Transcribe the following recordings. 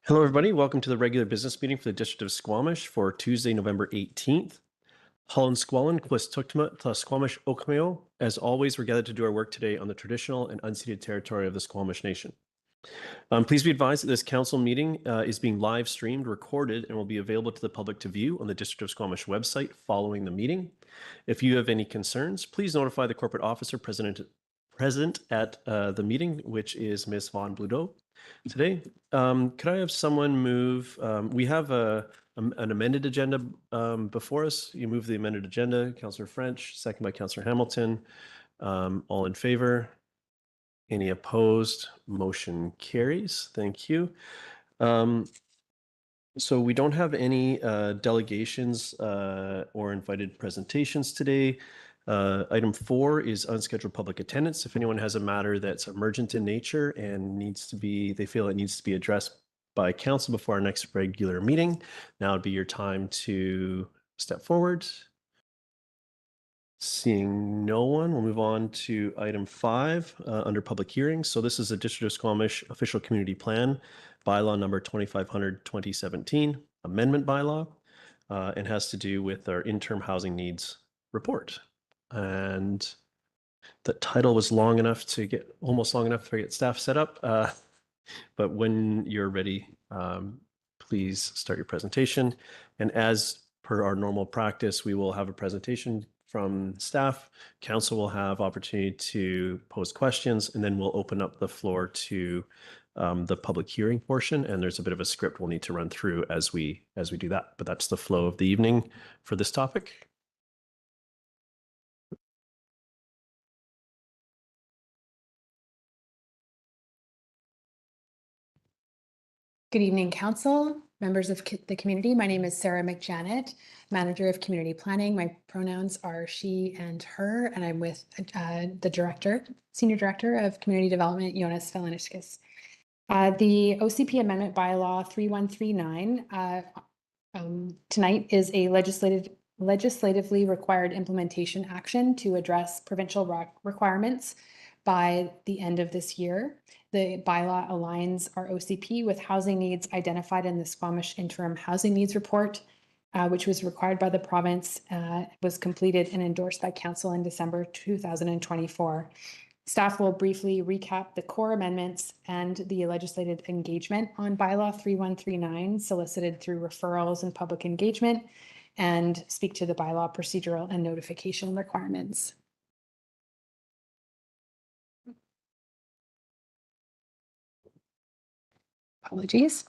Hello, everybody. Welcome to the regular business meeting for the District of Squamish for Tuesday, November 18th. Holland Squalin, Quis Tuktima, Tla Squamish Okmeo. As always, we're gathered to do our work today on the traditional and unceded territory of the Squamish Nation. Please be advised that this council meeting is being live streamed, recorded, and will be available to the public to view on the District of Squamish website following the meeting. If you have any concerns, please notify the corporate officer present at the meeting, which is Ms. Von Bludeau today. Could I have someone move? We have an amended agenda before us. You move the amended agenda, Councillor French, second by Councillor Hamilton. All in favor? Any opposed? Motion carries. Thank you. So we don't have any delegations or invited presentations today. Item 4 is unscheduled public attendance. If anyone has a matter that's emergent in nature and they feel it needs to be addressed by council before our next regular meeting, now would be your time to step forward. Seeing no one, we'll move on to item 5 under public hearings. So this is a District of Squamish official community plan, bylaw number 2500-2017, amendment bylaw, and has to do with our interim housing needs report. And the title was almost long enough to get staff set up. But when you're ready, please start your presentation. And as per our normal practice, we will have a presentation from staff. Council will have opportunity to pose questions, and then we'll open up the floor to the public hearing portion. And there's a bit of a script we'll need to run through as we do that. But that's the flow of the evening for this topic. Good evening, Council, members of the community. My name is Sarah McJanet, Manager of Community Planning. My pronouns are she and her, and I'm with the Senior Director of Community Development, Jonas Felaniskis. The OCP Amendment Bylaw 3139 tonight is a legislatively required implementation action to address provincial requirements by the end of this year. The bylaw aligns our OCP with housing needs identified in the Squamish Interim Housing Needs Report, which was required by the province, was completed and endorsed by Council in December 2024. Staff will briefly recap the core amendments and the legislative engagement on Bylaw 3139 solicited through referrals and public engagement, and speak to the bylaw procedural and notification requirements. Apologies.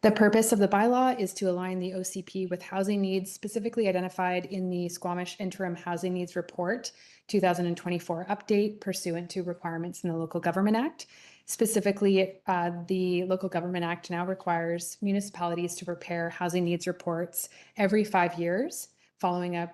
The purpose of the bylaw is to align the OCP with housing needs specifically identified in the Squamish Interim Housing Needs Report 2024 update pursuant to requirements in the Local Government Act. Specifically, the Local Government Act now requires municipalities to prepare housing needs reports every 5 years following a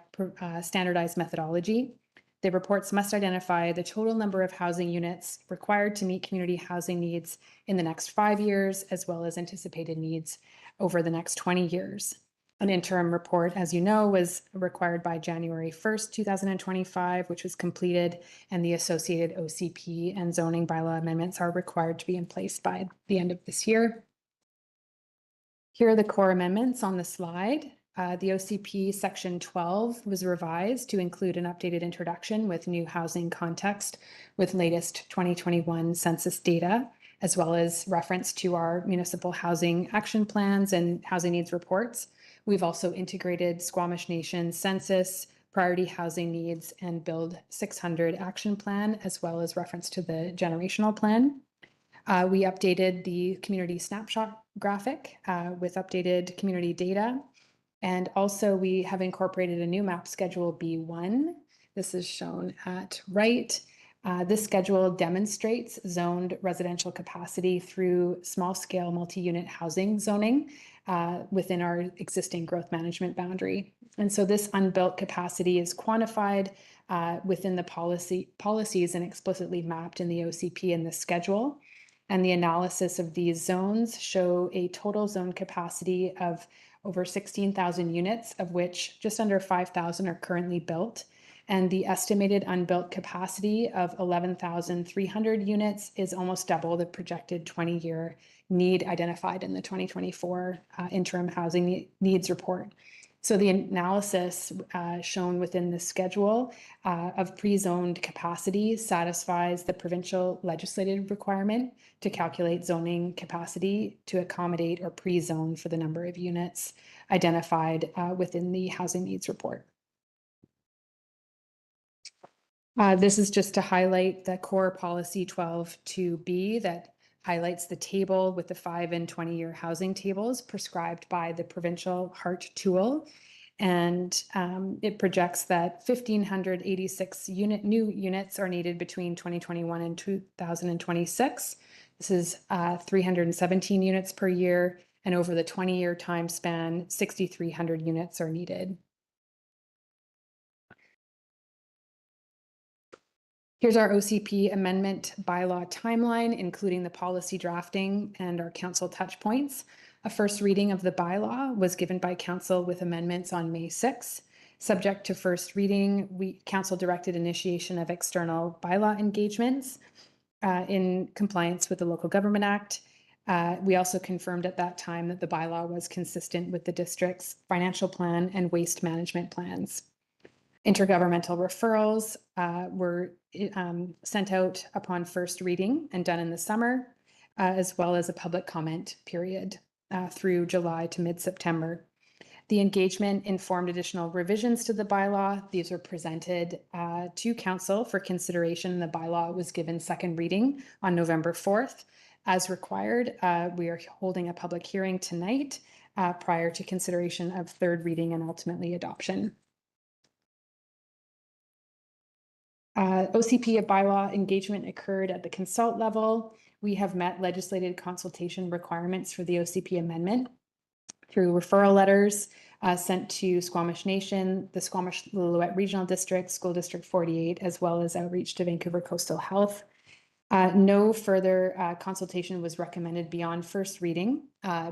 standardized methodology. The reports must identify the total number of housing units required to meet community housing needs in the next 5 years, as well as anticipated needs over the next 20 years. An interim report, as you know, was required by January 1st, 2025, which was completed, and the associated OCP and zoning bylaw amendments are required to be in place by the end of this year. Here are the core amendments on the slide. The OCP Section 12 was revised to include an updated introduction with new housing context with latest 2021 census data, as well as reference to our municipal housing action plans and housing needs reports. We've also integrated Squamish Nation census, priority housing needs, and Build 600 action plan, as well as reference to the generational plan. We updated the community snapshot graphic with updated community data. And also we have incorporated a new map schedule B1. This is shown at right. This schedule demonstrates zoned residential capacity through small scale multi-unit housing zoning within our existing growth management boundary. And so this unbuilt capacity is quantified within the policies and explicitly mapped in the OCP in the schedule. And the analysis of these zones show a total zone capacity of over 16,000 units, of which just under 5,000 are currently built. And the estimated unbuilt capacity of 11,300 units is almost double the projected 20-year need identified in the 2024 interim housing needs report. So the analysis shown within the schedule of pre-zoned capacity satisfies the provincial legislative requirement to calculate zoning capacity to accommodate or pre-zone for the number of units identified within the housing needs report. This is just to highlight the core policy 12.2b that highlights the table with the 5 and 20-year housing tables prescribed by the provincial HART tool. And it projects that 1,586 new units are needed between 2021 and 2026. This is 317 units per year. And over the 20-year time span, 6,300 units are needed. Here's our OCP amendment bylaw timeline, including the policy drafting and our council touch points. A first reading of the bylaw was given by council with amendments on May 6. Subject to first reading, council directed initiation of external bylaw engagements in compliance with the Local Government Act. We also confirmed at that time that the bylaw was consistent with the district's financial plan and waste management plans. Intergovernmental referrals were sent out upon first reading and done in the summer, as well as a public comment period through July to mid-September. The engagement informed additional revisions to the bylaw. These were presented to council for consideration. The bylaw was given second reading on November 4th. As required, we are holding a public hearing tonight prior to consideration of third reading and ultimately adoption. OCP bylaw engagement occurred at the consult level. We have met legislative consultation requirements for the OCP amendment through referral letters sent to Squamish Nation, the Squamish Lillooet Regional District, School District 48, as well as outreach to Vancouver Coastal Health. No further consultation was recommended beyond first reading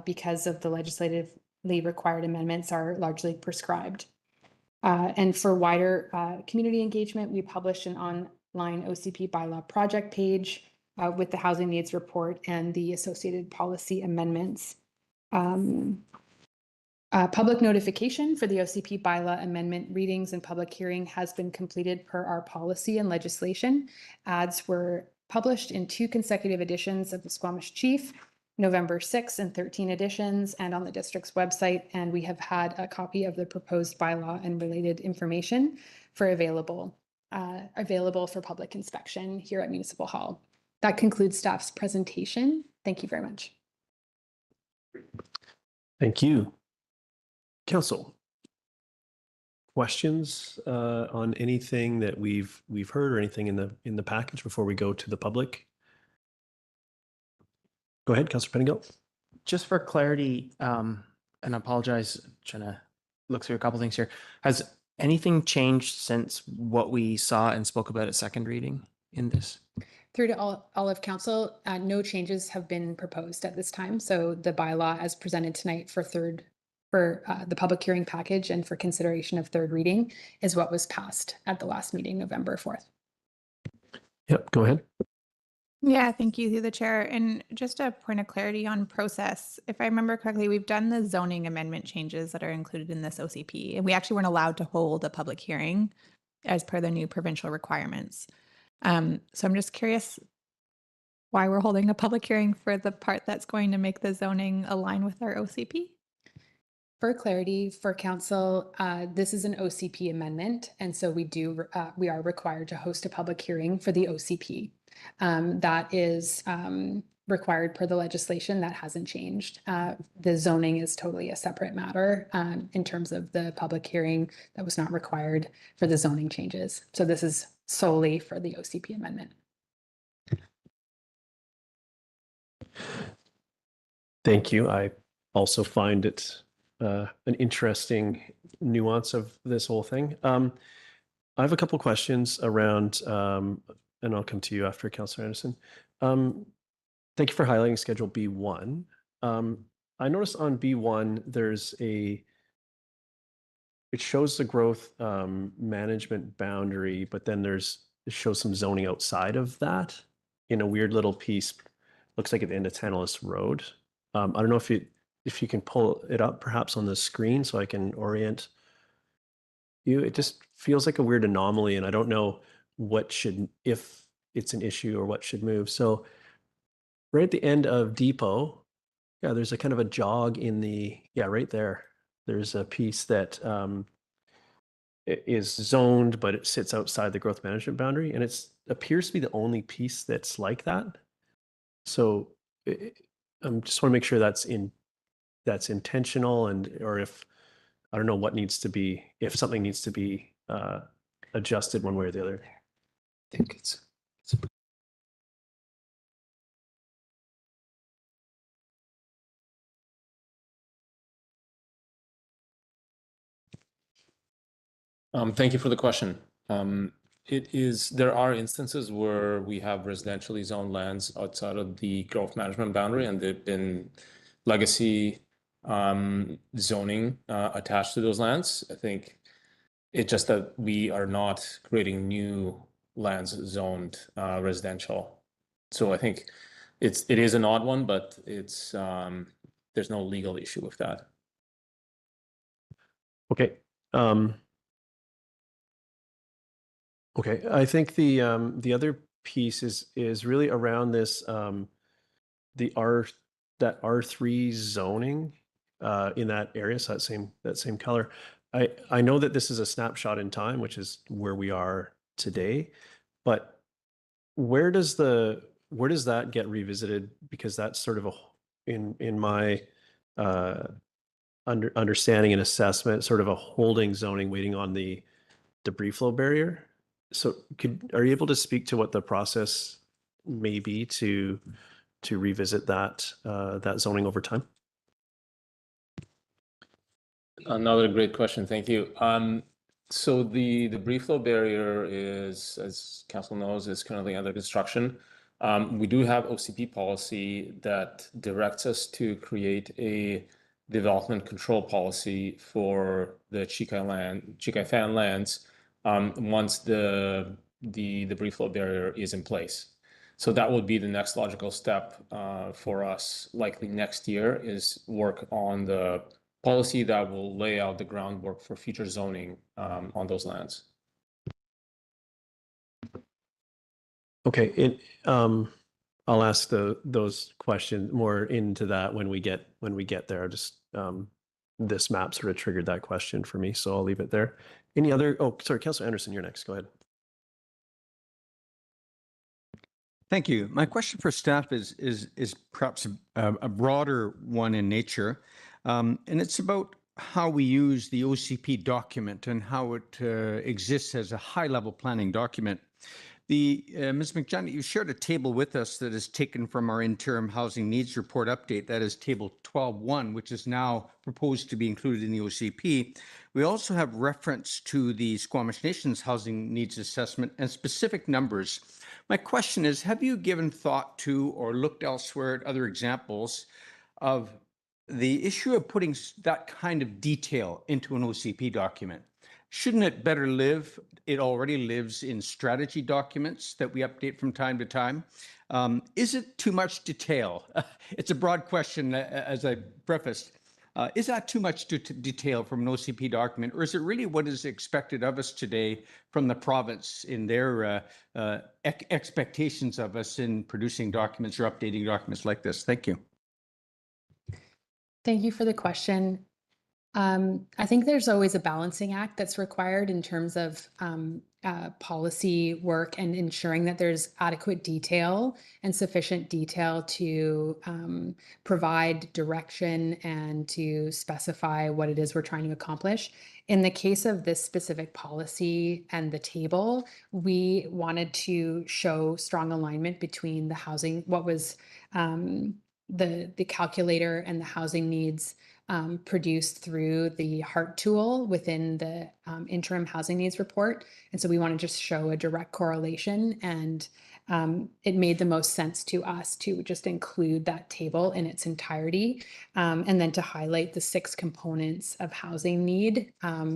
because of the legislatively required amendments are largely prescribed. And for wider community engagement, we published an online OCP bylaw project page with the housing needs report and the associated policy amendments. Public notification for the OCP bylaw amendment readings and public hearing has been completed per our policy and legislation. Ads were published in 2 consecutive editions of the Squamish Chief, November 6 and 13 editions, and on the district's website. And we have had a copy of the proposed bylaw and related information for available for public inspection here at Municipal Hall. That concludes staff's presentation. Thank you very much. Thank you. Council, questions on anything that we've heard or anything in the package before we go to the public? Go ahead, Councillor Pettingill. Just for clarity, and I apologize, trying to look through a couple things here. Has anything changed since what we saw and spoke about at second reading in this? Through to all of council, no changes have been proposed at this time. So the bylaw as presented tonight for the public hearing package and for consideration of third reading is what was passed at the last meeting, November 4th. Yep, go ahead. Yeah, thank you through the chair. And just a point of clarity on process, if I remember correctly, we've done the zoning amendment changes that are included in this OCP, and we actually weren't allowed to hold a public hearing as per the new provincial requirements. So I'm just curious why we're holding a public hearing for the part that's going to make the zoning align with our OCP. For clarity for council, this is an OCP amendment, and so we are required to host a public hearing for the OCP. That is required per the legislation. That hasn't changed. The zoning is totally a separate matter in terms of the public hearing that was not required for the zoning changes. So this is solely for the OCP amendment. Thank you. I also find it an interesting nuance of this whole thing. I have a couple questions around, and I'll come to you after, Councillor Anderson. Thank you for highlighting Schedule B1. I noticed on B1 there's a it shows the growth management boundary, but then it shows some zoning outside of that in a weird little piece. Looks like at the end of Tantalus Road. I don't know if you can pull it up perhaps on the screen so I can orient you. It just feels like a weird anomaly, and I don't know if it's an issue or what should move. So right at the end of Depot, yeah, there's a kind of a jog right there. There's a piece that is zoned, but it sits outside the growth management boundary, and it appears to be the only piece that's like that. So I just want to make sure that's intentional, or if I don't know if something needs to be adjusted one way or the other. I think it's Thank you for the question. There are instances where we have residentially zoned lands outside of the growth management boundary, and there've been legacy zoning attached to those lands. I think it's just that we are not creating new lands zoned residential. So I think it is an odd one, but there's no legal issue with that. Okay. Okay, I think the other piece is really around this that R3 zoning in that area, so that same color. I know that this is a snapshot in time, which is where we are today, but where does that get revisited? Because that's sort of in my understanding and assessment, sort of a holding zoning waiting on the debris flow barrier. So are you able to speak to what the process may be to revisit that zoning over time? Another great question. Thank you. So the debris flow barrier is, as council knows, is currently under construction. We do have OCP policy that directs us to create a development control policy for the Chikai fan lands once the debris flow barrier is in place. So that would be the next logical step for us, likely next year, is work on the policy that will lay out the groundwork for future zoning on those lands. Okay, I'll ask those questions more into that when we get there. Just this map sort of triggered that question for me, so I'll leave it there. Any other? Oh, sorry, Councillor Anderson, you're next. Go ahead. Thank you. My question for staff is perhaps a broader one in nature, and it's about how we use the OCP document and how it exists as a high-level planning document. Ms. McJohn, you shared a table with us that is taken from our interim housing needs report update. That is table 12.1, which is now proposed to be included in the OCP. We also have reference to the Squamish Nation's housing needs assessment and specific numbers. My question is, have you given thought to or looked elsewhere at other examples of the issue of putting that kind of detail into an OCP document? Shouldn't it better live? It already lives in strategy documents that we update from time to time. Is it too much detail? It's a broad question, as I prefaced. Is that too much detail from an OCP document, or is it really what is expected of us today from the province in their expectations of us in producing documents or updating documents like this? Thank you. Thank you for the question. I think there's always a balancing act that's required in terms of policy work and ensuring that there's adequate detail and sufficient detail to provide direction and to specify what it is we're trying to accomplish. In the case of this specific policy and the table, we wanted to show strong alignment between the housing, what was the calculator and the housing needs produced through the HEART tool within the interim housing needs report. And so we want to just show a direct correlation and it made the most sense to us to just include that table in its entirety, and then to highlight the 6 components of housing need.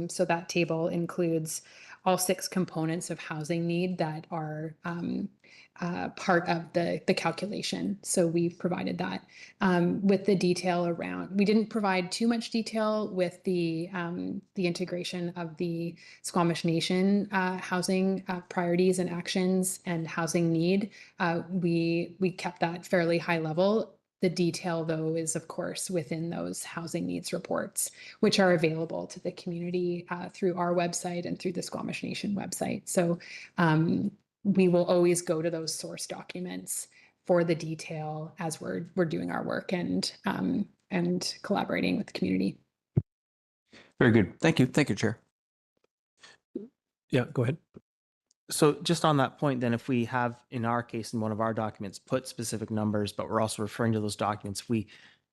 So that table includes all 6 components of housing need that are part of the calculation. So we've provided that with the detail around. We didn't provide too much detail with the integration of the Squamish Nation housing priorities and actions and housing need. We kept that fairly high level. The detail, though, is of course within those housing needs reports, which are available to the community through our website and through the Squamish Nation website. So we will always go to those source documents for the detail as we're doing our work and collaborating with the community. Very good. Thank you. Thank you, Chair. Yeah, go ahead. So just on that point, then, if we have, in our case, in one of our documents, put specific numbers, but we're also referring to those documents, we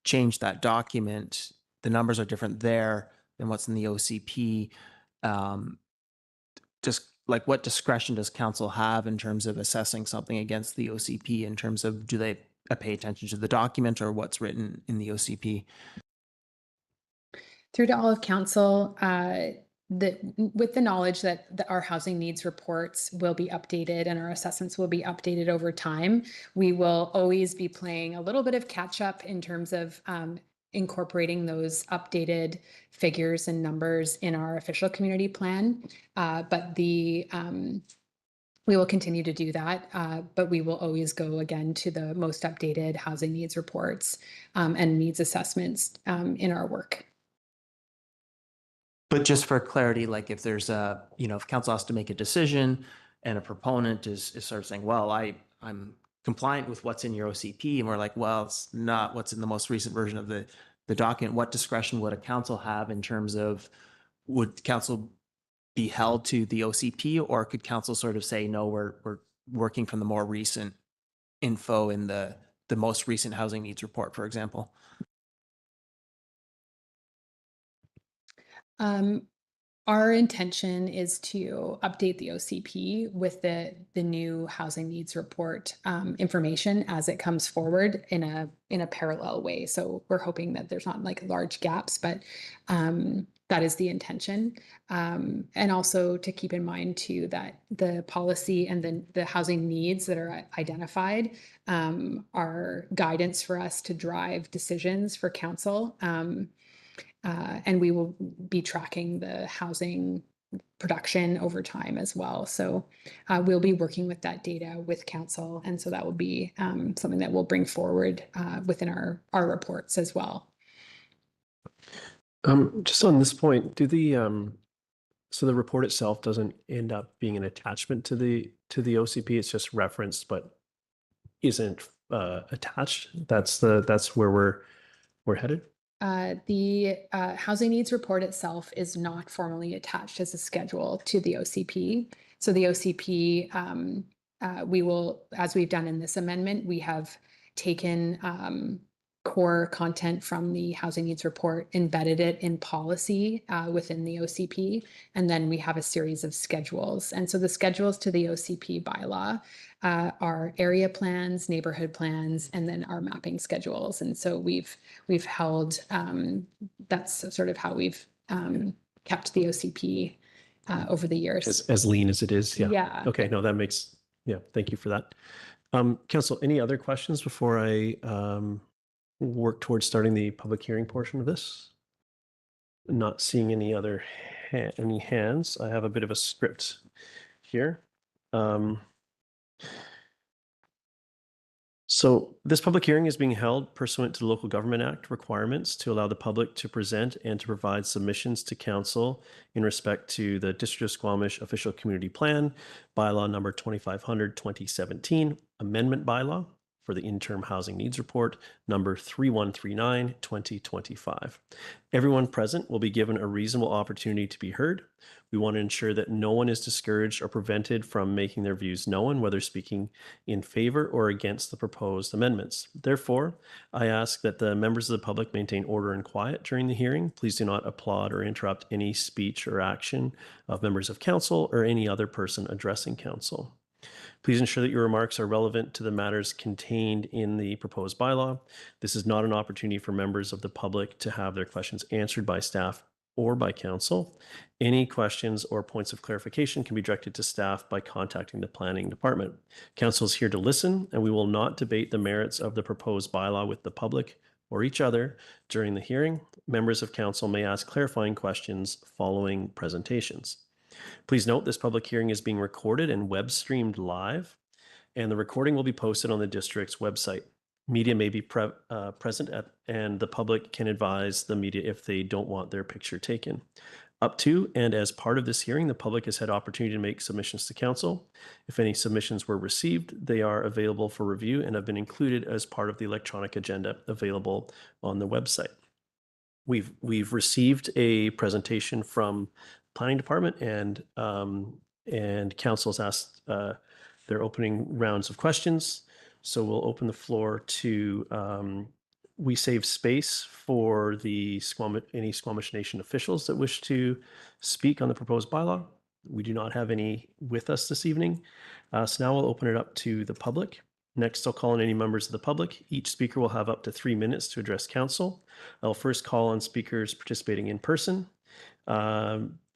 change that document, the numbers are different there than what's in the OCP. Just like, what discretion does council have in terms of assessing something against the OCP, in terms of, do they pay attention to the document or what's written in the OCP? Through to all of council, with the knowledge that our housing needs reports will be updated and our assessments will be updated over time, we will always be playing a little bit of catch up in terms of incorporating those updated figures and numbers in our official community plan. But we will continue to do that, but we will always go again to the most updated housing needs reports and needs assessments in our work. But just for clarity, like, if there's a, if council has to make a decision and a proponent is sort of saying, well, I'm compliant with what's in your OCP, and we're like, well, it's not what's in the most recent version of the document, what discretion would a council have in terms of, would council be held to the OCP, or could council sort of say, no, we're working from the more recent info in the most recent housing needs report, for example? Our intention is to update the OCP with the new housing needs report information as it comes forward in a parallel way. So we're hoping that there's not like large gaps, but that is the intention. And also to keep in mind too that the policy and the housing needs that are identified are guidance for us to drive decisions for council. And we will be tracking the housing production over time as well. So we'll be working with that data with council. And so that will be something that we'll bring forward within our reports as well. Just on this point, so the report itself doesn't end up being an attachment to the OCP, it's just referenced, but isn't attached. That's where we're headed. The housing needs report itself is not formally attached as a schedule to the OCP. So the OCP, we will, as we've done in this amendment, we have taken core content from the housing needs report, embedded it in policy within the OCP, and then we have a series of schedules. And so the schedules to the OCP bylaw are area plans, neighborhood plans, and then our mapping schedules. And so we've held, that's sort of how we've kept the OCP over the years. As lean as it is, yeah. Yeah. Okay, no, that makes, yeah, thank you for that. Council, any other questions before I work towards starting the public hearing portion of this? Not seeing any other any hands. I have a bit of a script here. So this public hearing is being held pursuant to the Local Government Act requirements to allow the public to present and to provide submissions to council in respect to the District of Squamish Official Community Plan, Bylaw number 2500-2017, Amendment Bylaw for the Interim Housing Needs Report, number 3139-2025. Everyone present will be given a reasonable opportunity to be heard. We want to ensure that no one is discouraged or prevented from making their views known, whether speaking in favor or against the proposed amendments. Therefore, I ask that the members of the public maintain order and quiet during the hearing. Please do not applaud or interrupt any speech or action of members of council or any other person addressing council. Please ensure that your remarks are relevant to the matters contained in the proposed bylaw. This is not an opportunity for members of the public to have their questions answered by staff or by council. Any questions or points of clarification can be directed to staff by contacting the planning department. Council is here to listen, and we will not debate the merits of the proposed bylaw with the public or each other during the hearing. Members of council may ask clarifying questions following presentations. Please note this public hearing is being recorded and web streamed live, and the recording will be posted on the district's website. Media may be present and the public can advise the media if they don't want their picture taken. Up to and as part of this hearing, the public has had opportunity to make submissions to council. If any submissions were received, they are available for review and have been included as part of the electronic agenda available on the website. We've received a presentation from planning department and council's asked their opening rounds of questions. So we'll open the floor to, we save space for the any Squamish Nation officials that wish to speak on the proposed bylaw. We do not have any with us this evening. So now we'll open it up to the public. Next, I'll call on any members of the public. Each speaker will have up to 3 minutes to address council. I'll first call on speakers participating in person.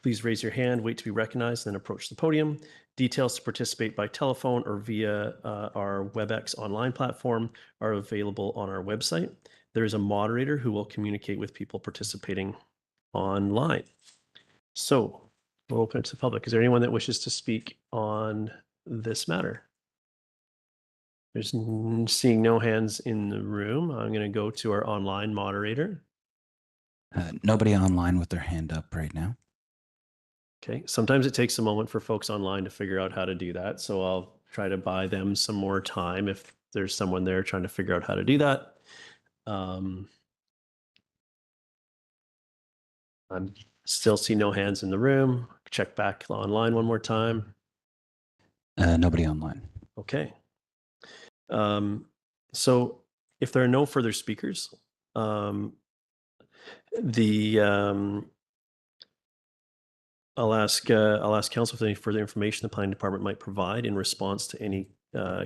Please raise your hand, wait to be recognized, then approach the podium. Details to participate by telephone or via our WebEx online platform are available on our website. There is a moderator who will communicate with people participating online. So we'll open it to the public. Is there anyone that wishes to speak on this matter? There's seeing no hands in the room. I'm going to go to our online moderator. Nobody online with their hand up right now. Okay, sometimes it takes a moment for folks online to figure out how to do that. So I'll try to buy them some more time if there's someone there trying to figure out how to do that. I'm still see no hands in the room. Check back online one more time. Nobody online. Okay. So if there are no further speakers, I'll ask council if there's any further information the planning department might provide in response to any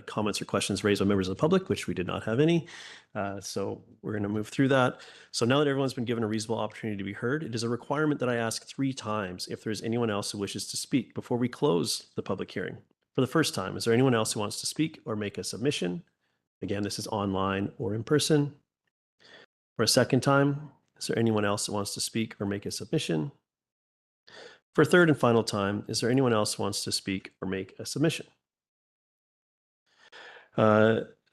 comments or questions raised by members of the public, which we did not have any. So we're going to move through that. So now that everyone's been given a reasonable opportunity to be heard, it is a requirement that I ask 3 times if there's anyone else who wishes to speak before we close the public hearing. For the first time, is there anyone else who wants to speak or make a submission? Again, this is online or in person. For a second time, is there anyone else that wants to speak or make a submission? For a third and final time, is there anyone else who wants to speak or make a submission?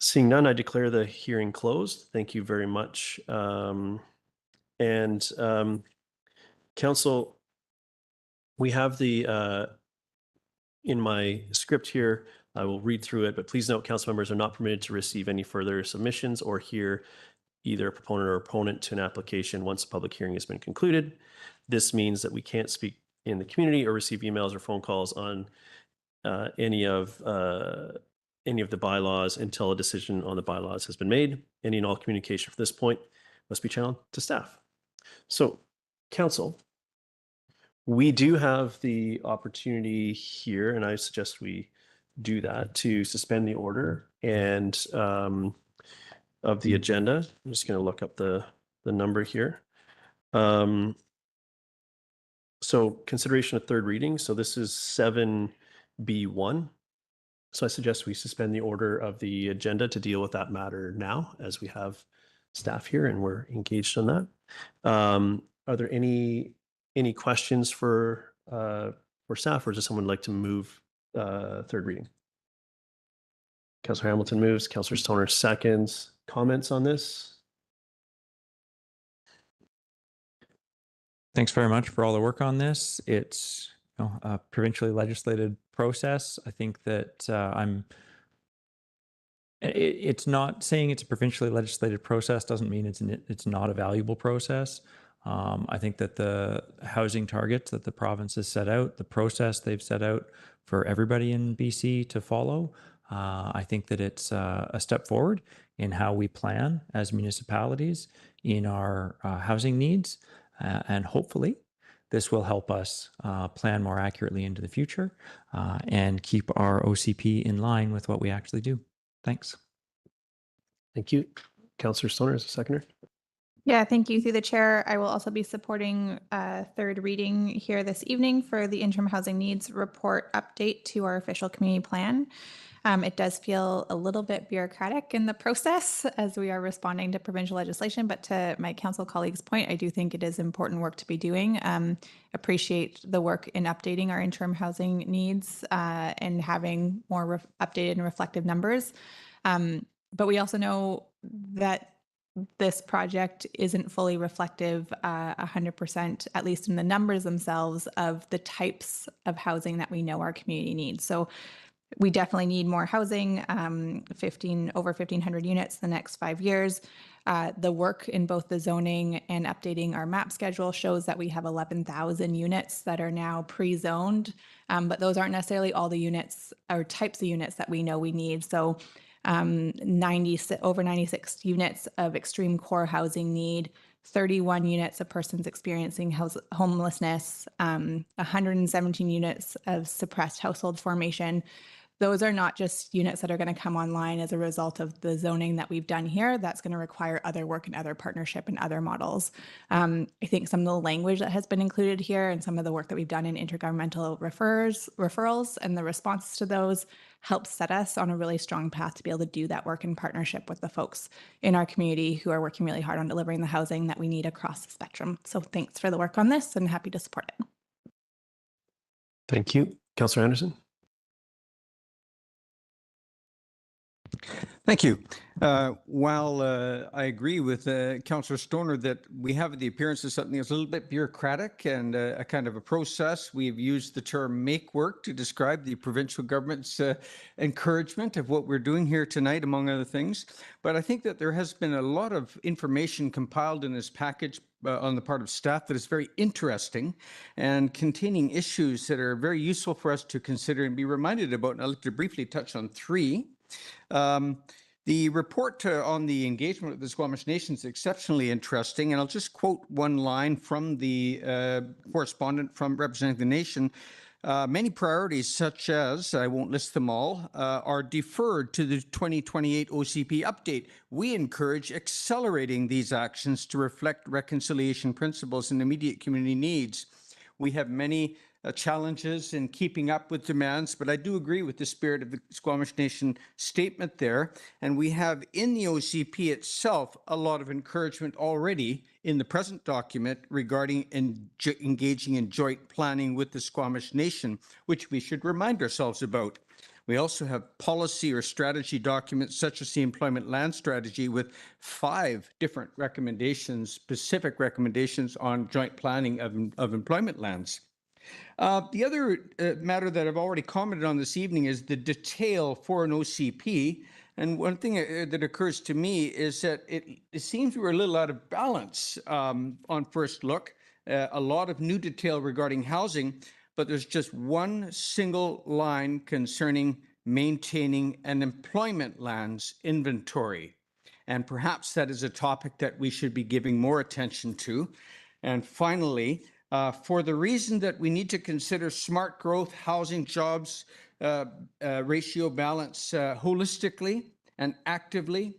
Seeing none, I declare the hearing closed. Thank you very much. Council, we have the, in my script here, I will read through it, but please note council members are not permitted to receive any further submissions or hear either a proponent or opponent to an application once the public hearing has been concluded. This means that we can't speak in the community or receive emails or phone calls on any of the bylaws until a decision on the bylaws has been made. Any and all communication from this point must be channeled to staff. So, council, we do have the opportunity here, and I suggest we do that, to suspend the order and of the agenda. I'm just going to look up the number here. So consideration of third reading. So this is 7B1. So I suggest we suspend the order of the agenda to deal with that matter now, as we have staff here and we're engaged on that. Are there any questions for staff, or does someone like to move third reading? Councillor Hamilton moves, Councillor Stoner seconds. Comments on this? Thanks very much for all the work on this. It's a provincially legislated process. I think that it's not saying it's a provincially legislated process doesn't mean it's not a valuable process. I think that the housing targets that the province has set out, the process they've set out for everybody in BC to follow, I think that it's a step forward in how we plan as municipalities in our housing needs. And hopefully this will help us plan more accurately into the future and keep our OCP in line with what we actually do. Thanks. Thank you. Councillor Stoner as a seconder. Yeah, thank you. Through the chair, I will also be supporting third reading here this evening for the interim housing needs report update to our official community plan. It does feel a little bit bureaucratic in the process as we are responding to provincial legislation, but to my council colleagues' point, I do think it is important work to be doing. Appreciate the work in updating our interim housing needs and having more updated and reflective numbers. But we also know that this project isn't fully reflective 100%, at least in the numbers themselves, of the types of housing that we know our community needs. So we definitely need more housing, over 1,500 units the next 5 years. The work in both the zoning and updating our map schedule shows that we have 11,000 units that are now pre-zoned, but those aren't necessarily all the units or types of units that we know we need. So over 96 units of extreme core housing need, 31 units of persons experiencing homelessness, 117 units of suppressed household formation. Those are not just units that are going to come online as a result of the zoning that we've done here. That's going to require other work and other partnership and other models. I think some of the language that has been included here and some of the work that we've done in intergovernmental referrals and the responses to those helps set us on a really strong path to be able to do that work in partnership with the folks in our community who are working really hard on delivering the housing that we need across the spectrum. So thanks for the work on this and happy to support it. Thank you. Councillor Anderson. Thank you. While I agree with Councillor Stoner that we have the appearance of something that's a little bit bureaucratic and a kind of a process, we've used the term make work to describe the provincial government's encouragement of what we're doing here tonight, among other things. But I think that there has been a lot of information compiled in this package on the part of staff that is very interesting and containing issues that are very useful for us to consider and be reminded about. And I'd like to briefly touch on three. The report on the engagement of the Squamish Nation is exceptionally interesting, and I'll just quote one line from the correspondent from representing the nation. Many priorities, such as, I won't list them all, are deferred to the 2028 OCP update. We encourage accelerating these actions to reflect reconciliation principles and immediate community needs. We have many challenges in keeping up with demands, but I do agree with the spirit of the Squamish Nation statement there. And we have in the OCP itself a lot of encouragement already in the present document regarding engaging in joint planning with the Squamish Nation, which we should remind ourselves about. We also have policy or strategy documents such as the employment land strategy with 5 different recommendations, specific recommendations on joint planning of employment lands. The other matter that I've already commented on this evening is the detail for an OCP. And one thing that occurs to me is that it seems we're a little out of balance on first look. A lot of new detail regarding housing, but there's just one single line concerning maintaining an employment lands inventory. And perhaps that is a topic that we should be giving more attention to. And finally, for the reason that we need to consider smart growth, housing, jobs, ratio balance holistically and actively,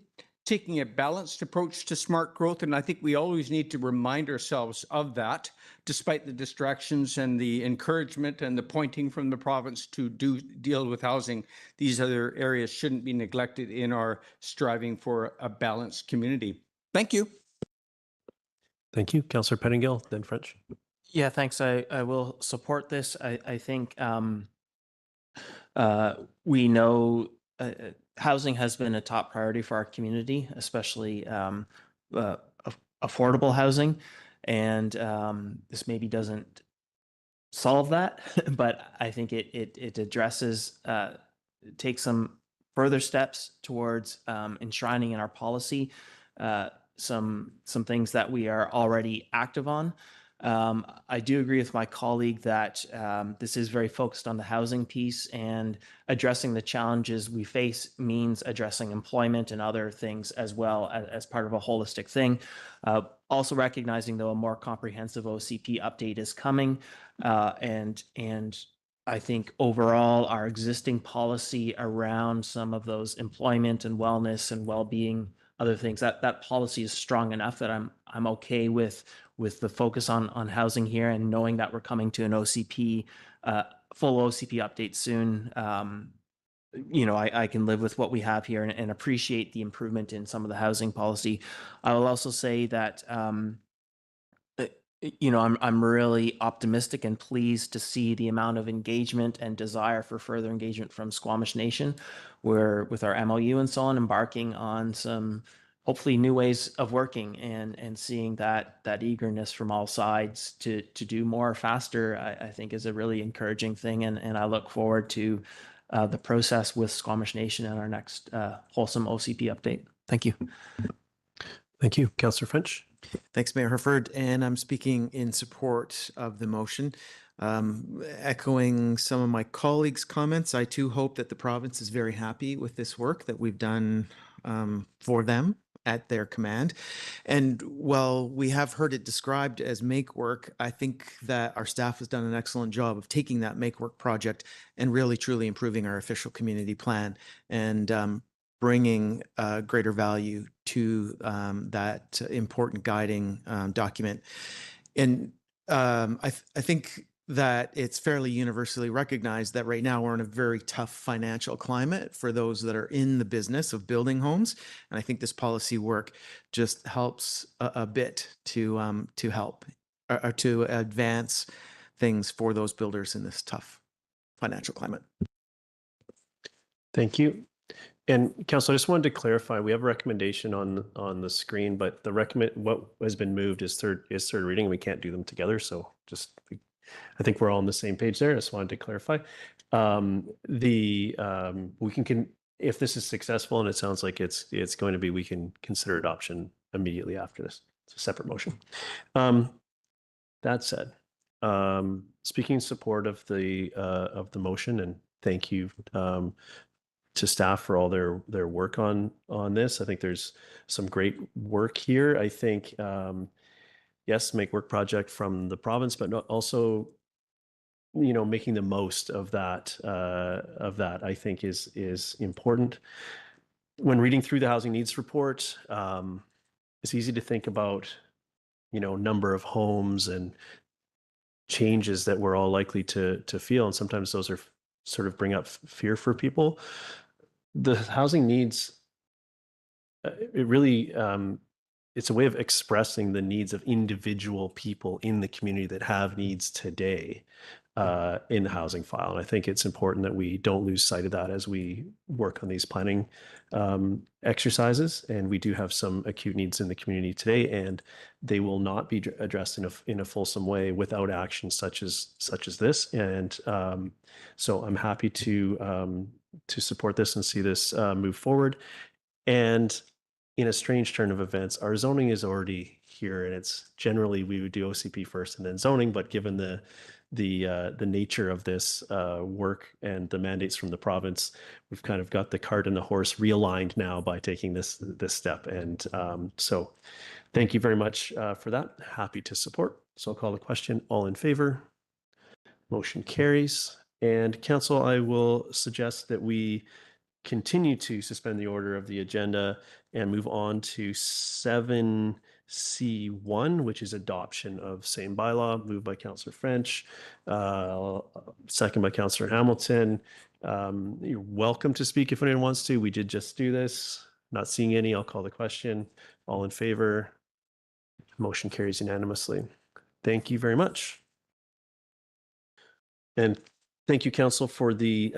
taking a balanced approach to smart growth. And I think we always need to remind ourselves of that, despite the distractions and the encouragement and the pointing from the province to deal with housing. These other areas shouldn't be neglected in our striving for a balanced community. Thank you. Thank you. Councillor Pettingill, then French. Yeah, thanks. I will support this. I think we know housing has been a top priority for our community, especially affordable housing. And this maybe doesn't solve that, but I think it addresses, takes some further steps towards enshrining in our policy some things that we are already active on. I do agree with my colleague that this is very focused on the housing piece, and addressing the challenges we face means addressing employment and other things as well as part of a holistic thing. Also recognizing, though, a more comprehensive OCP update is coming. And I think overall, our existing policy around some of those employment and wellness and well-being, other things, that policy is strong enough that I'm okay with the focus on housing here, and knowing that we're coming to an OCP, full OCP update soon. I can live with what we have here and appreciate the improvement in some of the housing policy. I will also say that, I'm really optimistic and pleased to see the amount of engagement and desire for further engagement from Squamish Nation. We're, with our MOU and so on, embarking on some hopefully new ways of working, and seeing that eagerness from all sides to do more faster, I think is a really encouraging thing. And I look forward to the process with Squamish Nation and our next wholesome OCP update. Thank you. Thank you. Councillor French. Thanks, Mayor Herford. And I'm speaking in support of the motion. Echoing some of my colleagues' comments, I too hope that the province is very happy with this work that we've done for them at their command. And while we have heard it described as make work, I think that our staff has done an excellent job of taking that make work project and really truly improving our official community plan, and bringing greater value to that important guiding document. And I think that it's fairly universally recognized that right now we're in a very tough financial climate for those that are in the business of building homes. And I think this policy work just helps a bit to help or to advance things for those builders in this tough financial climate. Thank you. And Council, I just wanted to clarify, we have a recommendation on the screen, but what has been moved is third reading, and we can't do them together. So I think we're all on the same page there. I just wanted to clarify. We can, if this is successful, and it sounds like it's going to be, we can consider adoption immediately after this. It's a separate motion. That said, speaking in support of the motion, and thank you to staff for all their work on this. I think there's some great work here. I think yes, make work project from the province, but also making the most of that I think is important. When reading through the housing needs report, it's easy to think about number of homes and changes that we're all likely to feel, and sometimes those are sort of bring up fear for people. The housing needs, it really it's a way of expressing the needs of individual people in the community that have needs today in the housing file. And I think it's important that we don't lose sight of that as we work on these planning exercises. And we do have some acute needs in the community today, and they will not be addressed in a fulsome way without action such as this. And so I'm happy to support this and see this move forward. And in a strange turn of events, our zoning is already here, and it's generally we would do OCP first and then zoning, but given the nature of this work and the mandates from the province, we've kind of got the cart and the horse realigned now by taking this step. And so thank you very much for that. Happy to support. So I'll call the question. All in favor? Motion carries. And Council, I will suggest that we continue to suspend the order of the agenda and move on to 7C1, which is adoption of same bylaw, moved by Councillor French, second by Councillor Hamilton. You're welcome to speak if anyone wants to. We did just do this. Not seeing any, I'll call the question. All in favor? Motion carries unanimously. Thank you very much. And thank you, Council, for the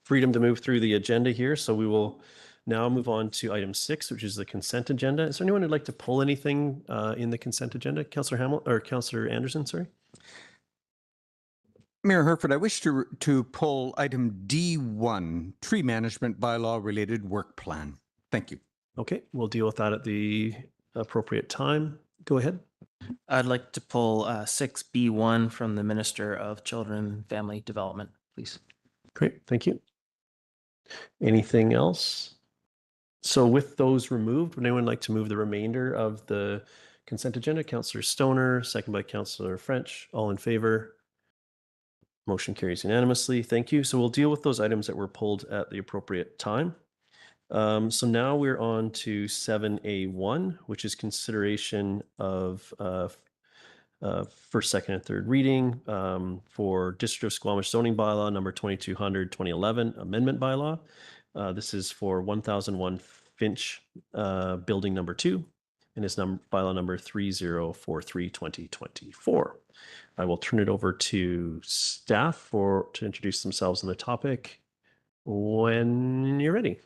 freedom to move through the agenda here. So we will now move on to item 6, which is the consent agenda. Is there anyone who'd like to pull anything in the consent agenda? Councillor Hamilton or Councillor Anderson, sorry. Mayor Herford, I wish to pull item D1, tree management bylaw related work plan. Thank you. Okay, we'll deal with that at the appropriate time. Go ahead. I'd like to pull 6B1 from the Minister of Children and Family Development, please. Great, thank you. Anything else? So with those removed, would anyone like to move the remainder of the consent agenda? Councillor Stoner, second by Councillor French. All in favor? Motion carries unanimously. Thank you. So we'll deal with those items that were pulled at the appropriate time. So now we're on to 7A1, which is consideration of first, second, and third reading for District of Squamish zoning bylaw number 2200-2011 amendment bylaw. This is for 1001 Finch building number 2 and is bylaw number 3043-2024. I will turn it over to staff to introduce themselves on the topic when you're ready.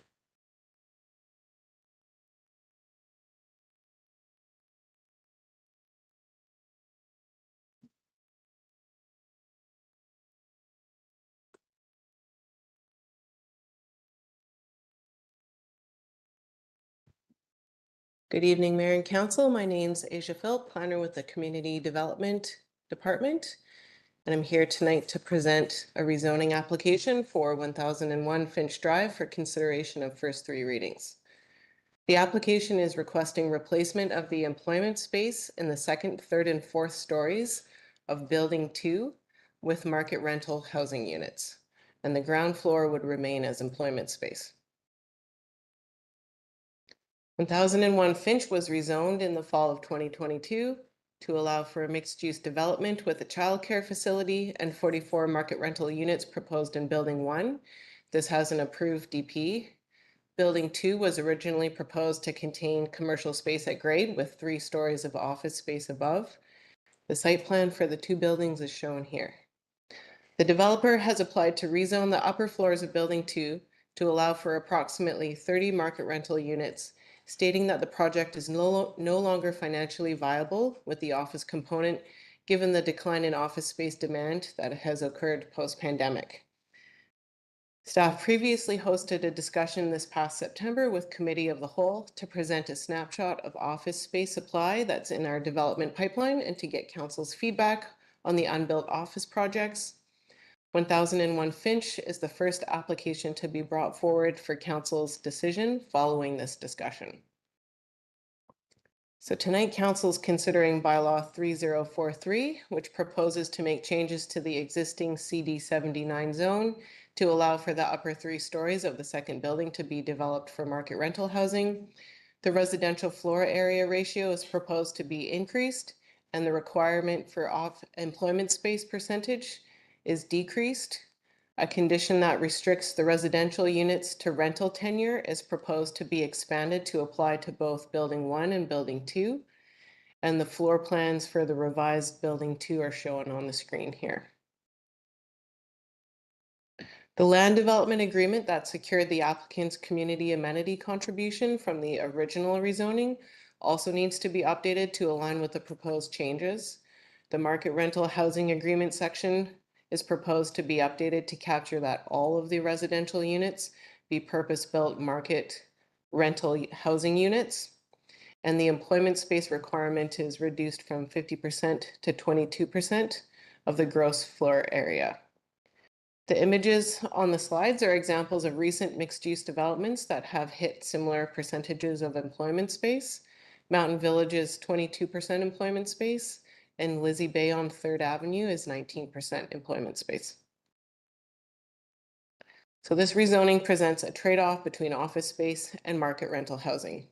Good evening, Mayor and Council. My name's Asia Philp, planner with the Community Development Department, and I'm here tonight to present a rezoning application for 1001 Finch Drive for consideration of first 3 readings. The application is requesting replacement of the employment space in the 2nd, 3rd, and 4th stories of Building 2 with market rental housing units, and the ground floor would remain as employment space. 1001 Finch was rezoned in the fall of 2022 to allow for a mixed-use development with a childcare facility and 44 market rental units proposed in Building 1. This has an approved DP. Building 2 was originally proposed to contain commercial space at grade with 3 stories of office space above. The site plan for the 2 buildings is shown here. The developer has applied to rezone the upper floors of Building 2 to allow for approximately 30 market rental units, stating that the project is no longer financially viable with the office component, given the decline in office space demand that has occurred post-pandemic. Staff previously hosted a discussion this past September with Committee of the Whole to present a snapshot of office space supply that's in our development pipeline and to get Council's feedback on the unbuilt office projects. 1001 Finch is the first application to be brought forward for Council's decision following this discussion. So tonight, Council is considering Bylaw 3043, which proposes to make changes to the existing CD79 zone to allow for the upper 3 stories of the 2nd building to be developed for market rental housing. The residential floor area ratio is proposed to be increased, and the requirement for employment space percentage is decreased. A condition that restricts the residential units to rental tenure is proposed to be expanded to apply to both Building 1 and Building 2. And the floor plans for the revised Building 2 are shown on the screen here. The land development agreement that secured the applicant's community amenity contribution from the original rezoning also needs to be updated to align with the proposed changes. The market rental housing agreement section is proposed to be updated to capture that all of the residential units be purpose-built market rental housing units. And the employment space requirement is reduced from 50% to 22% of the gross floor area. The images on the slides are examples of recent mixed-use developments that have hit similar percentages of employment space. Mountain Village's 22% employment space, and Lizzie Bay on 3rd Avenue is 19% employment space. So this rezoning presents a trade-off between office space and market rental housing.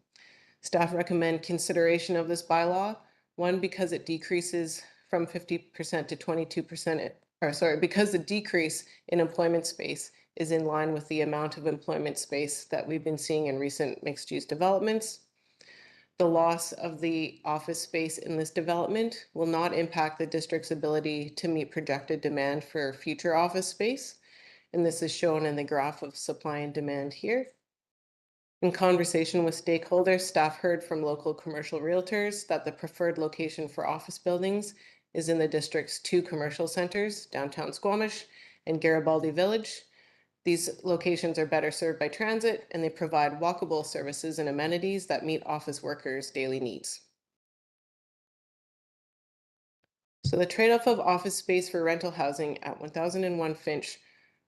Staff recommend consideration of this bylaw, one, because it decreases from 50% to 22%, because the decrease in employment space is in line with the amount of employment space that we've been seeing in recent mixed-use developments. The loss of the office space in this development will not impact the district's ability to meet projected demand for future office space. And this is shown in the graph of supply and demand here. In conversation with stakeholders, staff heard from local commercial realtors that the preferred location for office buildings is in the district's 2 commercial centers, downtown Squamish and Garibaldi Village. These locations are better served by transit, and they provide walkable services and amenities that meet office workers' daily needs. So the trade-off of office space for rental housing at 1001 Finch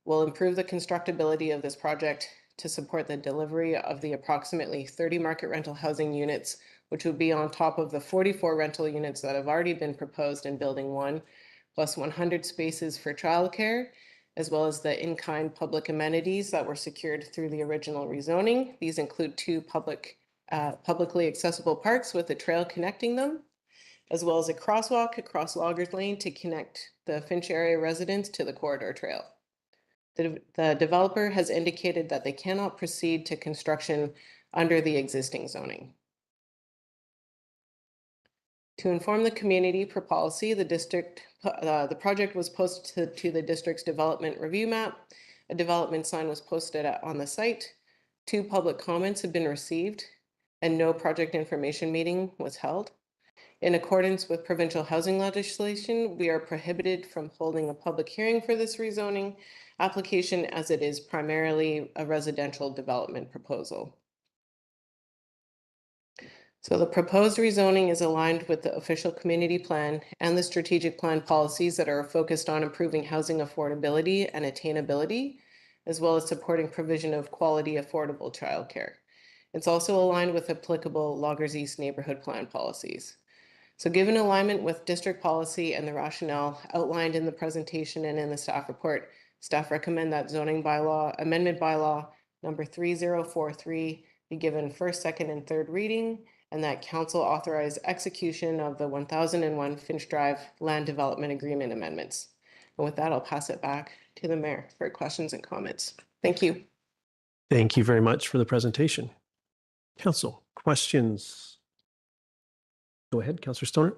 will improve the constructability of this project to support the delivery of the approximately 30 market rental housing units, which would be on top of the 44 rental units that have already been proposed in Building 1, plus 100 spaces for childcare, as well as the in-kind public amenities that were secured through the original rezoning. These include 2 publicly accessible parks with a trail connecting them, as well as a crosswalk across Loggers Lane to connect the Finch area residents to the corridor trail. The developer has indicated that they cannot proceed to construction under the existing zoning. To inform the community per policy, the project was posted to the district's development review map. A development sign was posted on the site. 2 public comments have been received, and no project information meeting was held. In accordance with provincial housing legislation, we are prohibited from holding a public hearing for this rezoning application as it is primarily a residential development proposal. So the proposed rezoning is aligned with the official community plan and the strategic plan policies that are focused on improving housing affordability and attainability, as well as supporting provision of quality, affordable childcare. It's also aligned with applicable Loggers East neighborhood plan policies. So given alignment with district policy and the rationale outlined in the presentation and in the staff report, staff recommend that zoning bylaw, amendment bylaw number 3043 be given first, second, and third reading, and that council authorize execution of the 1001 Finch Drive Land Development Agreement amendments. And with that, I'll pass it back to the mayor for questions and comments. Thank you. Thank you very much for the presentation. Council, questions? Go ahead, Councillor Stoner.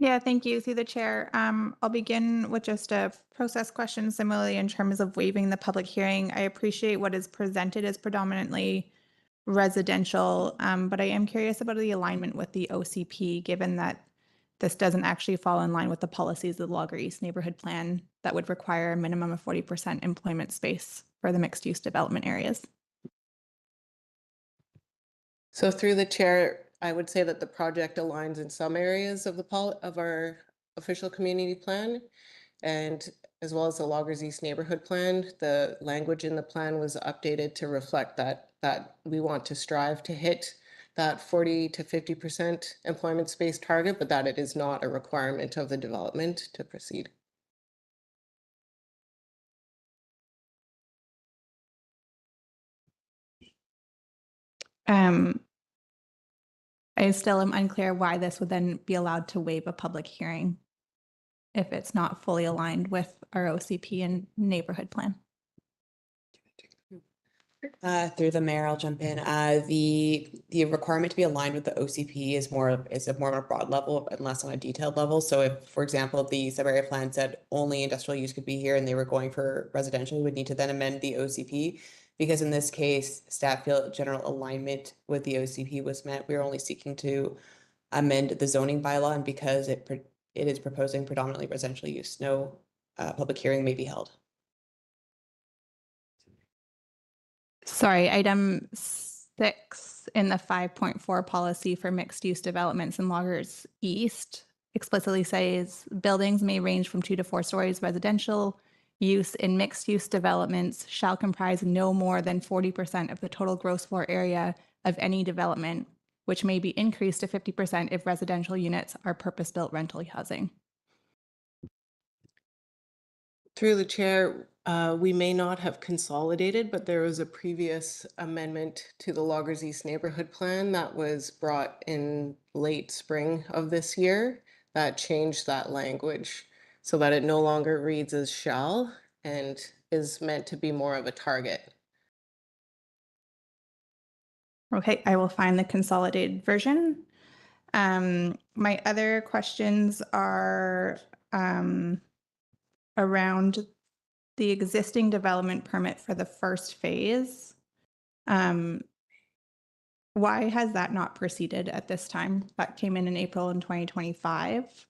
Yeah, thank you. Through the chair. I'll begin with just a process question similarly in terms of waiving the public hearing. I appreciate what is presented as predominantly residential, but I am curious about the alignment with the OCP, given that this doesn't actually fall in line with the policies of the Loggers East neighborhood plan that would require a minimum of 40% employment space for the mixed use development areas. So through the chair, I would say that the project aligns in some areas of our official community plan, and as well as the Loggers East neighborhood plan. The language in the plan was updated to reflect that we want to strive to hit that 40 to 50% employment space target, but that it is not a requirement of the development to proceed. I still am unclear why this would then be allowed to waive a public hearing if it's not fully aligned with our OCP and neighborhood plan. Through the mayor, I'll jump in. The requirement to be aligned with the OCP is more of a broad level and less on a detailed level. So if, for example, the sub-area plan said only industrial use could be here and they were going for residential, we would need to then amend the OCP. Because in this case, staff feel general alignment with the OCP was met. We were only seeking to amend the zoning bylaw, and because it is proposing predominantly residential use, no public hearing may be held. Sorry, item 6 in the 5.4 policy for mixed use developments in Loggers East explicitly says buildings may range from 2 to 4 stories. Residential use in mixed use developments shall comprise no more than 40% of the total gross floor area of any development, which may be increased to 50% if residential units are purpose-built rental housing. Through the chair, we may not have consolidated, but there was a previous amendment to the Loggers East neighborhood plan that was brought in late spring of this year that changed that language so that it no longer reads as shall and is meant to be more of a target. Okay, I will find the consolidated version. My other questions are around the existing development permit for the first phase. Why has that not proceeded at this time? That came in April in 2025.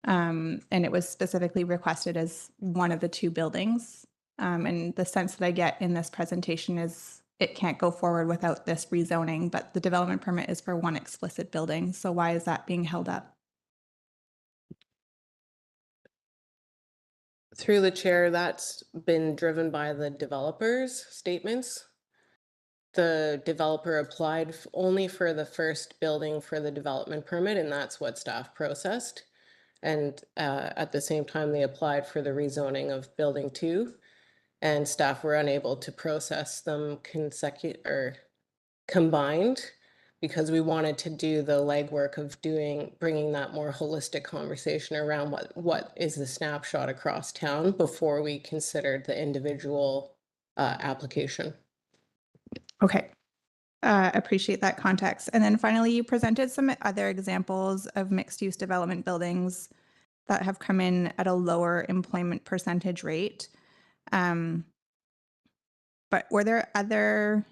And it was specifically requested as one of the 2 buildings. And the sense that I get in this presentation is it can't go forward without this rezoning, but the development permit is for one explicit building. So why is that being held up? Through the chair, that's been driven by the developers' statements the developer applied only for the first building for the development permit, and that's what staff processed. And at the same time, they applied for the rezoning of building 2, and staff were unable to process them combined, because we wanted to do the legwork of bringing that more holistic conversation around what is the snapshot across town before we considered the individual application. Okay. Appreciate that context. And then finally, you presented some other examples of mixed use development buildings that have come in at a lower employment percentage rate. But were there other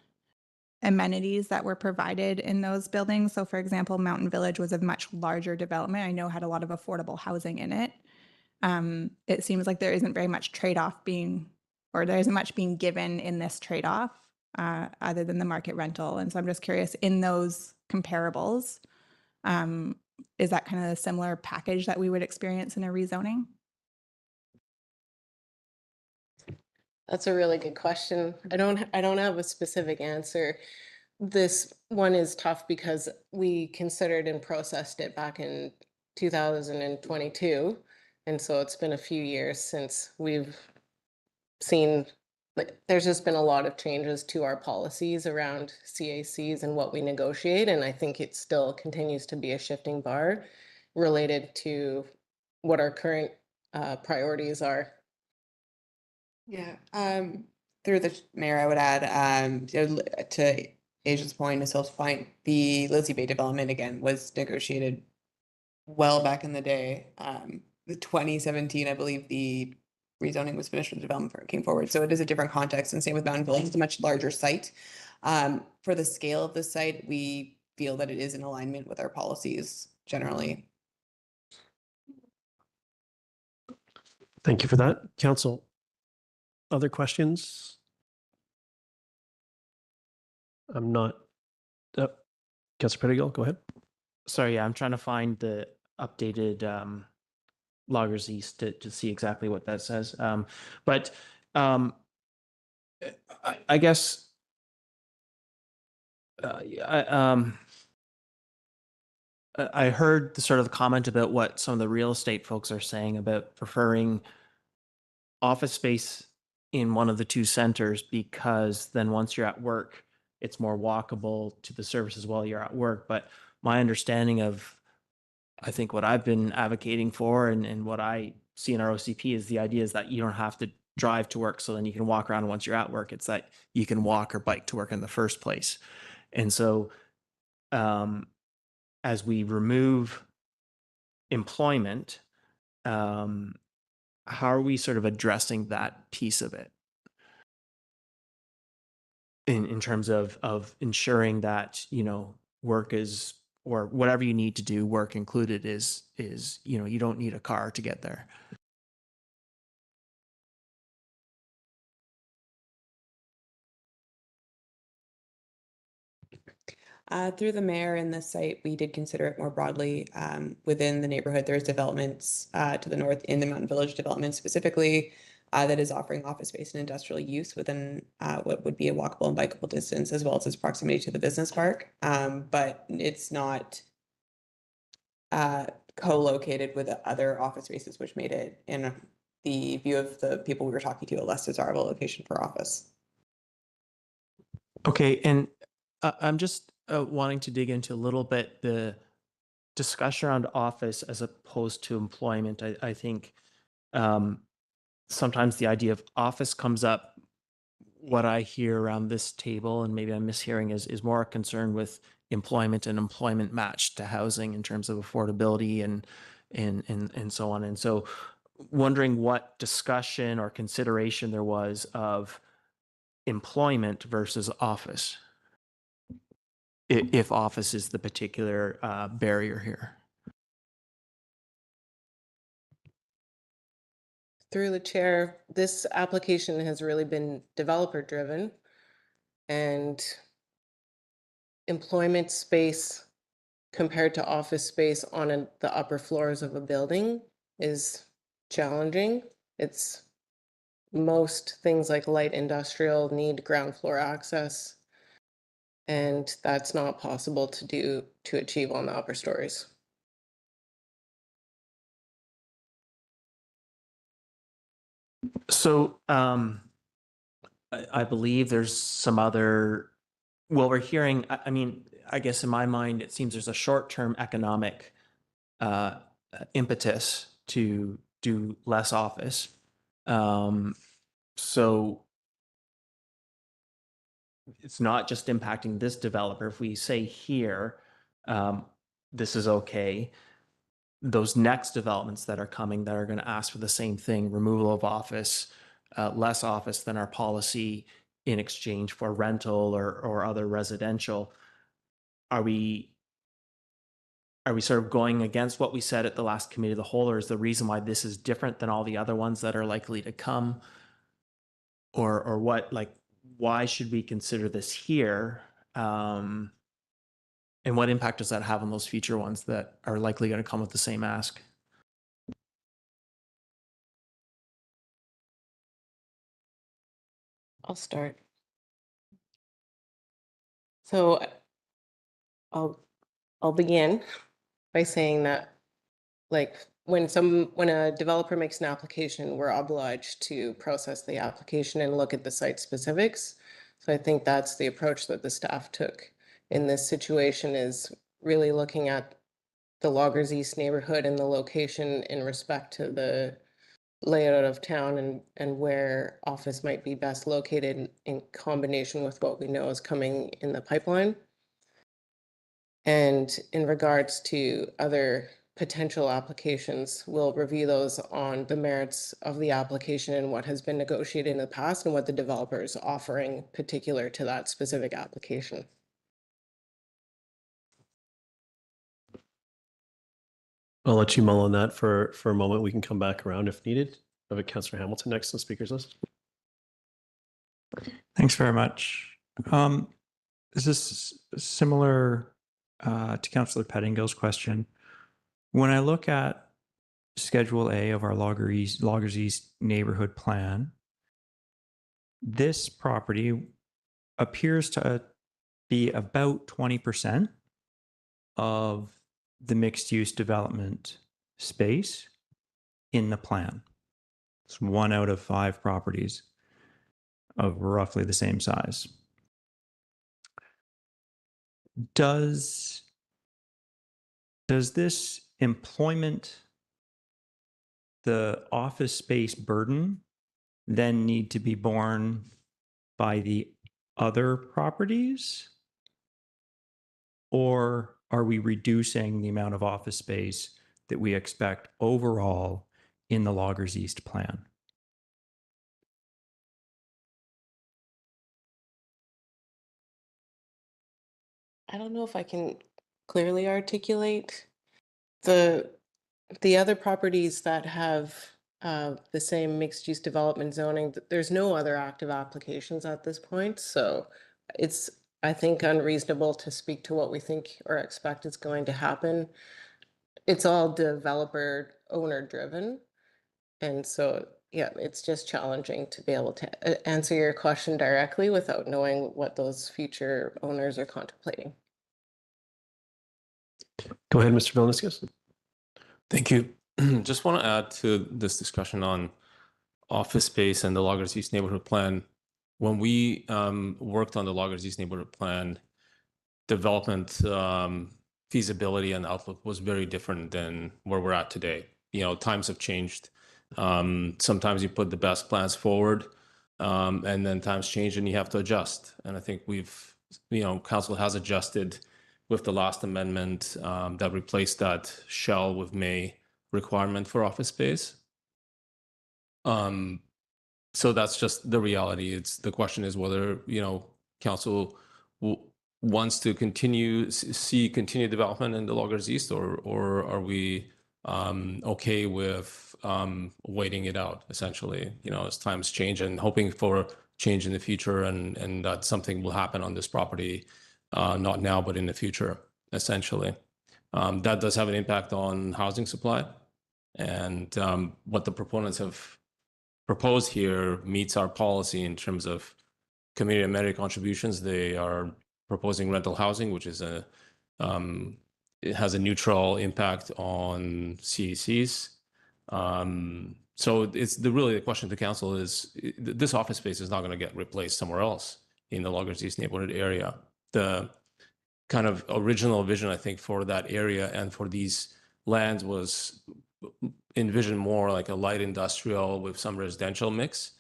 amenities that were provided in those buildings? So for example, Mountain Village was a much larger development. I know had a lot of affordable housing in it. It seems like there isn't very much trade-off there isn't much being given in this trade-off other than the market rental. And so I'm just curious, in those comparables, is that kind of a similar package that we would experience in a rezoning? That's a really good question. I don't have a specific answer. This one is tough because we considered and processed it back in 2022. And so it's been a few years since we've seen, like, there's just been a lot of changes to our policies around CACs and what we negotiate. And I think it still continues to be a shifting bar related to what our current priorities are. Yeah, through the mayor, I would add, to Asia's point, to Syl's point, the Lizzie Bay development again was negotiated well back in the day. The 2017, I believe the rezoning was finished when the development came forward. So it is a different context, and same with Mountain Village. It's a much larger site. For the scale of the site, we feel that it is in alignment with our policies generally. Thank you for that, Council. Other questions? I'm not. Councilor Pettigill, go ahead. Sorry, yeah, I'm trying to find the updated Loggers East to see exactly what that says. But I guess I heard the sort of comment about what some of the real estate folks are saying about preferring office space in one of the two centers, because then once you're at work, it's more walkable to the services while you're at work. But my understanding of, I think what I've been advocating for and what I see in our OCP is the idea is that you don't have to drive to work so then you can walk around once you're at work. It's that you can walk or bike to work in the first place. And so as we remove employment, how are we sort of addressing that piece of it in terms of ensuring that, you know, work is, or whatever you need to do, work included is, you know, you don't need a car to get there. Through the mayor and the site, we did consider it more broadly. Within the neighborhood, there's developments to the north in the Mountain Village development specifically that is offering office space and industrial use within what would be a walkable and bikeable distance, as well as its proximity to the business park. But it's not co-located with other office spaces, which made it, in the view of the people we were talking to, a less desirable location for office. Okay, and I'm just wanting to dig into a little bit the discussion around office as opposed to employment. I think sometimes the idea of office comes up. What I hear around this table, and maybe I'm mishearing, is more a concern with employment and employment matched to housing in terms of affordability and so on. And so wondering what discussion or consideration there was of employment versus office, if office is the particular barrier here. Through the chair, this application has really been developer driven, and employment space compared to office space on the upper floors of a building is challenging. It's most things like light industrial need ground floor access. And that's not possible to achieve on the upper stories. So I believe there's some other, well, we're hearing, I mean, I guess in my mind, it seems there's a short-term economic impetus to do less office. So it's not just impacting this developer. If we say here, this is okay, those next developments that are coming that are going to ask for the same thing, removal of office, less office than our policy in exchange for rental or other residential, are we sort of going against what we said at the last committee of the whole, or is the reason why this is different than all the other ones that are likely to come? Or what, like, why should we consider this here? And what impact does that have on those future ones that are likely going to come with the same ask? I'll start. So I'll begin by saying that, like, when a developer makes an application, we're obliged to process the application and look at the site specifics. So I think that's the approach that the staff took in this situation, is really looking at the Loggers East neighborhood and the location in respect to the layout of town and where office might be best located in combination with what we know is coming in the pipeline. And in regards to other potential applications, we'll review those on the merits of the application and what has been negotiated in the past and what the developer is offering particular to that specific application. I'll let you mull on that for a moment. We can come back around if needed. I have Councillor Hamilton next on the speakers list. Thanks very much. This is similar to Councillor Pettingill's question. When I look at Schedule A of our Loggers East neighborhood plan, this property appears to be about 20% of the mixed-use development space in the plan. It's 1 out of 5 properties of roughly the same size. Does this employment, the office space burden, then need to be borne by the other properties? Or are we reducing the amount of office space that we expect overall in the Loggers East plan? I don't know if I can clearly articulate the other properties that have the same mixed use development zoning. There's no other active applications at this point, so it's, I think, unreasonable to speak to what we think or expect is going to happen. It's all developer owner driven, and so yeah, it's just challenging to be able to answer your question directly without knowing what those future owners are contemplating. Go ahead, Mr. Vilnius. Thank you. Just want to add to this discussion on office space and the Loggers East neighborhood plan. When we worked on the Loggers East neighborhood plan, development feasibility and outlook was very different than where we're at today. You know, times have changed. Sometimes you put the best plans forward, and then times change and you have to adjust. And I think council has adjusted with the last amendment that replaced that shall with may requirement for office space. So that's just the reality. The question is whether, council wants to see continued development in the Loggers East, or are we okay with waiting it out, essentially, as times change, and hoping for change in the future, and that something will happen on this property, not now, but in the future, essentially. That does have an impact on housing supply, and what the proponents have proposed here meets our policy in terms of community amenity contributions. They are proposing rental housing, which is it has a neutral impact on CACs. So it's really the question to council is this office space is not going to get replaced somewhere else in the Loggers East neighborhood area. The kind of original vision, I think, for that area and for these lands was envisioned more like a light industrial with some residential mix.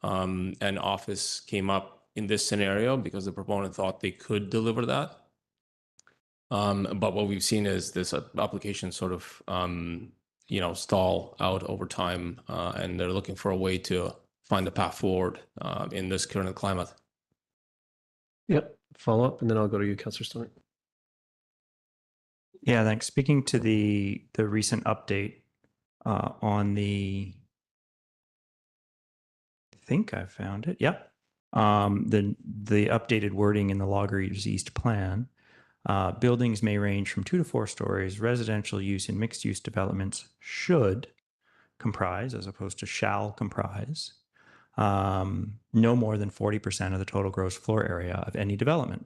And office came up in this scenario because the proponent thought they could deliver that. But what we've seen is this application sort of, stall out over time, and they're looking for a way to find a path forward in this current climate. Yep. Follow up, and then I'll go to you, Councillor Stoner. Yeah, thanks. Speaking to the recent update on the, I think I found it. Yep. The updated wording in the Loggers East plan. Buildings may range from 2 to 4 stories. Residential use in mixed use developments should comprise, as opposed to shall comprise, no more than 40% of the total gross floor area of any development,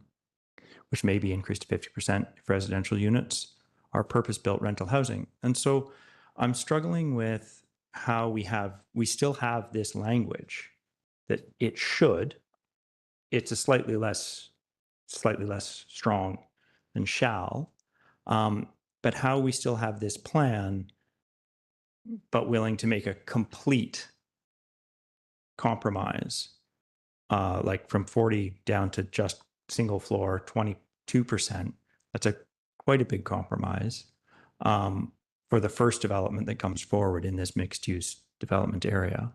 which may be increased to 50% if residential units are purpose-built rental housing. And so I'm struggling with how we still have this language that it should. It's a slightly less strong than shall, but how we still have this plan, but willing to make a complete compromise, like from 40 down to just single floor, 22%. That's quite a big compromise for the first development that comes forward in this mixed use development area.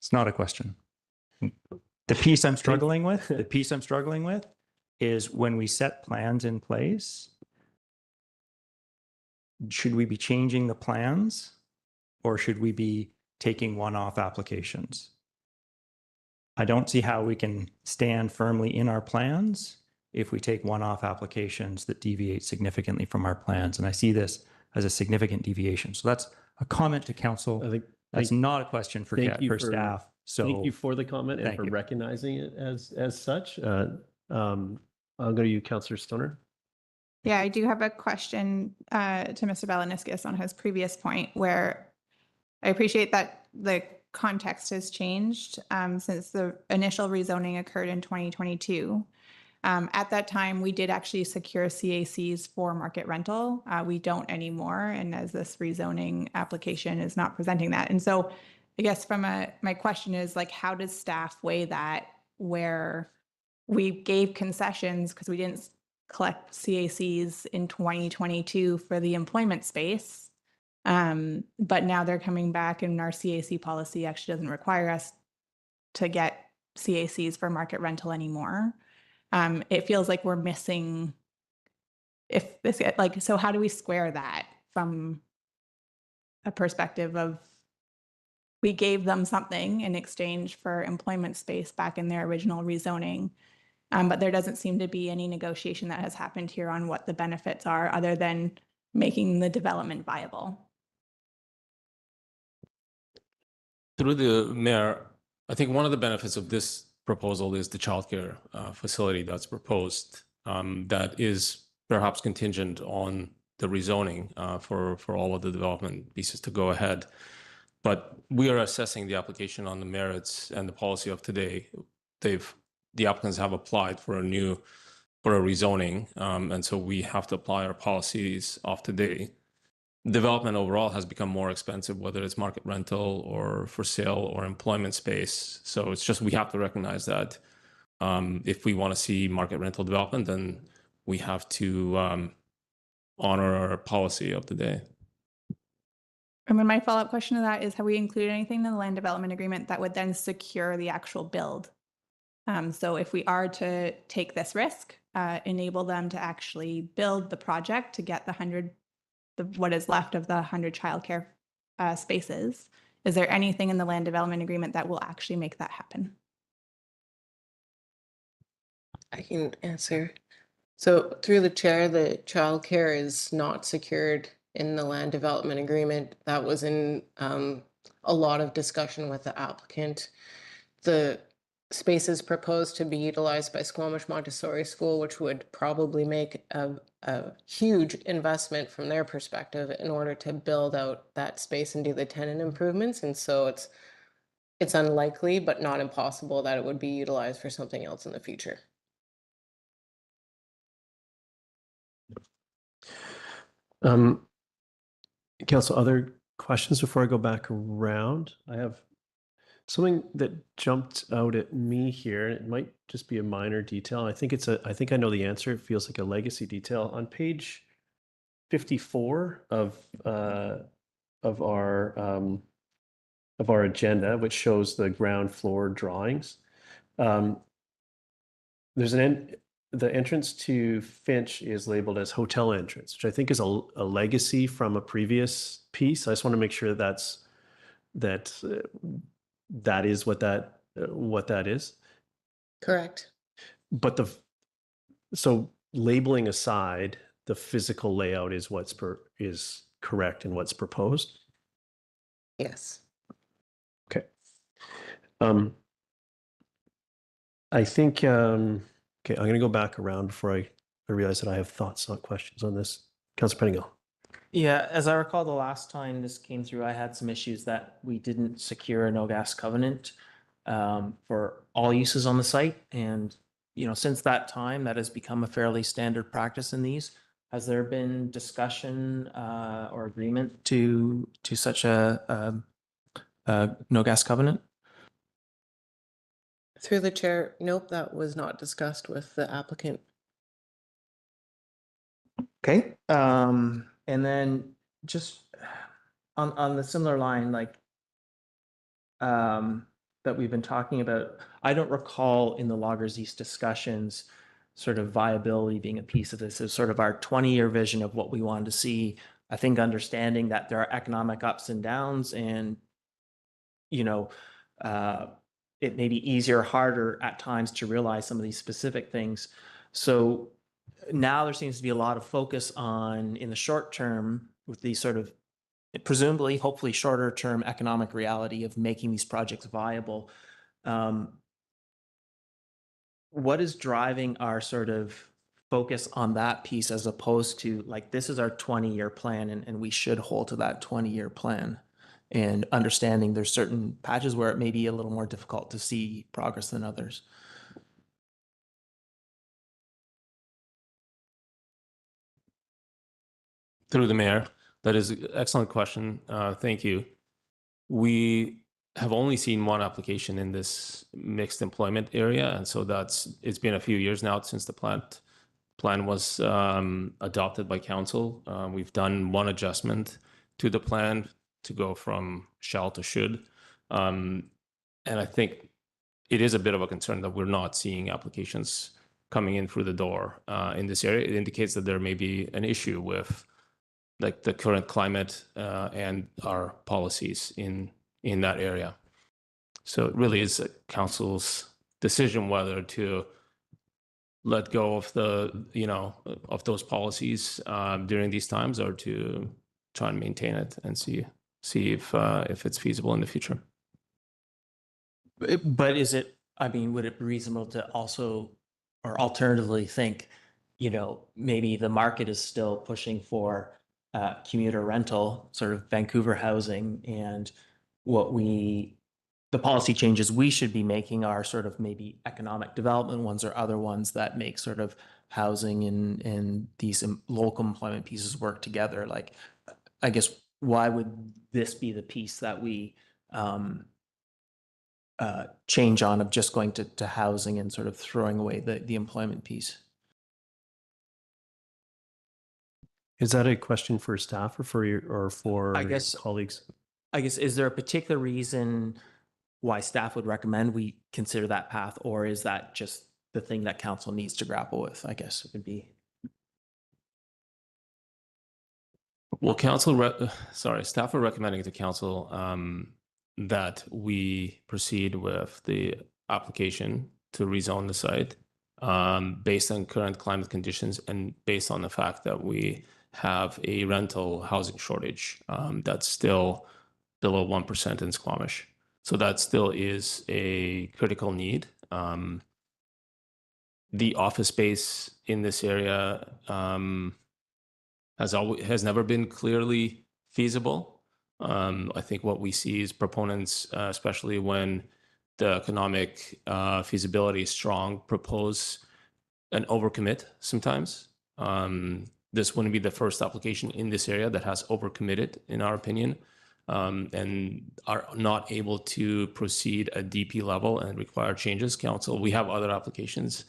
It's not a question. The piece I'm struggling with is when we set plans in place, should we be changing the plans or should we be taking one-off applications? I don't see how we can stand firmly in our plans if we take one-off applications that deviate significantly from our plans. And I see this as a significant deviation. So that's a comment to council. I think that's not a question for staff. So thank you for the comment and for recognizing it as such. I'll go to you, Councillor Stoner. Yeah, I do have a question to Mr. Belaniskis on his previous point, where I appreciate that the context has changed since the initial rezoning occurred in 2022. At that time, we did actually secure CACs for market rental. We don't anymore, and as this rezoning application is not presenting that. And so I guess my question is, like, how does staff weigh that, where we gave concessions because we didn't collect CACs in 2022 for the employment space, but now they're coming back and our CAC policy actually doesn't require us to get CACs for market rental anymore. It feels like we're missing, so how do we square that from a perspective of we gave them something in exchange for employment space back in their original rezoning, but there doesn't seem to be any negotiation that has happened here on what the benefits are other than making the development viable. Through the mayor, I think one of the benefits of this proposal is the childcare facility that's proposed that is perhaps contingent on the rezoning for all of the development pieces to go ahead. But we are assessing the application on the merits and the policy of today. The applicants have applied for a rezoning, and so we have to apply our policies of today. Development overall has become more expensive, whether it's market rental or for sale or employment space. So it's just we have to recognize that if we want to see market rental development, then we have to honor our policy of the day. And then my follow-up question to that is, have we included anything in the land development agreement that would then secure the actual build? So if we are to take this risk, enable them to actually build the project to get what is left of the 100 childcare spaces, is there anything in the land development agreement that will actually make that happen? I can answer. So through the chair, the childcare is not secured in the land development agreement. That was in a lot of discussion with the applicant. The spaces proposed to be utilized by Squamish Montessori School, which would probably make a huge investment from their perspective in order to build out that space and do the tenant improvements. And so it's unlikely, but not impossible, that it would be utilized for something else in the future. Council, other questions before I go back around? I have something that jumped out at me here. It might just be a minor detail. I think I think I know the answer. It feels like a legacy detail. On page 54 of our agenda, which shows the ground floor drawings, there's the entrance to Finch is labeled as hotel entrance, which I think is a legacy from a previous piece. I just want to make sure that is what that is. Correct. But so labeling aside, the physical layout is is correct and what's proposed. Yes. Okay. I think okay, I'm going to go back around before I realize that I have thoughts, not questions on this. Councilor Pettingill. Yeah, as I recall, the last time this came through, I had some issues that we didn't secure a no gas covenant for all uses on the site. And, since that time, that has become a fairly standard practice in these. Has there been discussion or agreement to such a no gas covenant? Through the chair, nope, that was not discussed with the applicant. Okay. And then just on the similar line, that we've been talking about, I don't recall in the Loggers East discussions sort of viability being a piece of this. Is sort of our 20-year vision of what we wanted to see. I think understanding that there are economic ups and downs, and it may be easier or harder at times to realize some of these specific things. So now there seems to be a lot of focus on, in the short term, with these sort of presumably, hopefully shorter term economic reality of making these projects viable. What is driving our sort of focus on that piece as opposed to this is our 20-year plan and we should hold to that 20-year plan? And understanding there's certain patches where it may be a little more difficult to see progress than others. Through the mayor, that is an excellent question. Thank you. We have only seen one application in this mixed employment area, and so it's been a few years now since the plan was adopted by council. We've done one adjustment to the plan to go from shall to should. And I think it is a bit of a concern that we're not seeing applications coming in through the door in this area. It indicates that there may be an issue with the current climate and our policies in that area. So it really is a council's decision whether to let go of of those policies during these times, or to try and maintain it and see if it's feasible in the future. But would it be reasonable to also, or alternatively think, maybe the market is still pushing for commuter rental, sort of Vancouver housing, and the policy changes we should be making are sort of maybe economic development ones or other ones that make sort of housing and these local employment pieces work together. I guess, why would this be the piece that we change on, of just going to housing and sort of throwing away the employment piece? Is that a question for staff or for your colleagues? I guess, is there a particular reason why staff would recommend we consider that path, or is that just the thing that council needs to grapple with? I guess it would be. Well, staff are recommending to council that we proceed with the application to rezone the site based on current climate conditions and based on the fact that we have a rental housing shortage that's still below 1% in Squamish. So that still is a critical need. The office space in this area has never been clearly feasible. I think what we see is proponents, especially when the economic feasibility is strong, propose an overcommit sometimes. This wouldn't be the first application in this area that has overcommitted, in our opinion, and are not able to proceed at DP level and require changes. Council, we have other applications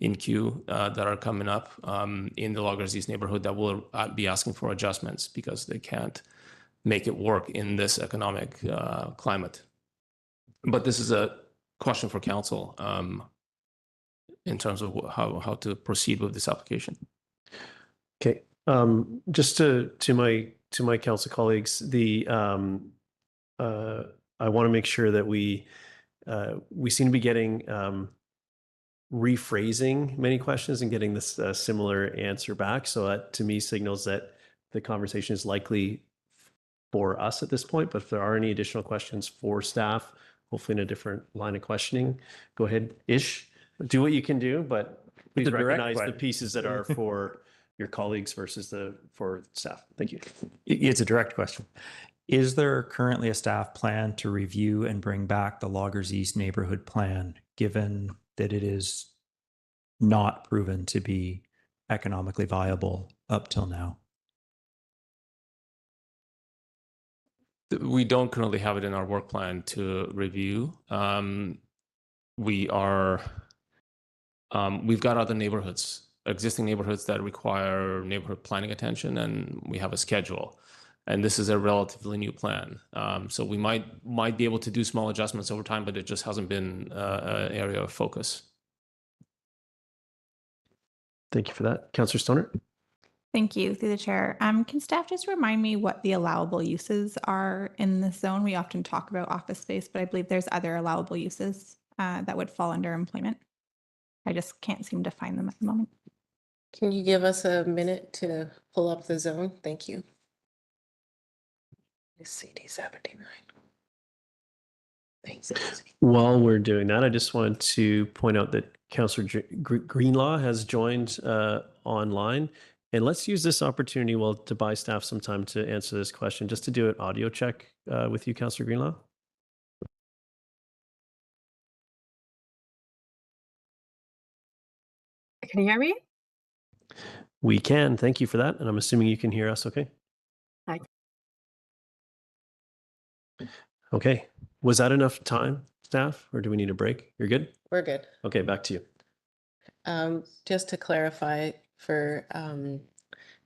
in queue that are coming up in the Loggers East neighborhood that will be asking for adjustments because they can't make it work in this economic climate. But this is a question for council in terms of how to proceed with this application. Okay, just to my council colleagues, I want to make sure that we seem to be getting rephrasing many questions and getting this similar answer back. So that to me signals that the conversation is likely for us at this point. But if there are any additional questions for staff, hopefully in a different line of questioning, go ahead, Ish, do what you can do, but please It's a direct recognize the question. pieces that are for your colleagues versus for staff. Thank you. It's a direct question. Is there currently a staff plan to review and bring back the Loggers East neighborhood plan, given that it is not proven to be economically viable up till now? We don't currently have it in our work plan to review. We've got other neighborhoods, existing neighborhoods that require neighborhood planning attention, and we have a schedule. And this is a relatively new plan. So we might be able to do small adjustments over time, but it just hasn't been an area of focus. Thank you for that. Councillor Stoner? Thank you, through the chair. Can staff just remind me what the allowable uses are in this zone? We often talk about office space, but I believe there's other allowable uses that would fall under employment. I just can't seem to find them at the moment. Can you give us a minute to pull up the zone? Thank you. CD 79. Thanks. While we're doing that, I just wanted to point out that Councillor Greenlaw has joined online. And let's use this opportunity to buy staff some time to answer this question, just to do an audio check with you, Councillor Greenlaw. Can you hear me? We can. Thank you for that. And I'm assuming you can hear us okay? Hi. Okay. Was that enough time, staff, or do we need a break? You're good? We're good. Okay, back to you. Just to clarify for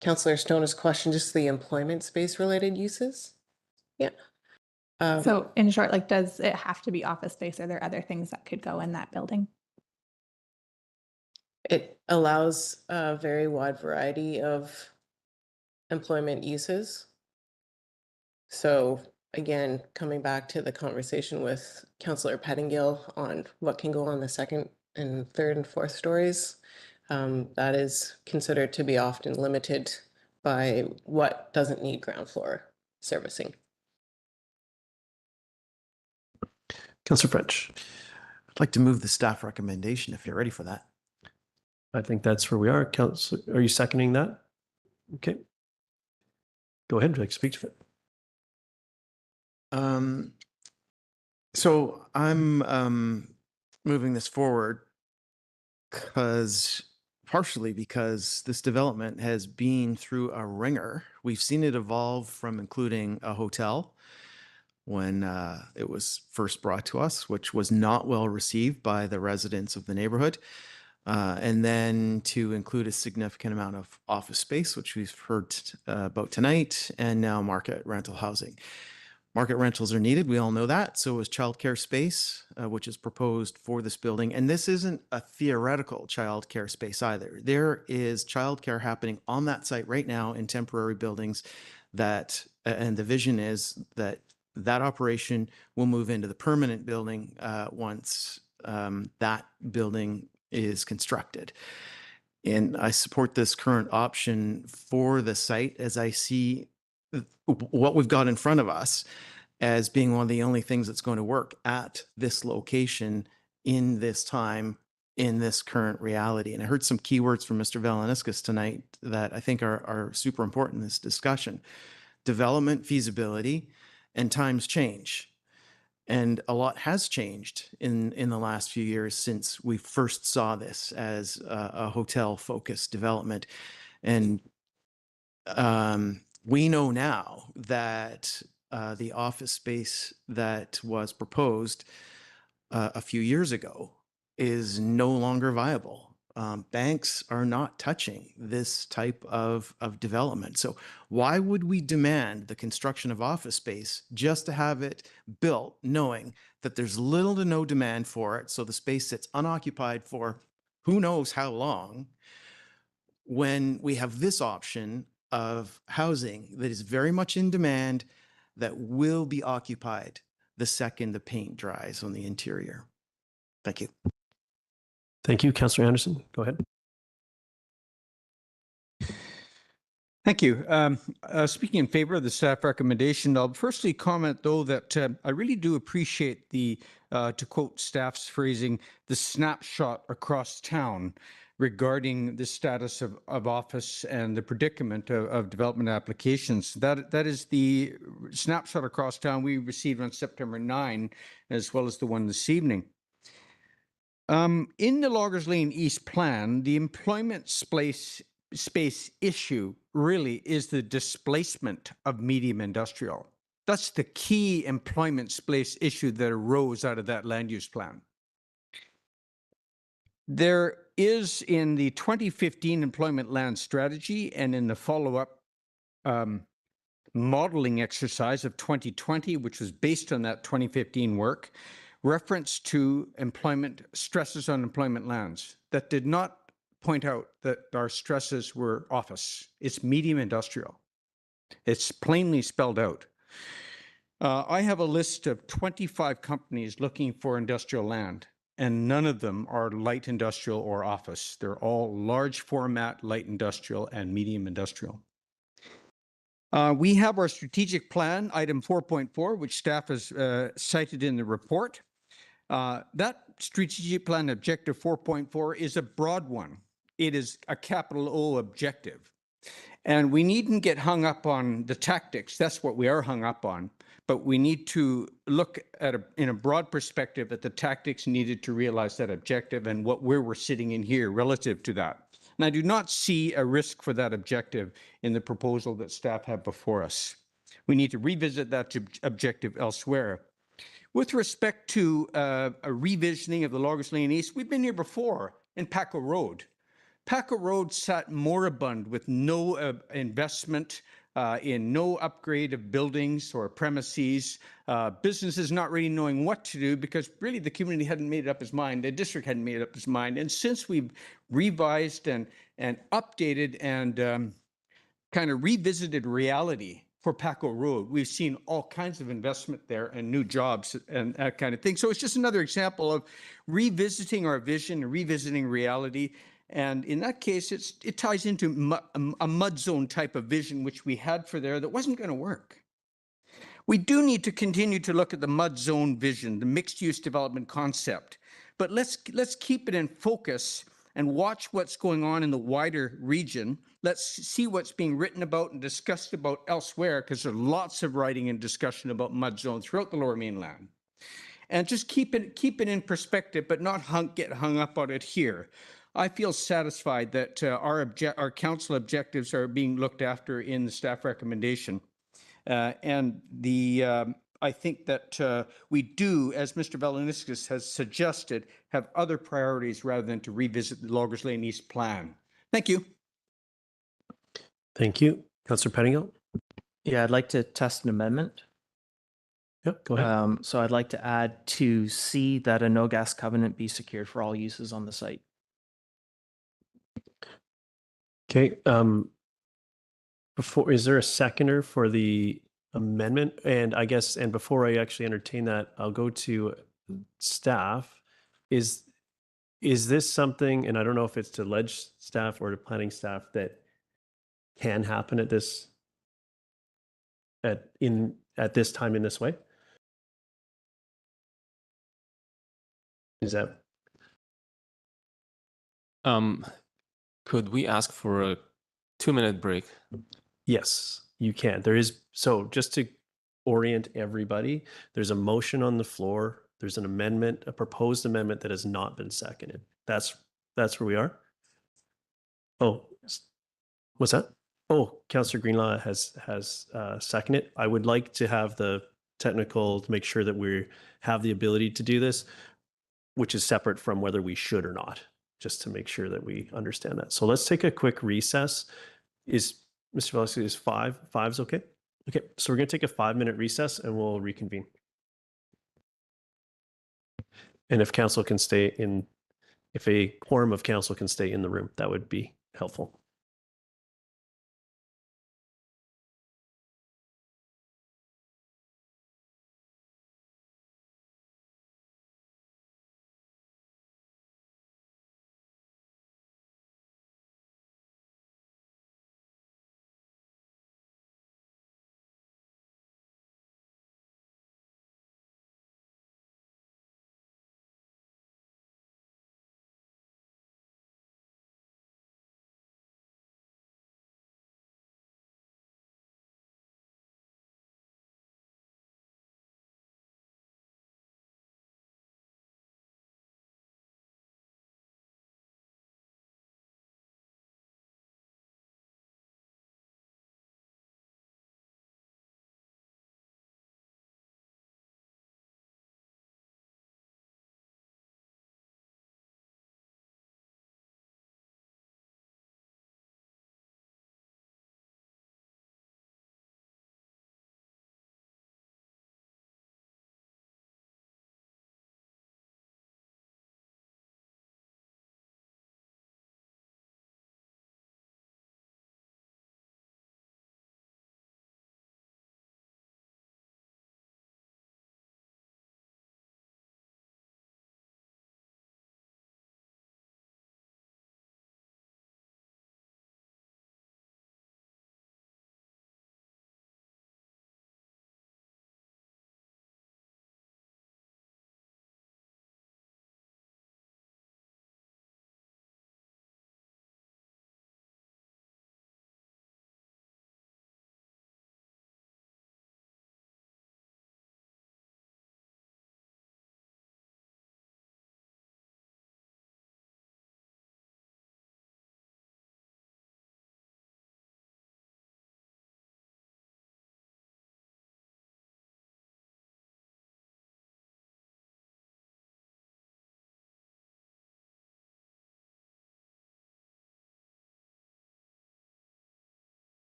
Councillor Stoner's question, just the employment space related uses. Yeah. So in short, like, does it have to be office space? Are there other things that could go in that building? It allows a very wide variety of employment uses. So again, coming back to the conversation with Councillor Pettingill on what can go on the second and third and fourth stories, that is considered to be often limited by what doesn't need ground floor servicing. Councillor French. I'd like to move the staff recommendation if you're ready for that. I think that's where we are. Councillor, are you seconding that? Okay. Go ahead. Would you like to speak to it? So I'm moving this forward partially because this development has been through a ringer. We've seen it evolve from including a hotel when it was first brought to us, which was not well received by the residents of the neighborhood. And then to include a significant amount of office space, which we've heard about tonight, and now market rental housing. Market rentals are needed. We all know that. So is childcare space, which is proposed for this building. And this isn't a theoretical childcare space either. There is childcare happening on that site right now in temporary buildings that, and the vision is that that operation will move into the permanent building once that building is constructed. And I support this current option for the site as I see what we've got in front of us as being one of the only things that's going to work at this location in this time, in this current reality. And I heard some keywords from Mr. Valaniskas tonight that I think are super important in this discussion. Development, feasibility, and times change. And a lot has changed in the last few years since we first saw this as a hotel-focused development. And we know now that the office space that was proposed a few years ago is no longer viable. Banks are not touching this type of development. So why would we demand the construction of office space just to have it built, knowing that there's little to no demand for it, so the space sits unoccupied for who knows how long, when we have this option of housing that is very much in demand, that will be occupied the second the paint dries on the interior? Thank you. Thank you. Councillor Anderson, go ahead. Thank you. Speaking in favor of the staff recommendation, I'll firstly comment, though, that I really do appreciate the, to quote staff's phrasing, the snapshot across town regarding the status of office and the predicament of development applications. That is the snapshot across town we received on September 9, as well as the one this evening. In the Loggers Lane East plan, the employment space issue really is the displacement of medium industrial. That's the key employment space issue that arose out of that land use plan. There is in the 2015 employment land strategy and in the follow-up modeling exercise of 2020, which was based on that 2015 work, reference to employment stresses on employment lands that did not point out that our stresses were office. It's medium industrial. It's plainly spelled out. I have a list of 25 companies looking for industrial land, and none of them are light industrial or office. They're all large format, light industrial and medium industrial. We have our strategic plan, item 4.4, which staff has cited in the report. That strategic plan objective 4.4 is a broad one. It is a capital O objective. And we needn't get hung up on the tactics. That's what we are hung up on. But we need to look at in a broad perspective at the tactics needed to realize that objective and where we're sitting in here relative to that. And I do not see a risk for that objective in the proposal that staff have before us. We need to revisit that objective elsewhere. With respect to a revisioning of the Loggers Lane East, we've been here before in Paco Road. Paco Road sat moribund with no investment in no upgrade of buildings or premises, businesses not really knowing what to do because really the community hadn't made up its mind, the district hadn't made up its mind. And since we've revised and updated and kind of revisited reality for Paco Road, we've seen all kinds of investment there and new jobs and that kind of thing. So it's just another example of revisiting our vision and revisiting reality. And in that case, it ties into a mud zone type of vision, which we had for there that wasn't going to work. We do need to continue to look at the mud zone vision, the mixed use development concept, but let's keep it in focus and watch what's going on in the wider region. Let's see what's being written about and discussed about elsewhere, because there's lots of writing and discussion about mud zones throughout the Lower Mainland. And just keep it in perspective, but not get hung up on it here. I feel satisfied that our council objectives are being looked after in the staff recommendation. I think that we do, as Mr. Valaniskas has suggested, have other priorities rather than to revisit the Loggers Lane East plan. Thank you. Thank you. Councillor Pettingill? Yeah, I'd like to test an amendment. Yep, go ahead. So I'd like to add to C that a no gas covenant be secured for all uses on the site. Okay. Is there a seconder for the amendment? And I guess, and before I actually entertain that, I'll go to staff. Is this something, and I don't know if it's to ledge staff or to planning staff, that can happen at this time in this way? Is that Could we ask for a 2-minute break? yes, you can. There is, so just to orient everybody, there's a motion on the floor. There's an amendment, a proposed amendment that has not been seconded. That's where we are. Oh, what's that? Oh, Councillor Greenlaw has seconded. I would like to have the technical to make sure that we have the ability to do this, which is separate from whether we should or not, just to make sure that we understand that. So let's take a quick recess. Is Mr. Velasquez, is five's okay? Okay, so we're going to take a 5-minute recess and we'll reconvene. And if council can stay in, if a quorum of council can stay in the room, that would be helpful.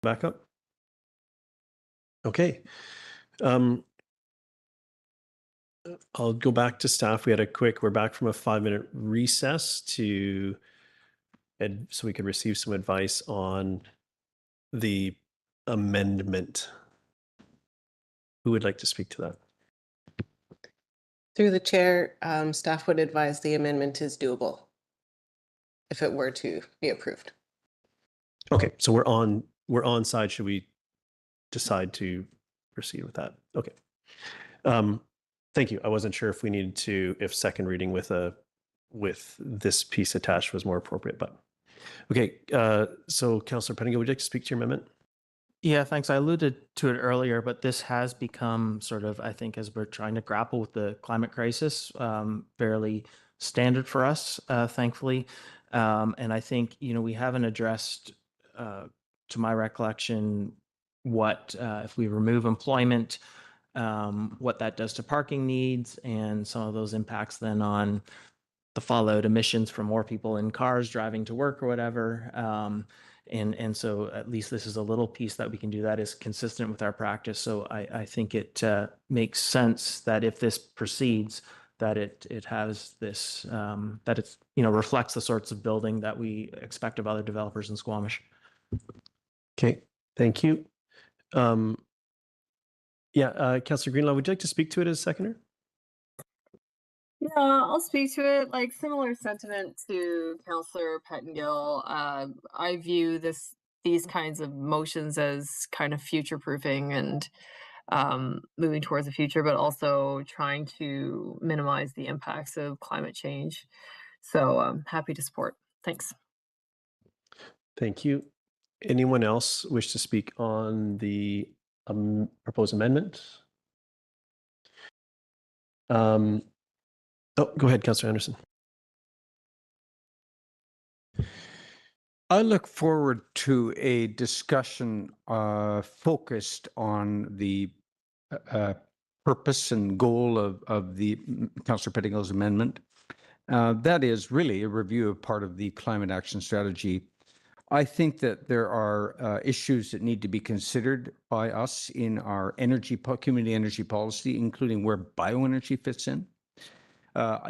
Back up. Okay. I'll go back to staff. We're back from a 5-minute recess so we could receive some advice on the amendment. Who would like to speak to that? Through the chair, staff would advise the amendment is doable if it were to be approved. Okay, so we're on side. Should we decide to proceed with that? Okay. Thank you. I wasn't sure if we needed to, if second reading with this piece attached was more appropriate, but okay. So Councillor Pettingill, would you like to speak to your amendment? Yeah, thanks. I alluded to it earlier, but this has become sort of, I think, as we're trying to grapple with the climate crisis, fairly standard for us, thankfully. And I think, we haven't addressed, to my recollection, what if we remove employment, what that does to parking needs and some of those impacts then on the fallout emissions from more people in cars driving to work or whatever. And so at least this is a little piece that we can do that is consistent with our practice. So I think it makes sense that if this proceeds, that it has this, that it's, reflects the sorts of building that we expect of other developers in Squamish. Okay, thank you. Councillor Greenlaw, would you like to speak to it as seconder? Yeah, I'll speak to it. Like similar sentiment to Councillor Pettengill. I view these kinds of motions as kind of future proofing and moving towards the future, but also trying to minimize the impacts of climate change. So I'm happy to support. Thanks. Thank you. Anyone else wish to speak on the proposed amendment? Go ahead, Councillor Anderson. I look forward to a discussion focused on the purpose and goal of the Councillor Pettingill's amendment. That is really a review of part of the climate action strategy. I think that there are issues that need to be considered by us in our community energy policy, including where bioenergy fits in.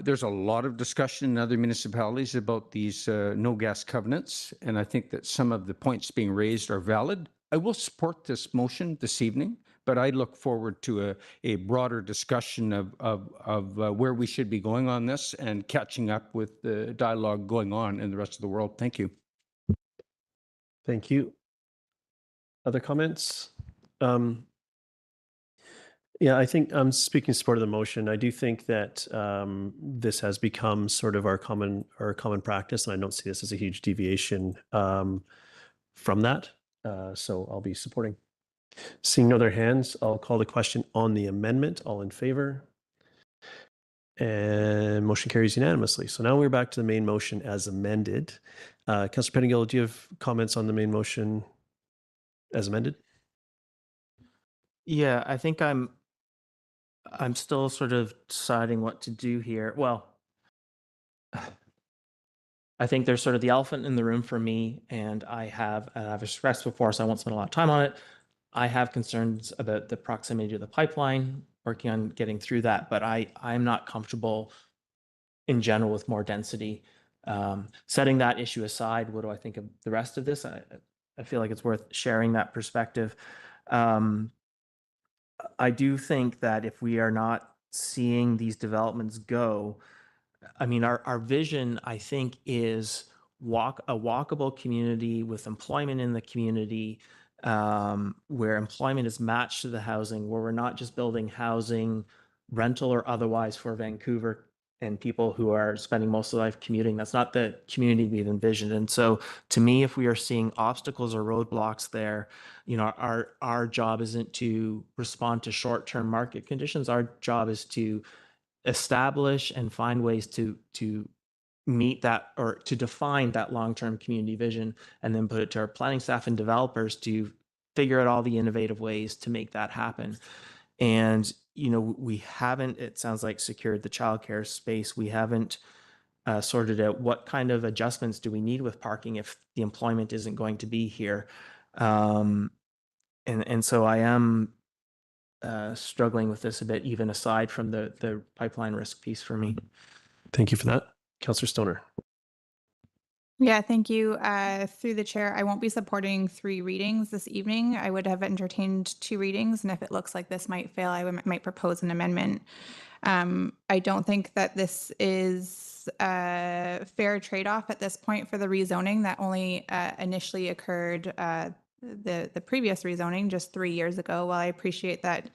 There's a lot of discussion in other municipalities about these no gas covenants, and I think that some of the points being raised are valid. I will support this motion this evening, but I look forward to a broader discussion of where we should be going on this and catching up with the dialogue going on in the rest of the world. Thank you. Thank you. Other comments? I think I'm speaking in support of the motion. I do think that this has become sort of our common practice, and I don't see this as a huge deviation from that. So I'll be supporting. Seeing no other hands, I'll call the question on the amendment. All in favor? And motion carries unanimously. So now we're back to the main motion as amended. Councillor Pettingill, do you have comments on the main motion as amended? Yeah, I think I'm still sort of deciding what to do here. Well, I think there's sort of the elephant in the room for me, and I've expressed before, so I won't spend a lot of time on it. I have concerns about the proximity to the pipeline, working on getting through that, but I'm not comfortable in general with more density. Setting that issue aside, what do I think of the rest of this? I feel like it's worth sharing that perspective. I do think that if we are not seeing these developments go, I mean, our vision, I think, is a walkable community with employment in the community, where employment is matched to the housing, where we're not just building housing, rental or otherwise, for Vancouver and people who are spending most of their life commuting. That's not the community we've envisioned. And so to me, if we are seeing obstacles or roadblocks there, our job isn't to respond to short-term market conditions. Our job is to establish and find ways to meet that, or to define that long-term community vision, and then put it to our planning staff and developers to figure out all the innovative ways to make that happen. And we haven't, it sounds like, secured the childcare space. We haven't sorted out what kind of adjustments do we need with parking if the employment isn't going to be here. And so I am struggling with this a bit, even aside from the pipeline risk piece for me. Thank you for that. Councillor Stoner. Yeah, thank you. Through the chair, I won't be supporting 3 readings this evening. I would have entertained 2 readings, and if it looks like this might fail, I might propose an amendment. I don't think that this is a fair trade-off at this point for the rezoning that only initially occurred the previous rezoning just 3 years ago. While I appreciate that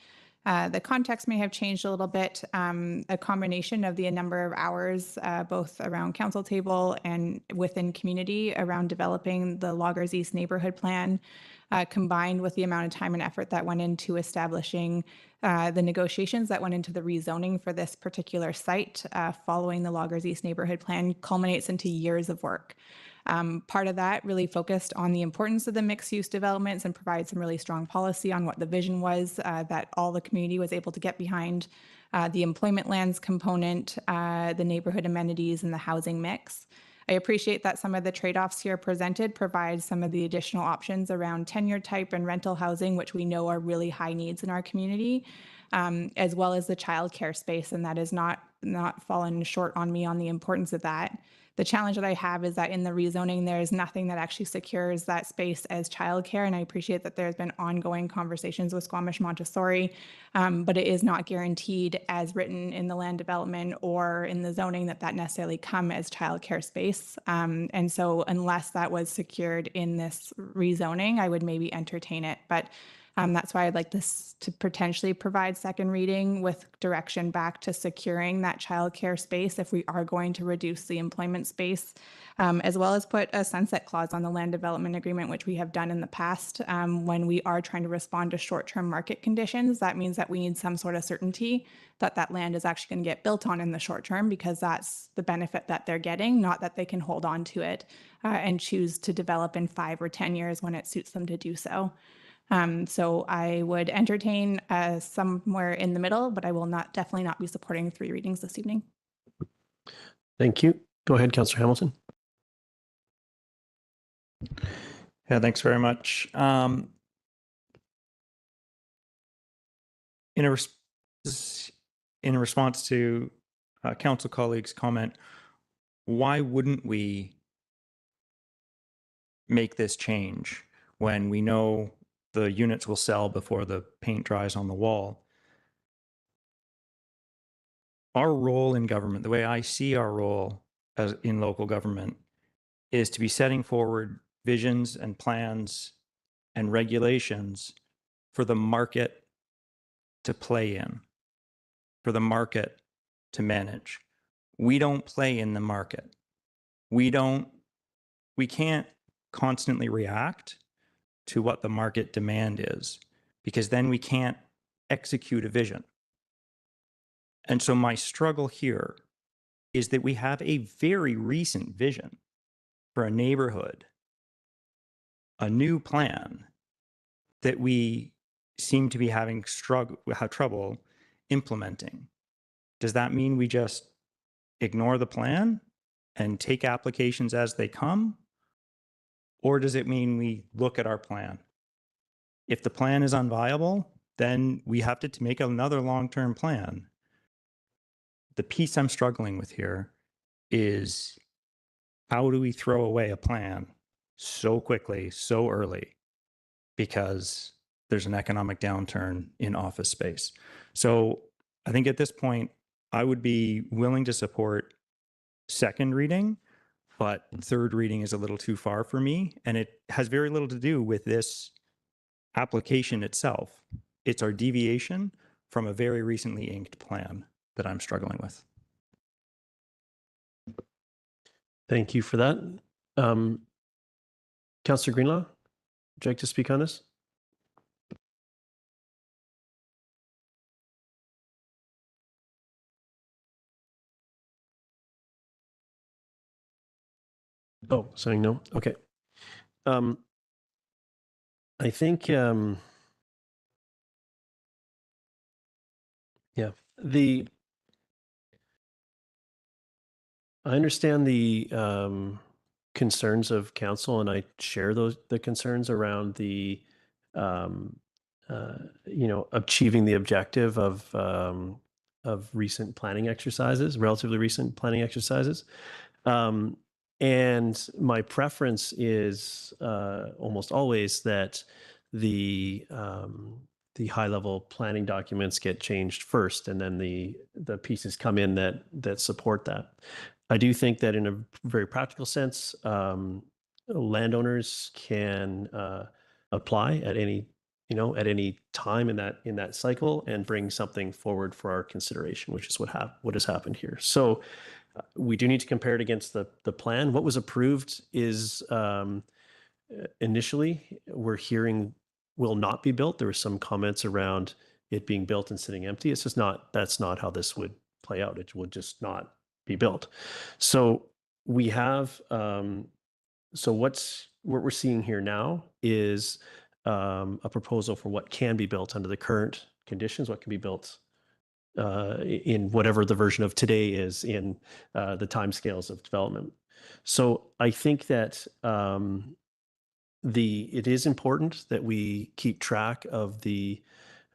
the context may have changed a little bit, a combination of the number of hours, both around council table and within community around developing the Loggers East neighborhood plan, combined with the amount of time and effort that went into establishing the negotiations that went into the rezoning for this particular site following the Loggers East neighborhood plan, culminates into years of work. Part of that really focused on the importance of the mixed-use developments and provide some really strong policy on what the vision was that all the community was able to get behind, the employment lands component, the neighborhood amenities, and the housing mix. I appreciate that some of the trade-offs here presented provide some of the additional options around tenure type and rental housing, which we know are really high needs in our community, as well as the childcare space, and that is not fallen short on me on the importance of that. The challenge that I have is that in the rezoning, there is nothing that actually secures that space as childcare. And I appreciate that there's been ongoing conversations with Squamish Montessori, but it is not guaranteed as written in the land development or in the zoning that necessarily come as childcare space. And so unless that was secured in this rezoning, I would maybe entertain it. But that's why I'd like this to potentially provide second reading with direction back to securing that childcare space if we are going to reduce the employment space, as well as put a sunset clause on the land development agreement, which we have done in the past. When we are trying to respond to short-term market conditions, that means that we need some sort of certainty that that land is actually going to get built on in the short term, because that's the benefit that they're getting, not that they can hold on to it and choose to develop in 5 or 10 years when it suits them to do so. So I would entertain somewhere in the middle, but I will definitely not be supporting 3 readings this evening. Thank you. Go ahead, Councillor Hamilton. Yeah, thanks very much. In a response to council colleagues' comment, why wouldn't we make this change when we know the units will sell before the paint dries on the wall? Our role in government, the way I see our role as in local government, is to be setting forward visions and plans and regulations for the market to play in, for the market to manage. We don't play in the market. We can't constantly react to what the market demand is, because then we can't execute a vision. And so my struggle here is that we have a very recent vision for a neighborhood, a new plan that we seem to be having trouble implementing. Does that mean we just ignore the plan and take applications as they come? Or does it mean we look at our plan? If the plan is unviable, then we have to make another long-term plan. The piece I'm struggling with here is, how do we throw away a plan so quickly, so early, because there's an economic downturn in office space? So I think at this point, I would be willing to support second reading, but third reading is a little too far for me, and it has very little to do with this application itself. It's our deviation from a very recently inked plan that I'm struggling with. Thank you for that. Councillor Greenlaw, would you like to speak on this? Oh, saying no? Okay. I think, yeah, I understand the concerns of council, and I share the concerns around the achieving the objective of recent planning exercises, relatively recent planning exercises. And my preference is almost always that the high-level planning documents get changed first, and then the pieces come in that support that. I do think that in a very practical sense, landowners can apply at any time in that cycle and bring something forward for our consideration, which is what has happened here. So we do need to compare it against the plan. What was approved is initially we're hearing will not be built. There were some comments around it being built and sitting empty. It's just that's not how this would play out. It would just not be built. So we have so what we're seeing here now is a proposal for what can be built under the current conditions, what can be built in whatever the version of today is in the timescales of development. So I think that it is important that we keep track of the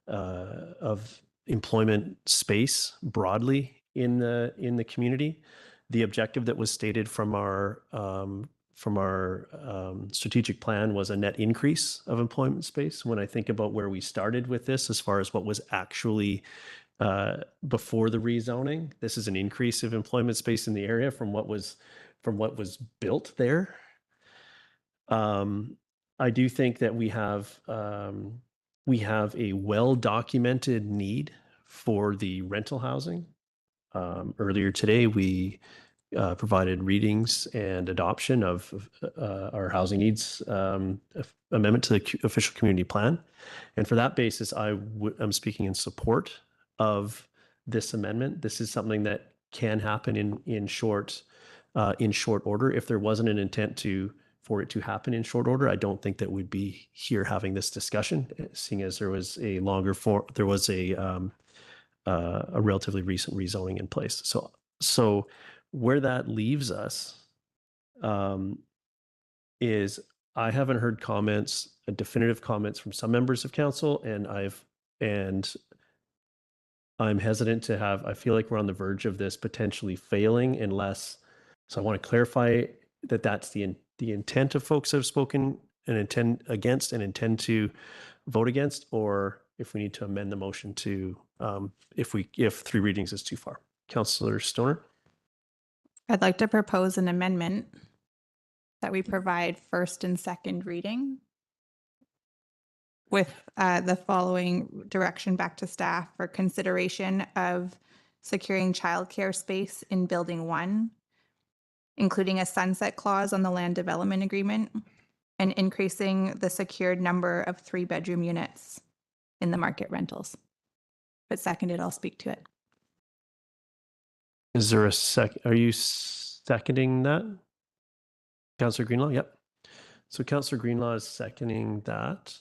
of employment space broadly in the community. The objective that was stated from our strategic plan was a net increase of employment space. When I think about where we started with this, as far as what was actually before the rezoning, this is an increase of employment space in the area from what was built there. I do think that we have a well-documented need for the rental housing. Earlier today, we provided readings and adoption of our housing needs amendment to the official community plan. And for that basis, I'm speaking in support of this amendment. This is something that can happen in short order. If there wasn't an intent for it to happen in short order, I don't think that we'd be here having this discussion, seeing as there was a relatively recent rezoning in place. So where that leaves us is I haven't heard definitive comments from some members of council, and I'm hesitant I feel like we're on the verge of this potentially failing so I want to clarify that that's the intent of folks that have spoken and intend to vote against, or if we need to amend the motion to, if 3 readings is too far. Councillor Stoner? I'd like to propose an amendment that we provide first and second reading with the following direction back to staff for consideration of securing childcare space in Building 1, including a sunset clause on the land development agreement, and increasing the secured number of 3-bedroom units in the market rentals. But seconded, I'll speak to it. Is there a are you seconding that? Councillor Greenlaw? Yep. So Councillor Greenlaw is seconding that.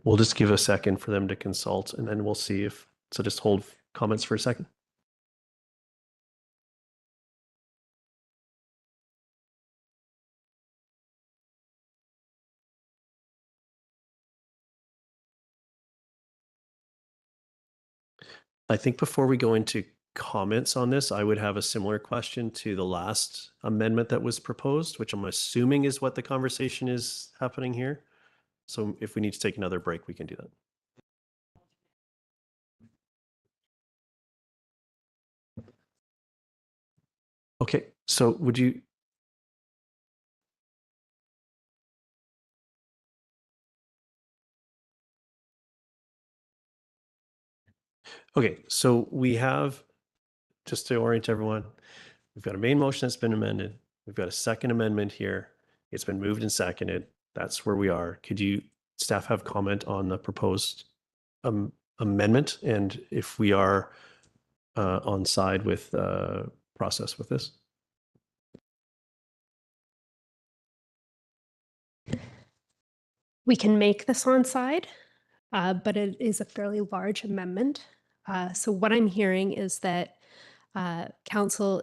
We'll just give a second for them to consult, and then we'll see so just hold comments for a second. I think before we go into comments on this, I would have a similar question to the last amendment that was proposed, which I'm assuming is what the conversation is happening here. So if we need to take another break, we can do that. Okay, so would you? Okay, so we have, just to orient everyone, we've got a main motion that's been amended. We've got a second amendment here. It's been moved and seconded. That's where we are. Could you, staff, have comment on the proposed amendment, and if we are on side with process with this? We can make this on side, but it is a fairly large amendment. So what I'm hearing is that Councillor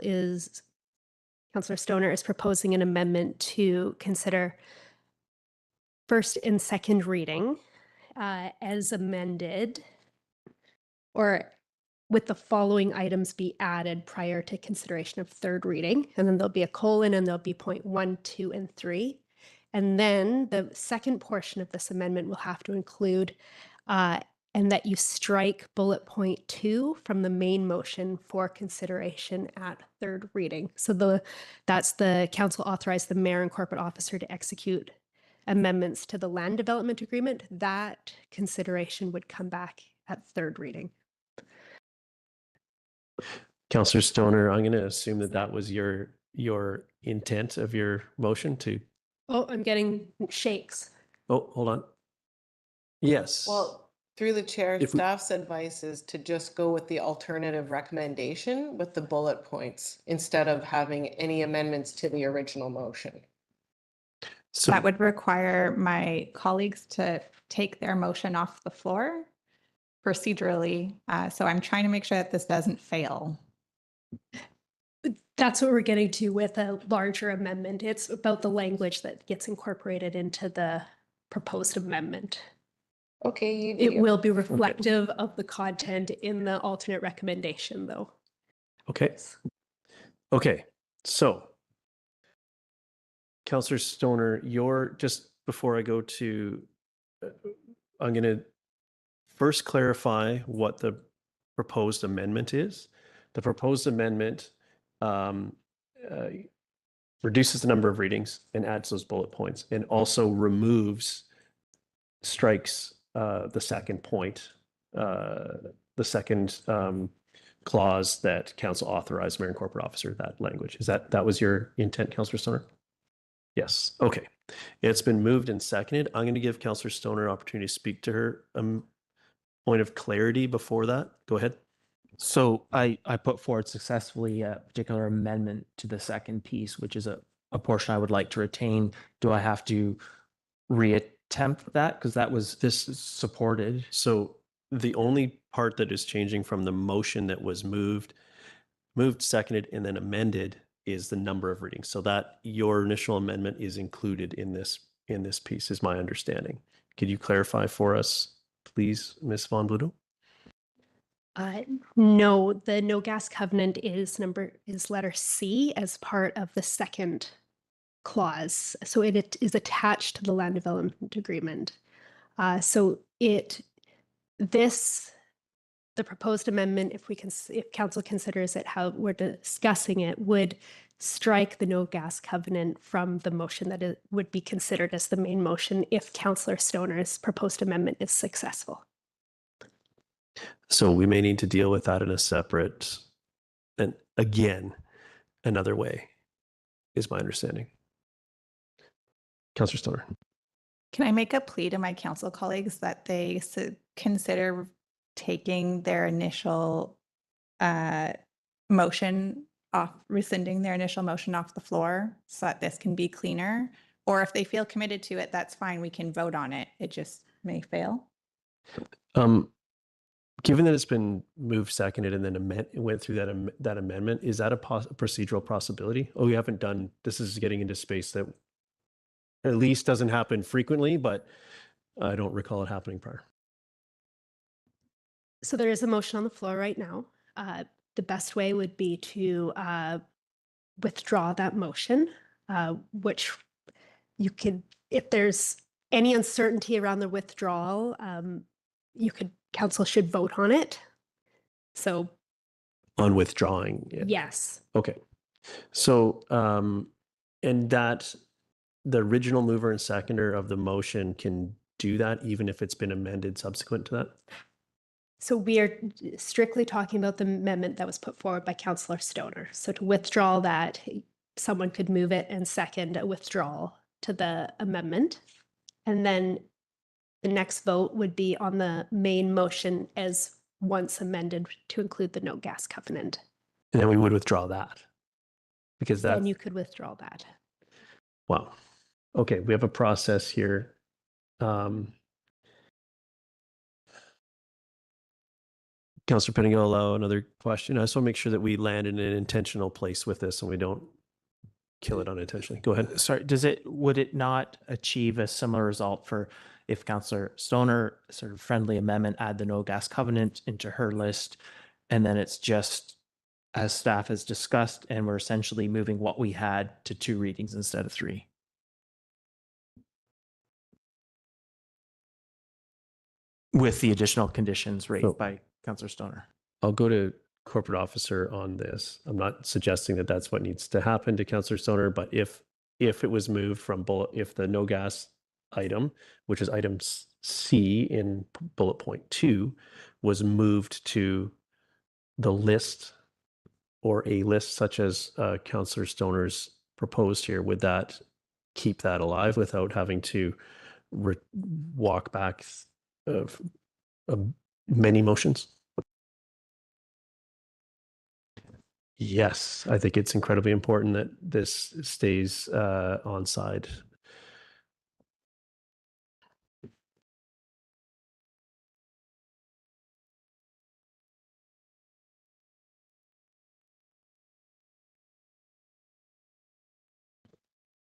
Stoner is proposing an amendment to consider first and second reading as amended, or with the following items be added prior to consideration of third reading. And then there'll be a colon, and there'll be point 1, 2, and 3. And then the second portion of this amendment will have to include and that you strike bullet point 2 from the main motion for consideration at third reading. So that's the council authorized the mayor and corporate officer to execute amendments to the land development agreement. That consideration would come back at third reading. Councillor Stoner, I'm going to assume that was your intent of your motion to. Oh, I'm getting shakes. Oh, hold on. Yes. Well, Through the chair, If we- staff's advice is to just go with the alternative recommendation with the bullet points instead of having any amendments to the original motion. So That would require my colleagues to take their motion off the floor procedurally. So I'm trying to make sure that this doesn't fail. That's what we're getting to with a larger amendment. It's about the language that gets incorporated into the proposed amendment. Okay. It will be reflective of the content in the alternate recommendation, though. okay. Okay. So, Councillor Stoner, just before I go to, I'm going to first clarify what the proposed amendment is. The proposed amendment reduces the number of readings and adds those bullet points, and also strikes the second point, the second clause that council authorized mayor and corporate officer, that language. That was your intent, Councillor Stoner? Yes. Okay. It's been moved and seconded. I'm going to give Councillor Stoner an opportunity to speak to her point of clarity before that. Go ahead. So I put forward successfully a particular amendment to the second piece, which is a portion I would like to retain. Do I have to reattempt that? Because that was supported. So the only part that is changing from the motion that was moved, seconded, and then amended is the number of readings. So that your initial amendment is included in this piece, is my understanding. Could you clarify for us, please, Ms. Von Bluto? No, the no gas covenant is letter C as part of the second clause. So it is attached to the land development agreement. The proposed amendment, if council considers it how we're discussing it, would strike the no gas covenant from the motion that it would be considered as the main motion if Councillor Stoner's proposed amendment is successful. So we may need to deal with that in a separate, and again, another way, is my understanding. Councillor Stoner. Can I make a plea to my council colleagues that they consider taking their initial motion off, rescinding their initial motion off the floor so that this can be cleaner? Or if they feel committed to it, that's fine. We can vote on it. It just may fail. Given that it's been moved, seconded, and then went through that amendment, is that a procedural possibility? Oh, we haven't done, this is getting into space that at least doesn't happen frequently, but I don't recall it happening prior. So there is a motion on the floor right now. The best way would be to withdraw that motion, which you could, if there's any uncertainty around the withdrawal, council should vote on it. So On withdrawing it. yes. Okay. So, and that the original mover and seconder of the motion can do that even if it's been amended subsequent to that? So we are strictly talking about the amendment that was put forward by Councillor Stoner. So to withdraw that, someone could move it and second a withdrawal to the amendment. And then the next vote would be on the main motion as once amended to include the no gas covenant. And then we would withdraw that because that. Then you could withdraw that. Wow. Okay, we have a process here. Councillor Pettingill, allow another question. I just want to make sure that we land in an intentional place with this and we don't kill it unintentionally. Go ahead. Sorry, would it not achieve a similar result for if Councillor Stoner, sort of friendly amendment, add the no gas covenant into her list, and then it's just as staff has discussed, and we're essentially moving what we had to 2 readings instead of 3? With the additional conditions raised by Councillor Stoner. I'll go to corporate officer on this. I'm not suggesting that that's what needs to happen to Councillor Stoner, but if it was moved from if the no gas item, which is item C in bullet point 2, was moved to the list or a list such as Councillor Stoner's proposed here, would that keep that alive without having to walk back many motions? Yes, I think it's incredibly important that this stays on side.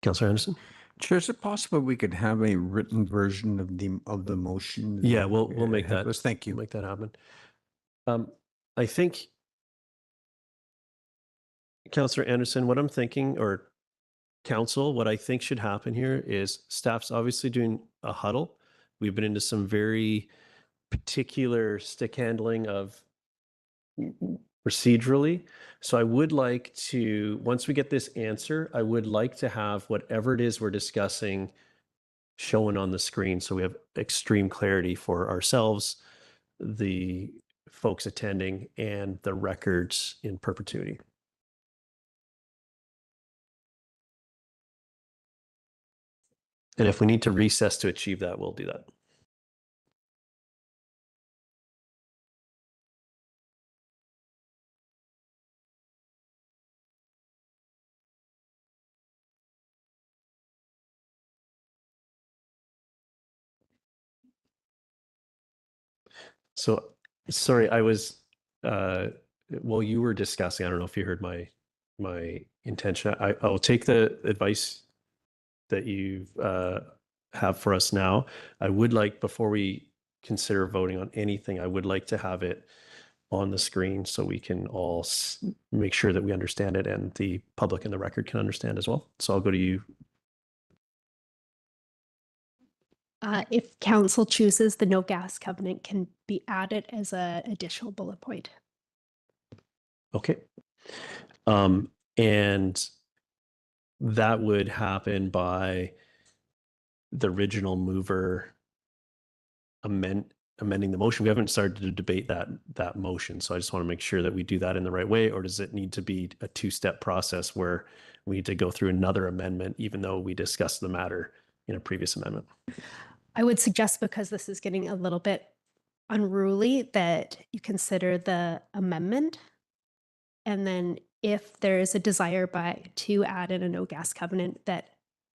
Councillor Anderson? Chair, is it possible we could have a written version of the motion? Yeah, we'll make ahead of that. us? Thank you. We'll make that happen. I think, Councillor Anderson, what I'm thinking, or council, what I think should happen here is staff's obviously doing a huddle. We've been into some very particular stick handling of procedurally. So I would like to, once we get this answer, I would like to have whatever it is we're discussing shown on the screen so we have extreme clarity for ourselves, the folks attending, and the records in perpetuity. And if we need to recess to achieve that, we'll do that. So, sorry, I was, while you were discussing, I don't know if you heard my intention. I'll take the advice that you have for us now. I would like, before we consider voting on anything, I would like to have it on the screen so we can all make sure that we understand it and the public and the record can understand as well. So I'll go to you. If council chooses, the no gas covenant can be added as an additional bullet point. Okay. And that would happen by the original mover amending the motion. We haven't started to debate that motion, so I just want to make sure that we do that in the right way. Or does it need to be a two-step process where we need to go through another amendment, even though we discussed the matter in a previous amendment? I would suggest, because this is getting a little bit unruly, that you consider the amendment, and then if there is a desire to add in a no gas covenant, that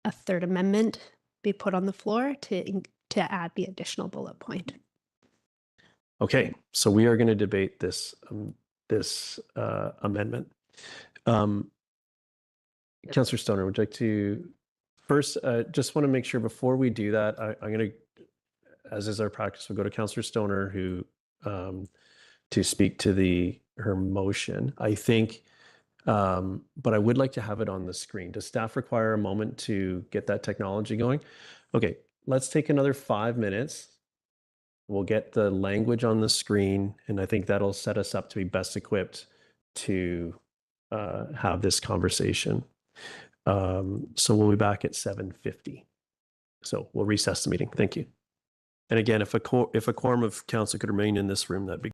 a third amendment be put on the floor to add the additional bullet point. Okay, so we are going to debate this amendment. Councillor Stoner, would you like to first? Just want to make sure before we do that, I'm going to, as is our practice, we'll go to Councillor Stoner who to speak to her motion. I think, but I would like to have it on the screen. Does staff require a moment to get that technology going? Okay, let's take another 5 minutes. We'll get the language on the screen, and I think that'll set us up to be best equipped to have this conversation. So we'll be back at 7:50. So we'll recess the meeting. Thank you. And again, if a quorum of council could remain in this room, that'd be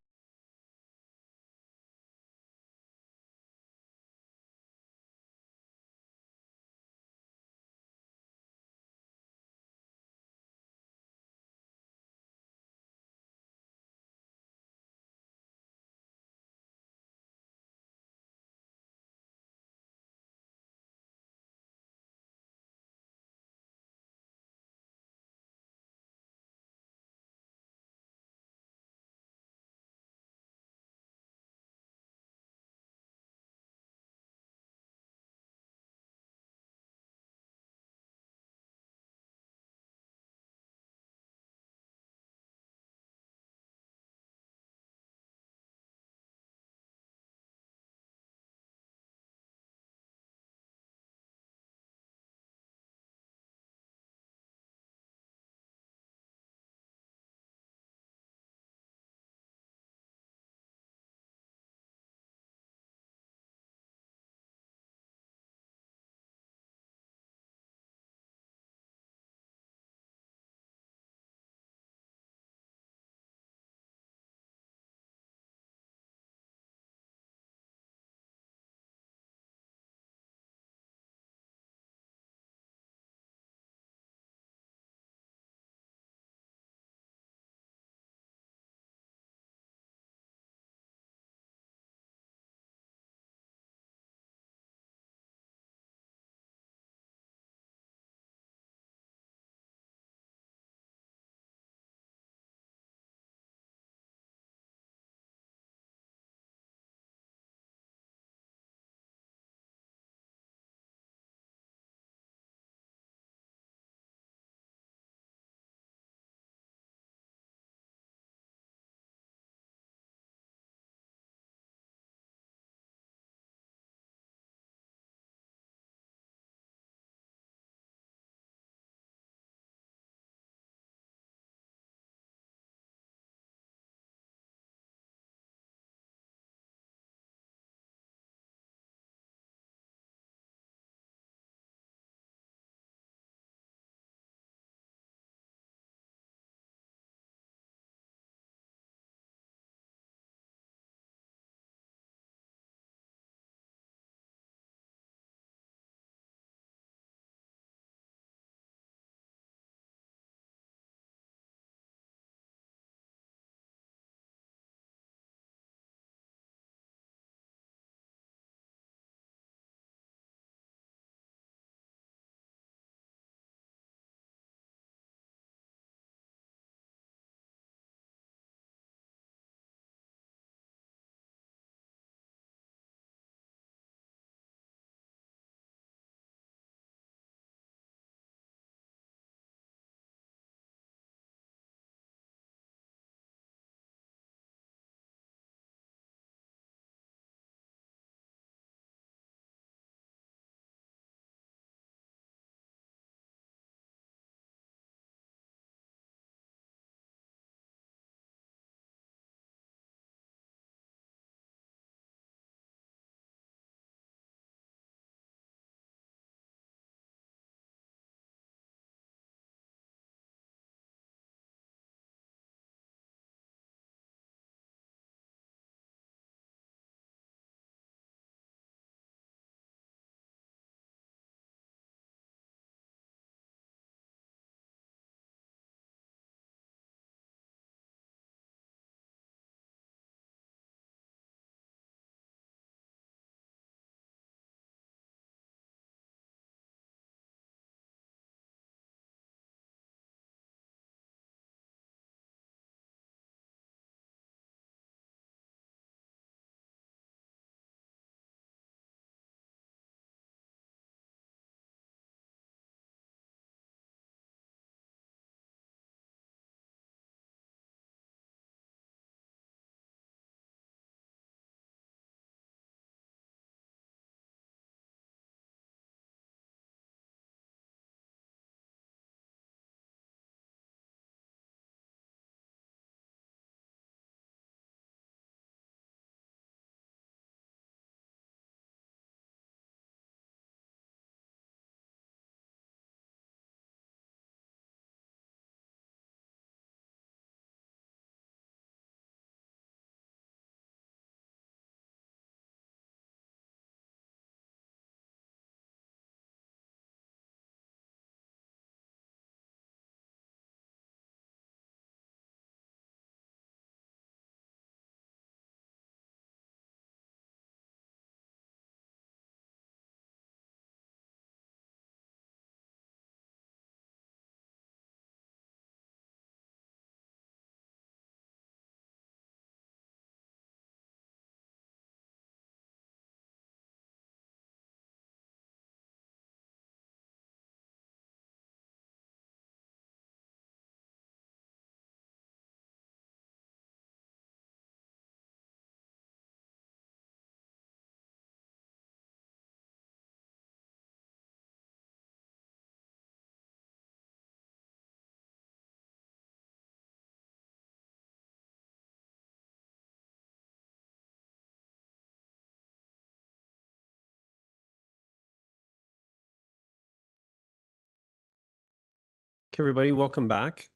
Okay, everybody, welcome back.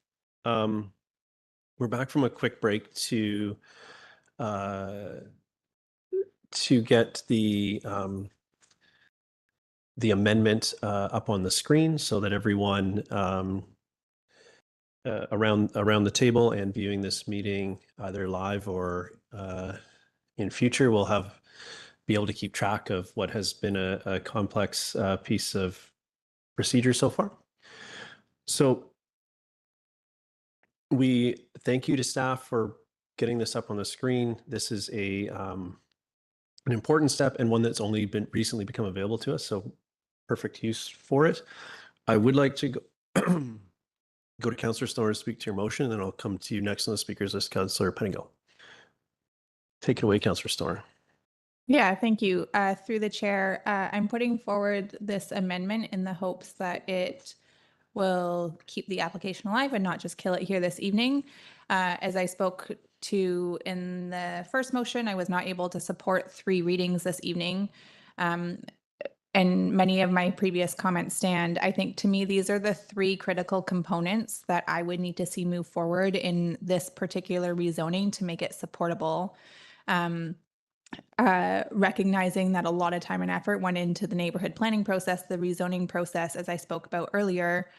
We're back from a quick break to get the amendment up on the screen so that everyone around the table and viewing this meeting either live or in future will be able to keep track of what has been a complex piece of procedure so far. So we thank you to staff for getting this up on the screen. This is an important step and one that's only been recently become available to us, so perfect use for it. I would like to go to Councillor Stoner to speak to your motion, and then I'll come to you next on the speakers list, Councillor Pettingill. Take it away, Councillor Stoner. Yeah, thank you. Through the chair, I'm putting forward this amendment in the hopes that it will keep the application alive and not just kill it here this evening. As I spoke to in the first motion, I was not able to support 3 readings this evening. And many of my previous comments stand. I think to me, these are the 3 critical components that I would need to see move forward in this particular rezoning to make it supportable. Recognizing that a lot of time and effort went into the neighborhood planning process, the rezoning process, as I spoke about earlier.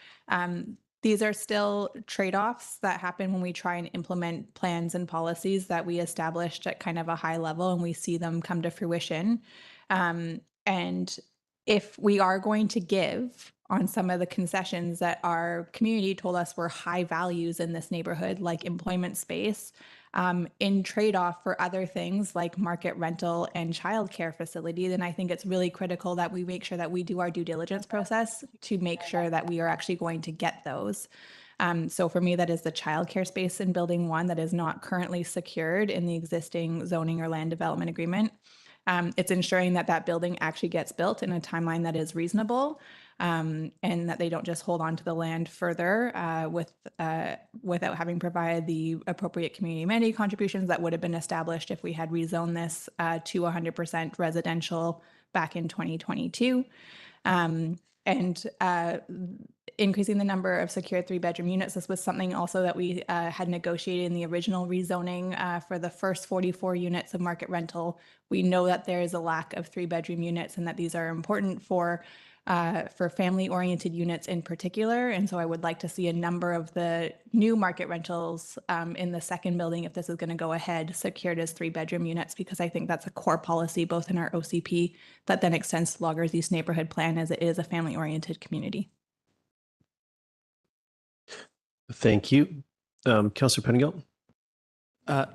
These are still trade-offs that happen when we try and implement plans and policies that we established at kind of a high level and we see them come to fruition. And if we are going to give on some of the concessions that our community told us were high values in this neighborhood, like employment space, in trade-off for other things like market rental and childcare facility, then I think it's really critical that we make sure that we do our due diligence process to make sure that we are actually going to get those. So for me, that is the childcare space in Building 1 that is not currently secured in the existing zoning or land development agreement. It's ensuring that that building actually gets built in a timeline that is reasonable, and that they don't just hold on to the land further without having provided the appropriate community amenity contributions that would have been established if we had rezoned this to 100% residential back in 2022. Increasing the number of secure 3-bedroom units. This was something also that we had negotiated in the original rezoning for the first 44 units of market rental. We know that there is a lack of 3-bedroom units and that these are important for family-oriented units in particular. And so I would like to see a number of the new market rentals in the second building, if this is going to go ahead, secured as 3-bedroom units, because I think that's a core policy both in our OCP that then extends to Loggers East neighborhood plan as it is a family-oriented community. Thank you. Councillor Pettingill.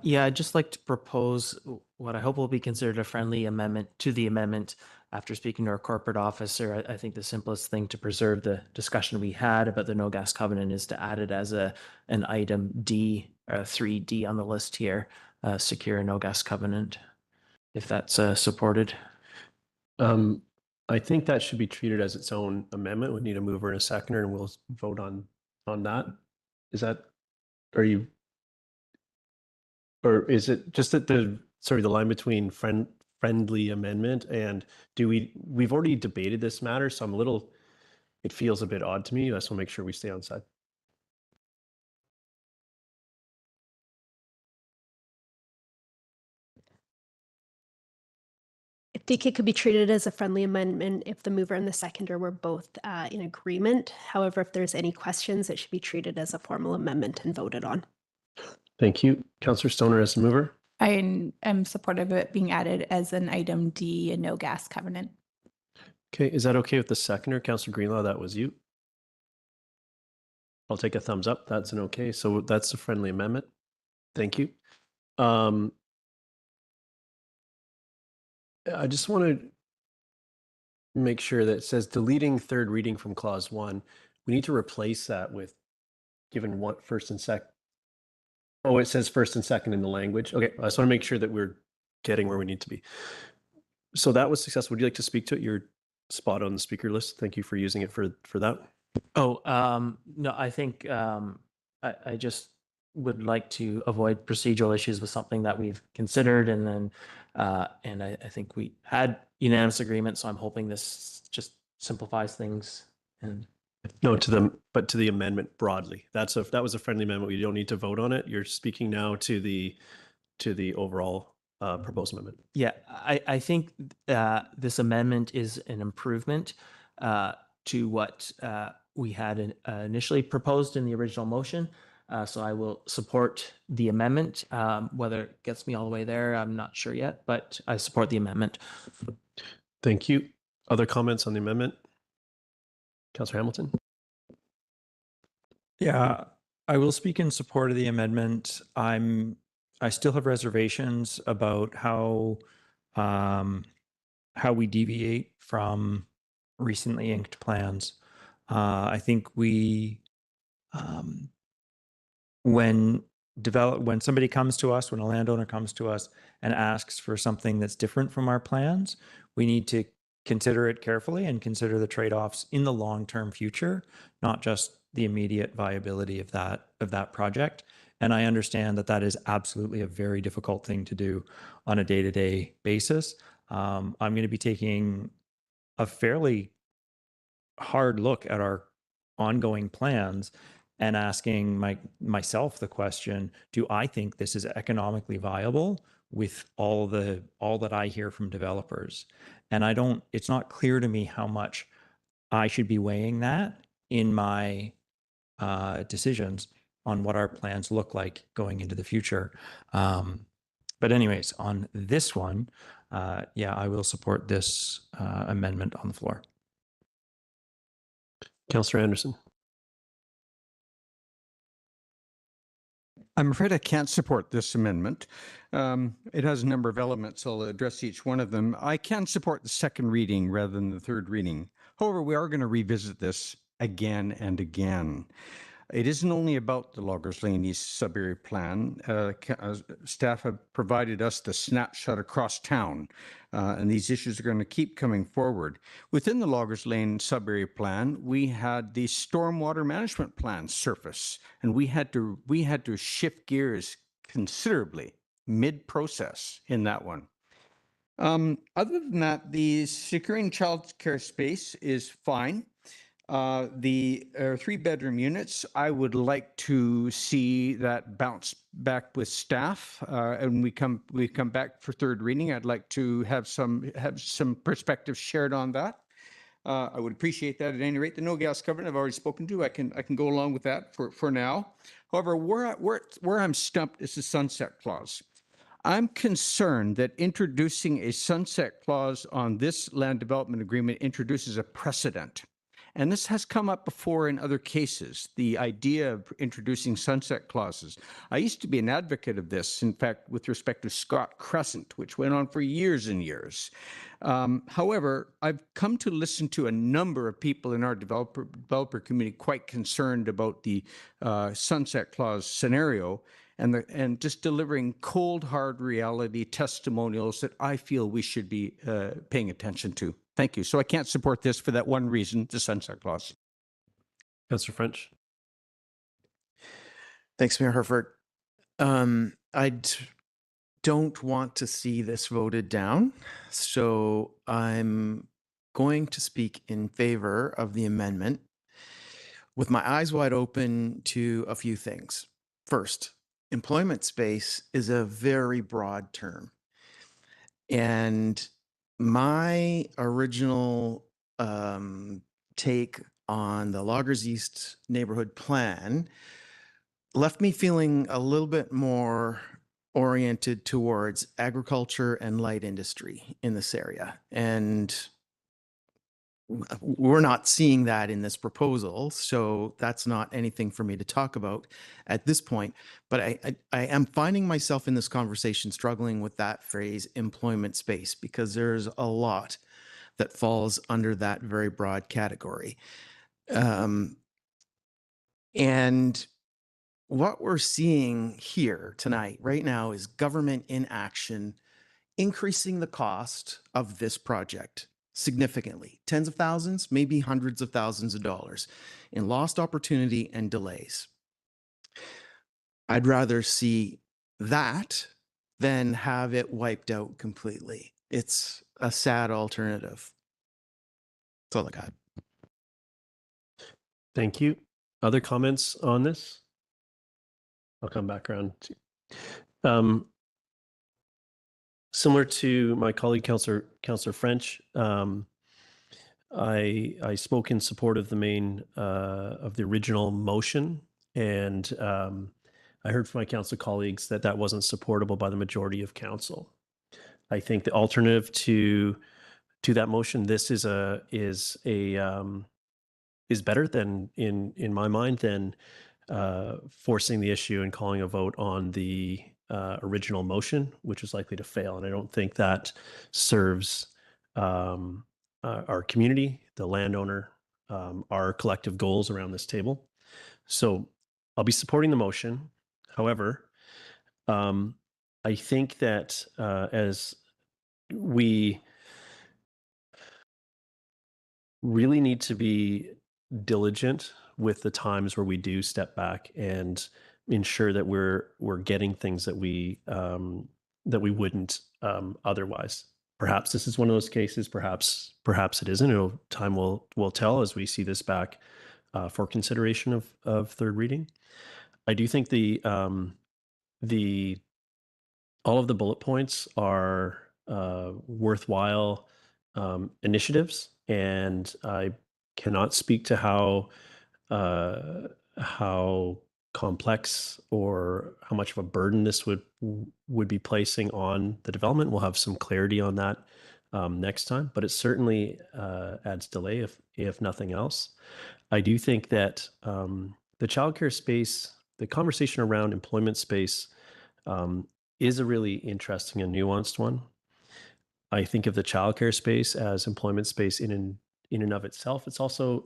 Yeah, I'd just like to propose what I hope will be considered a friendly amendment to the amendment. After speaking to our corporate officer, I think the simplest thing to preserve the discussion we had about the no gas covenant is to add it as an item D, 3D on the list here, secure a no gas covenant, if that's supported. I think that should be treated as its own amendment. We need a mover and a seconder, and we'll vote on that. Is that, or is it just that the line between friendly amendment and we've already debated this matter, so it feels a bit odd to me. I just want to make sure we stay on side. I think it could be treated as a friendly amendment if the mover and the seconder were both in agreement. However, if there's any questions, it should be treated as a formal amendment and voted on. Thank you. Councillor Stoner as the mover. I am supportive of it being added as an item D, a no gas covenant. Okay, is that okay with the seconder? Councillor Greenlaw, that was you. I'll take a thumbs up. That's an okay. So that's a friendly amendment. Thank you. I just want to make sure that it says deleting 3rd reading from clause 1. We need to replace that with given what first and second. Oh, it says first and second in the language. Okay, I just want to make sure that we're getting where we need to be. So that was successful. Would you like to speak to it? You're spot on the speaker list. Thank you for using it for that. Oh, no, I think I just would like to avoid procedural issues with something that we've considered, and then and I think we had unanimous agreement, so I'm hoping this just simplifies things and No, to the amendment broadly. That was a friendly amendment. We don't need to vote on it. You're speaking now to the overall proposed amendment. Yeah, I think this amendment is an improvement to what we had initially proposed in the original motion. So I will support the amendment. Whether it gets me all the way there, I'm not sure yet, but I support the amendment. Thank you. Other comments on the amendment? Councillor Hamilton? Yeah, I will speak in support of the amendment. I still have reservations about how we deviate from recently inked plans. I think when somebody comes to us, when a landowner comes to us and asks for something that's different from our plans, we need to consider it carefully and consider the trade-offs in the long-term future, not just the immediate viability of that project. And I understand that that is absolutely a very difficult thing to do on a day-to-day basis. I'm going to be taking a fairly hard look at our ongoing plans and asking myself the question, do I think this is economically viable with all that I hear from developers? And it's not clear to me how much I should be weighing that in my decisions on what our plans look like going into the future. But anyways, on this one, yeah, I will support this amendment on the floor. Councillor Anderson? I'm afraid I can't support this amendment. It has a number of elements. I'll address each one of them. I can support the second reading rather than the third reading. However, we are going to revisit this again and again. It isn't only about the Loggers Lane East sub-area plan. Staff have provided us the snapshot across town, and these issues are going to keep coming forward. Within the Loggers Lane sub-area plan, we had the stormwater management plan surface, and we had to shift gears considerably mid-process in that one. Other than that, the securing child care space is fine. The 3-bedroom units, I would like to see that bounce back with staff. And we come back for third reading. I'd like to have some perspective shared on that. I would appreciate that at any rate. The no gas covenant I've already spoken to. I can go along with that for now. However, where I'm stumped is the sunset clause. I'm concerned that introducing a sunset clause on this land development agreement introduces a precedent. And this has come up before in other cases, the idea of introducing sunset clauses. I used to be an advocate of this, in fact, with respect to Scott Crescent, which went on for years and years. However, I've come to listen to a number of people in our developer community quite concerned about the sunset clause scenario and just delivering cold, hard reality testimonials that I feel we should be paying attention to. Thank you. So I can't support this for that one reason, the sunset clause. Councillor French? Thanks, Mayor Herford. I don't want to see this voted down, so I'm going to speak in favor of the amendment with my eyes wide open to a few things. First, employment space is a very broad term. And my original take on the Loggers East neighborhood plan left me feeling a little bit more oriented towards agriculture and light industry in this area. And we're not seeing that in this proposal, so that's not anything for me to talk about at this point. But I am finding myself in this conversation struggling with that phrase, employment space, because there's a lot that falls under that very broad category. And what we're seeing here tonight, right now, is government inaction increasing the cost of this project significantly, tens of thousands, maybe hundreds of thousands of dollars in lost opportunity and delays. I'd rather see that than have it wiped out completely. It's a sad alternative. That's all I got. Thank you. Other comments on this? I'll come back around. Similar to my colleague, Councillor French, I spoke in support of the main of the original motion, and I heard from my council colleagues that that wasn't supportable by the majority of council. I think the alternative to that motion, this is better than in my mind than forcing the issue and calling a vote on the original motion, which is likely to fail. And I don't think that serves our community, the landowner, our collective goals around this table. So I'll be supporting the motion. However, I think that as we really need to be diligent with the times where we do step back and ensure that we're getting things that we wouldn't otherwise. Perhaps this is one of those cases. Perhaps it isn't. Time will tell as we see this back for consideration of third reading. I do think all of the bullet points are worthwhile initiatives, and I cannot speak to how complex or how much of a burden this would be placing on the development. We'll have some clarity on that next time, but it certainly adds delay if nothing else. I do think that the childcare space, the conversation around employment space, is a really interesting and nuanced one. I think of the childcare space as employment space in and of itself. It's also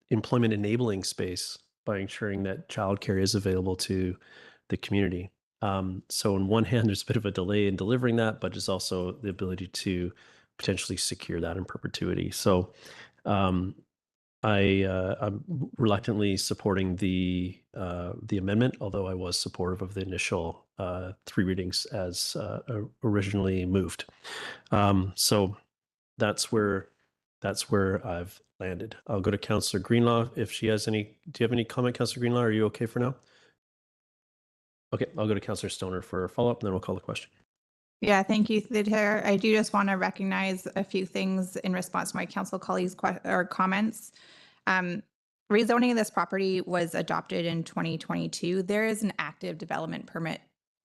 employment enabling space by ensuring that childcare is available to the community. So on one hand, there's a bit of a delay in delivering that, but there's also the ability to potentially secure that in perpetuity. So I'm reluctantly supporting the amendment, although I was supportive of the initial 3 readings as originally moved. So that's where I've landed. I'll go to Councillor Greenlaw if she has any. Do you have any comment, Councillor Greenlaw? Are you okay for now? Okay, I'll go to Councillor Stoner for a follow-up, and then we'll call the question. Yeah, thank you, the Chair. I do just want to recognize a few things in response to my council colleagues' comments. Rezoning of this property was adopted in 2022. There is an active development permit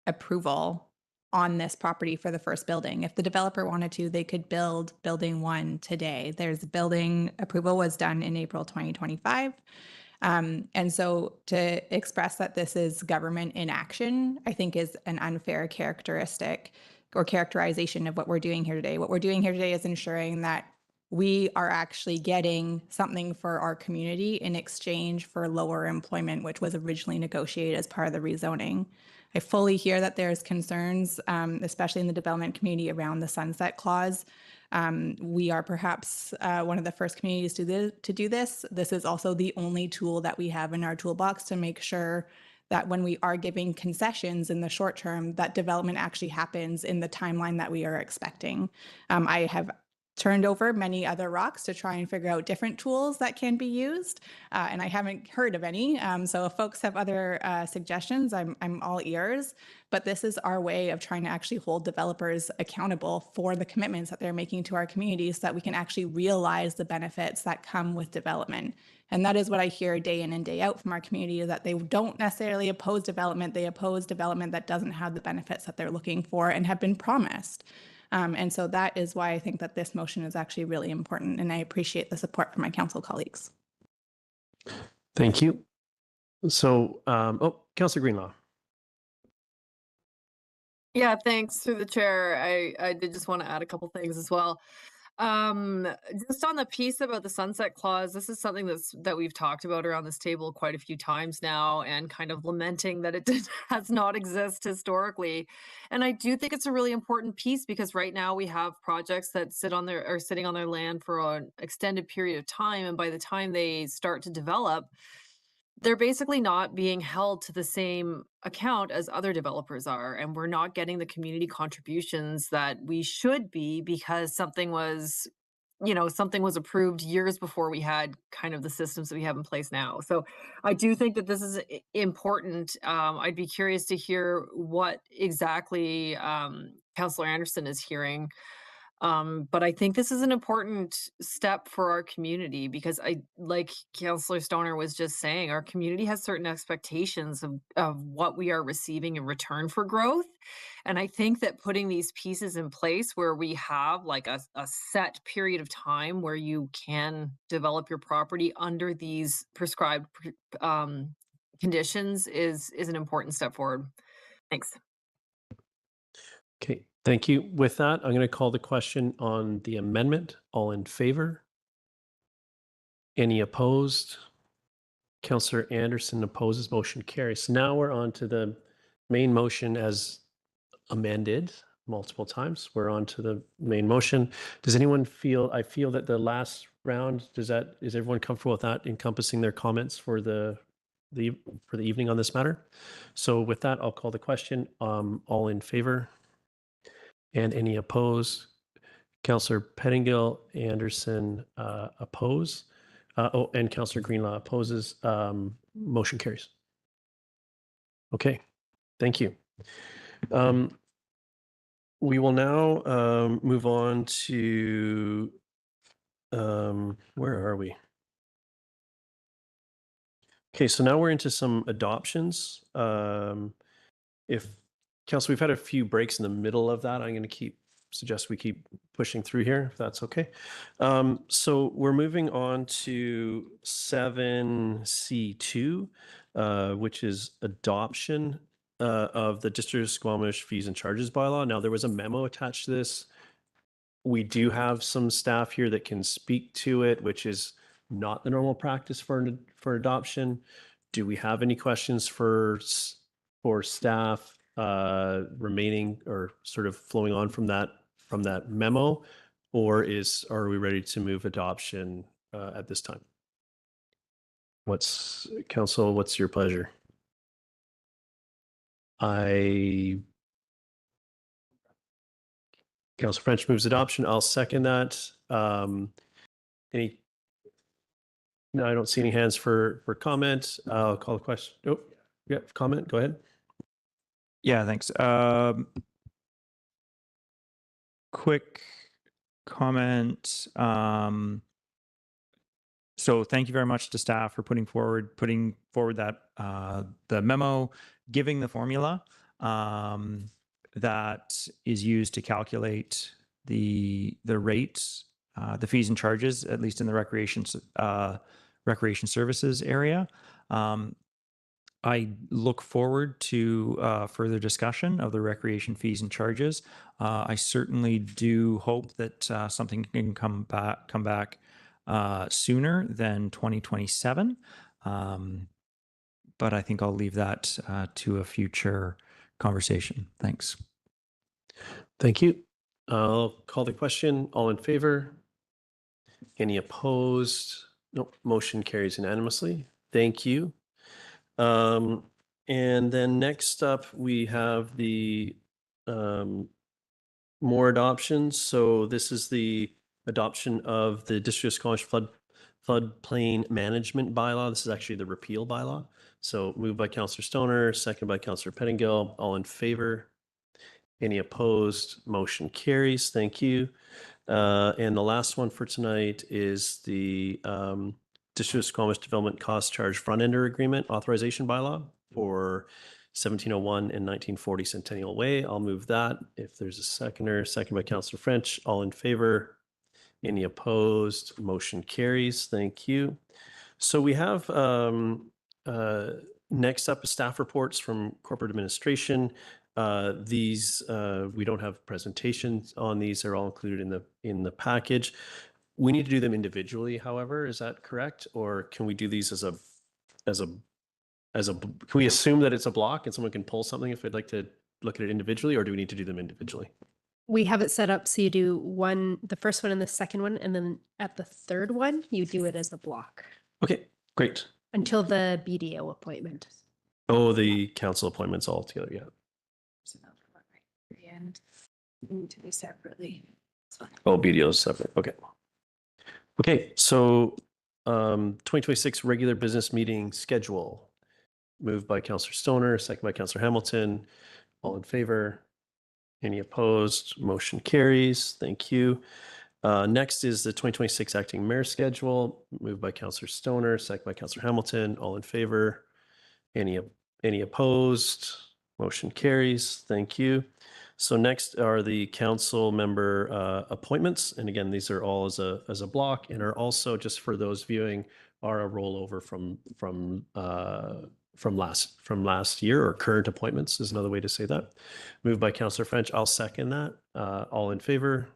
approval on this property for the first building. If the developer wanted to, they could build building 1 today. There's building approval was done in April 2025. And so to express that this is government inaction, I think is an unfair characteristic or characterization of what we're doing here today. What we're doing here today is ensuring that we are actually getting something for our community in exchange for lower employment, which was originally negotiated as part of the rezoning. I fully hear that there's concerns, especially in the development community around the sunset clause. We are perhaps one of the first communities to do this. This is also the only tool that we have in our toolbox to make sure that when we are giving concessions in the short term, that development actually happens in the timeline that we are expecting. I have turned over many other rocks to try and figure out different tools that can be used, and I haven't heard of any. So if folks have other suggestions, I'm all ears. But this is our way of trying to actually hold developers accountable for the commitments that they're making to our community so that we can actually realize the benefits that come with development. And that is what I hear day in and day out from our community, is that they don't necessarily oppose development. They oppose development that doesn't have the benefits that they're looking for and have been promised. And so that is why I think that this motion is actually really important, and I appreciate the support from my council colleagues. Thank you. So, Councillor Greenlaw. Yeah, thanks through the chair. I did just want to add a couple things as well. Just on the piece about the sunset clause, this is something that we've talked about around this table quite a few times now, and kind of lamenting that it has not exist historically. And I do think it's a really important piece, because right now we have projects that sitting on their land for an extended period of time, and by the time they start to develop, they're basically not being held to the same account as other developers are, and we're not getting the community contributions that we should be, because something was you know, something was approved years before we had kind of the systems that we have in place now. So I do think that this is important. I'd be curious to hear what exactly Councillor Anderson is hearing. But I think this is an important step for our community because like Councillor Stoner was just saying, our community has certain expectations of what we are receiving in return for growth. And I think that putting these pieces in place where we have like a set period of time where you can develop your property under these prescribed conditions is an important step forward. Thanks. Okay, thank you. With that, I'm going to call the question on the amendment. All in favor? Any opposed? Councillor Anderson opposes. Motion carries. So now we're on to the main motion as amended multiple times. We're on to the main motion. Does anyone feel, I feel that the last round, is everyone comfortable with that encompassing their comments for the evening on this matter? So with that, I'll call the question. All in favor? And any opposed? Councillor Pettingill, Anderson oppose. And Councillor Greenlaw opposes. Motion carries. Okay, thank you. We will now move on to, where are we? Okay, so now we're into some adoptions. If Council, we've had a few breaks in the middle of that. I'm going to suggest we keep pushing through here, if that's okay. So we're moving on to 7C2, which is adoption of the District of Squamish fees and charges bylaw. Now, there was a memo attached to this. We do have some staff here that can speak to it, which is not the normal practice for adoption. Do we have any questions for staff remaining or sort of flowing on from that memo, or are we ready to move adoption at this time? Council, what's your pleasure? Council French moves adoption. I'll second that. No, I don't see any hands for comment. I'll call the question. Oh, yeah, comment. Go ahead. Yeah, thanks. Quick comment. So thank you very much to staff for putting forward that the memo, giving the formula that is used to calculate the rates, the fees and charges, at least in the recreation services area. I look forward to further discussion of the recreation fees and charges. I certainly do hope that something can come back sooner than 2027. But I think I'll leave that to a future conversation. Thanks. Thank you. I'll call the question. All in favor? Any opposed? Nope. Motion carries unanimously. Thank you. And then next up, we have the more adoptions. So this is the adoption of the District of Squamish floodplain management bylaw. This is actually the repeal bylaw. So moved by Councillor Stoner, second by Councillor Pettingill. All in favor? Any opposed? Motion carries. Thank you. And the last one for tonight is the District of Squamish Development Cost Charge Front-Ender Agreement Authorization Bylaw for 1701 and 1940 Centennial Way. I'll move that. If there's a seconder, second by Councillor French. All in favor? Any opposed? Motion carries. Thank you. So we have next up staff reports from corporate administration. These we don't have presentations on these. They're all included in the package. We need to do them individually, however, is that correct? Or can we do these can we assume that it's a block and someone can pull something if they'd like to look at it individually, or do we need to do them individually? We have it set up so you do the first one and the second one, and then at the third one, you do it as a block. Okay, great. Until the BDO appointment. Oh, the council appointments all together, yeah. So that's right. And need to be separately. Oh, BDO is separate, okay. Okay, so 2026 regular business meeting schedule. Moved by Councillor Stoner, second by Councillor Hamilton. All in favor? Any opposed? Motion carries. Thank you. Next is the 2026 acting mayor schedule. Moved by Councillor Stoner, second by Councillor Hamilton. All in favor? Any opposed? Motion carries. Thank you. So next are the council member appointments. And again, these are all as a block and are also, just for those viewing, are a rollover from last year, or current appointments is another way to say that. Moved by Councillor French. I'll second that. All in favor?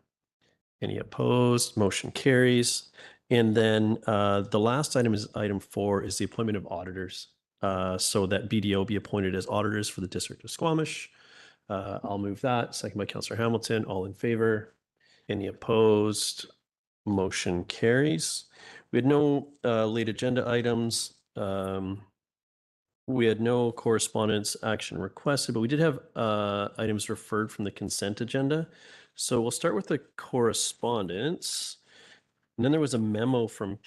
Any opposed? Motion carries. And then the last item is item 4 is the appointment of auditors. So that BDO be appointed as auditors for the District of Squamish. I'll move that. Second by Councillor Hamilton. All in favor? Any opposed? Motion carries. We had no late agenda items. We had no correspondence action requested, but we did have items referred from the consent agenda. So we'll start with the correspondence. And then there was a memo from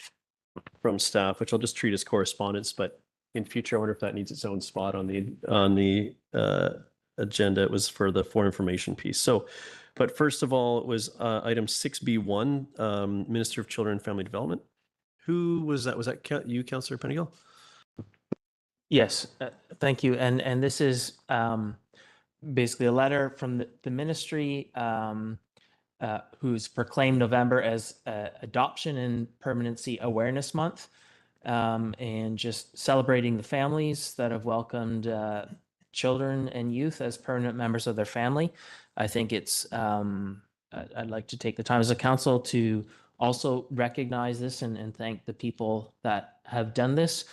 staff, which I'll just treat as correspondence, but in future, I wonder if that needs its own spot on the agenda. It was for the for information piece. So, but first of all, it was item 6B1, Minister of Children and Family Development. Who was that? Was that you, Councillor Pennegill? Yes, thank you. And this is basically a letter from the ministry who's proclaimed November as Adoption and Permanency Awareness Month, and just celebrating the families that have welcomed children and youth as permanent members of their family. I think it's, I'd like to take the time as a council to also recognize this and thank the people that have done this.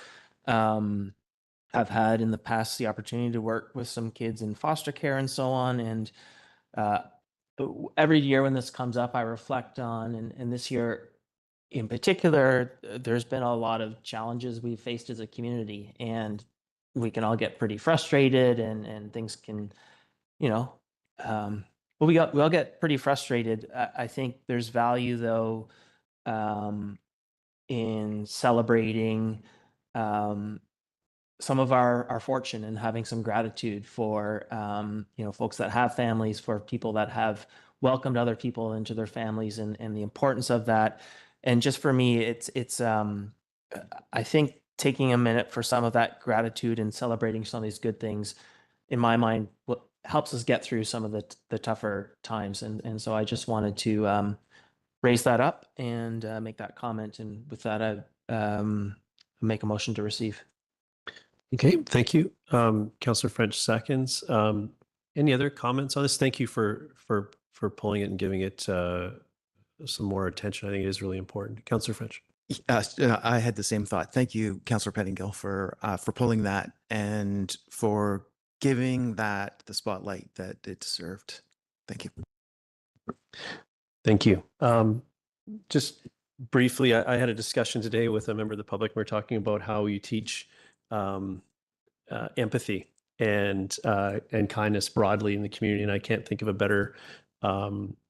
I've had in the past the opportunity to work with some kids in foster care and so on. And every year when this comes up, I reflect on, and this year in particular, there's been a lot of challenges we've faced as a community, and we can all get pretty frustrated and things can, you know, we all get pretty frustrated. I think there's value though in celebrating some of our fortune and having some gratitude for folks that have families, for people that have welcomed other people into their families, and the importance of that. And just for me, it's I think taking a minute for some of that gratitude and celebrating some of these good things, in my mind, what helps us get through some of the tougher times. And so I just wanted to raise that up and make that comment. And with that, I make a motion to receive. Okay, thank you. Councillor French seconds. Any other comments on this? Thank you for pulling it and giving it some more attention. I think it is really important. Councillor French. I had the same thought. Thank you, Councillor Pennegill, for pulling that and for giving that the spotlight that it deserved. Thank you. Thank you. Just briefly, I had a discussion today with a member of the public. We're talking about how you teach empathy and kindness broadly in the community, and I can't think of a better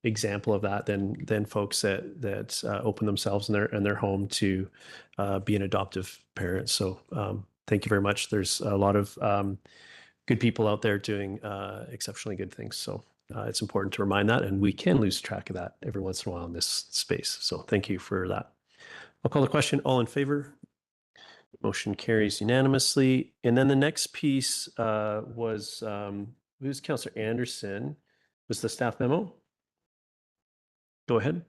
example of that than folks that open themselves in their home to be an adoptive parent. So thank you very much. There's a lot of good people out there doing exceptionally good things. So it's important to remind that, and we can lose track of that every once in a while in this space. So thank you for that. I'll call the question. All in favor? Motion carries unanimously. And then the next piece was Councillor Anderson. Was the staff memo? Go ahead.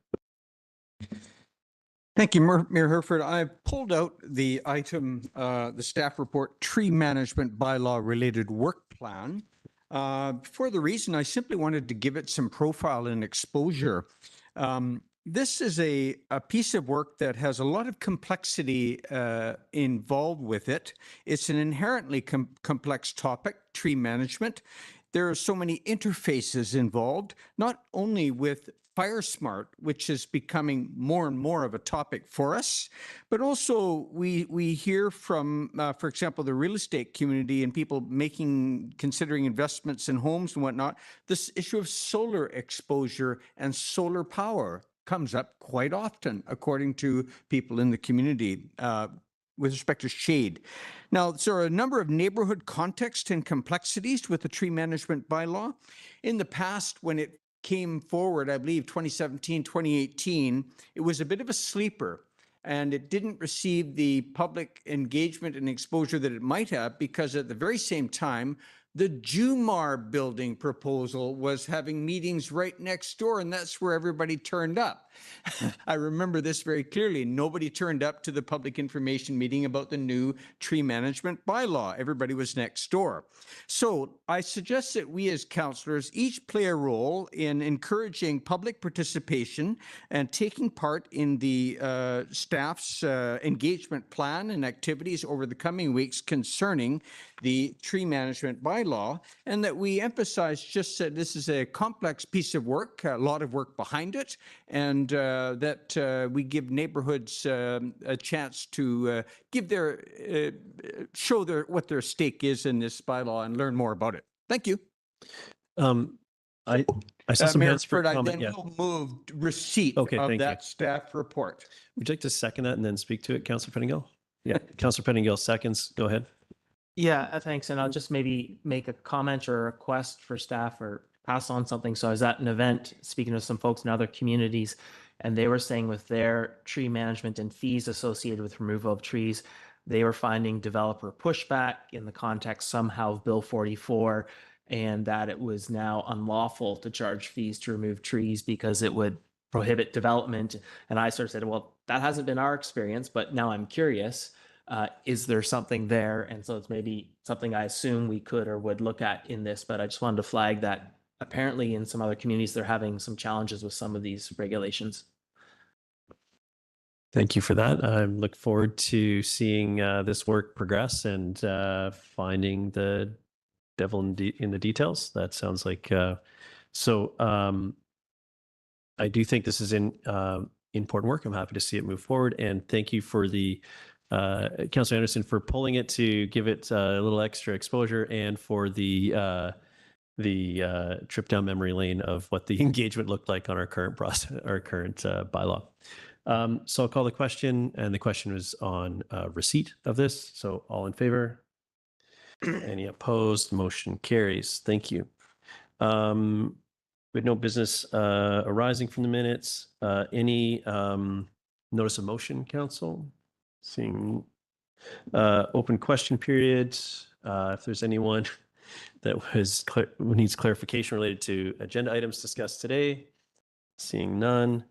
Thank you, Mayor Herford. I've pulled out the item, the staff report, tree management bylaw related work plan. For the reason I simply wanted to give it some profile and exposure. This is a piece of work that has a lot of complexity involved with it. It's an inherently complex topic, tree management. There are so many interfaces involved, not only with FireSmart, which is becoming more and more of a topic for us, but also we hear from, for example, the real estate community and people considering investments in homes and whatnot, this issue of solar exposure and solar power. comes up quite often, according to people in the community, with respect to shade. Now, there are a number of neighborhood context and complexities with the tree management bylaw. In the past, when it came forward, I believe 2017, 2018, it was a bit of a sleeper, and it didn't receive the public engagement and exposure that it might have, because at the very same time, the Jumar building proposal was having meetings right next door, and that's where everybody turned up. I remember this very clearly. Nobody turned up to the public information meeting about the new tree management bylaw. Everybody was next door. So I suggest that we as councillors each play a role in encouraging public participation and taking part in the staff's engagement plan and activities over the coming weeks concerning the tree management bylaw, and that we emphasize just that this is a complex piece of work, a lot of work behind it, and that we give neighborhoods a chance to give their show what their stake is in this bylaw and learn more about it. Thank you. I saw some Mayor hands for Ford, I comment. then Yeah. will move receipt Okay, of thank you. that staff report. Would you like to second that and then speak to it, Councillor Pettingill? Yeah, Councillor Pettingill seconds. Go ahead. Yeah, thanks. And I'll just maybe make a comment or a request for staff or pass on something. So I was at an event speaking to some folks in other communities, and they were saying with their tree management and fees associated with removal of trees, they were finding developer pushback in the context somehow of Bill 44, and that it was now unlawful to charge fees to remove trees because it would prohibit development. And I sort of said, well, that hasn't been our experience, but now I'm curious. Is there something there? And so it's maybe something I assume we could or would look at in this, but I just wanted to flag that apparently in some other communities, they're having some challenges with some of these regulations. Thank you for that. I look forward to seeing this work progress and finding the devil in the details. That sounds like I do think this is important work. I'm happy to see it move forward, and thank you for the Councillor Anderson for pulling it to give it a little extra exposure, and for the trip down memory lane of what the engagement looked like on our current process, our current bylaw. So I'll call the question, and the question was on receipt of this. So all in favor? Any opposed? Motion carries. Thank you. With no business arising from the minutes, any notice of motion, council? Seeing open question period. If there's anyone that who needs clarification related to agenda items discussed today, seeing none.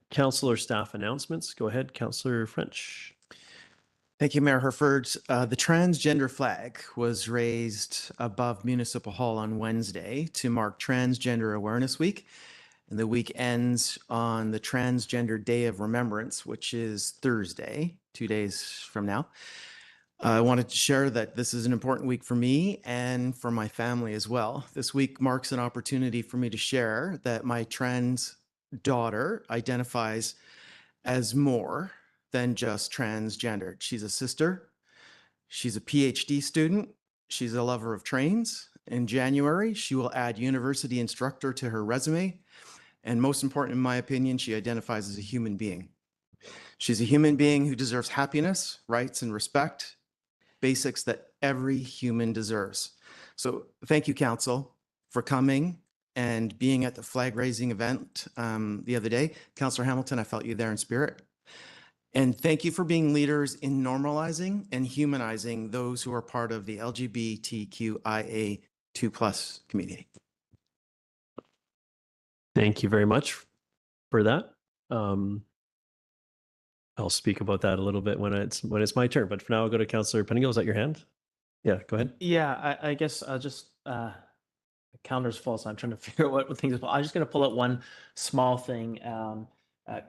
Council or staff announcements. Go ahead, Councillor French. Thank you, Mayor Herford. The transgender flag was raised above Municipal Hall on Wednesday to mark Transgender Awareness Week. And the week ends on the Transgender Day of Remembrance, which is Thursday, 2 days from now. I wanted to share that this is an important week for me and for my family as well. This week marks an opportunity for me to share that my trans daughter identifies as more than just transgendered. She's a sister. She's a PhD student. She's a lover of trains. In January, she will add university instructor to her resume. And most important, in my opinion, she identifies as a human being. She's a human being who deserves happiness, rights, and respect, basics that every human deserves. So thank you, Council, for coming and being at the flag raising event the other day. Councillor Hamilton, I felt you there in spirit. And thank you for being leaders in normalizing and humanizing those who are part of the LGBTQIA2+ community. Thank you very much for that. I'll speak about that a little bit when it's my turn, but for now I'll go to Councillor Pettingill. Is that your hand? Yeah, go ahead. Yeah, I guess I'll just the counter's full, so I'm trying to figure out what things. I'm just going to pull out one small thing.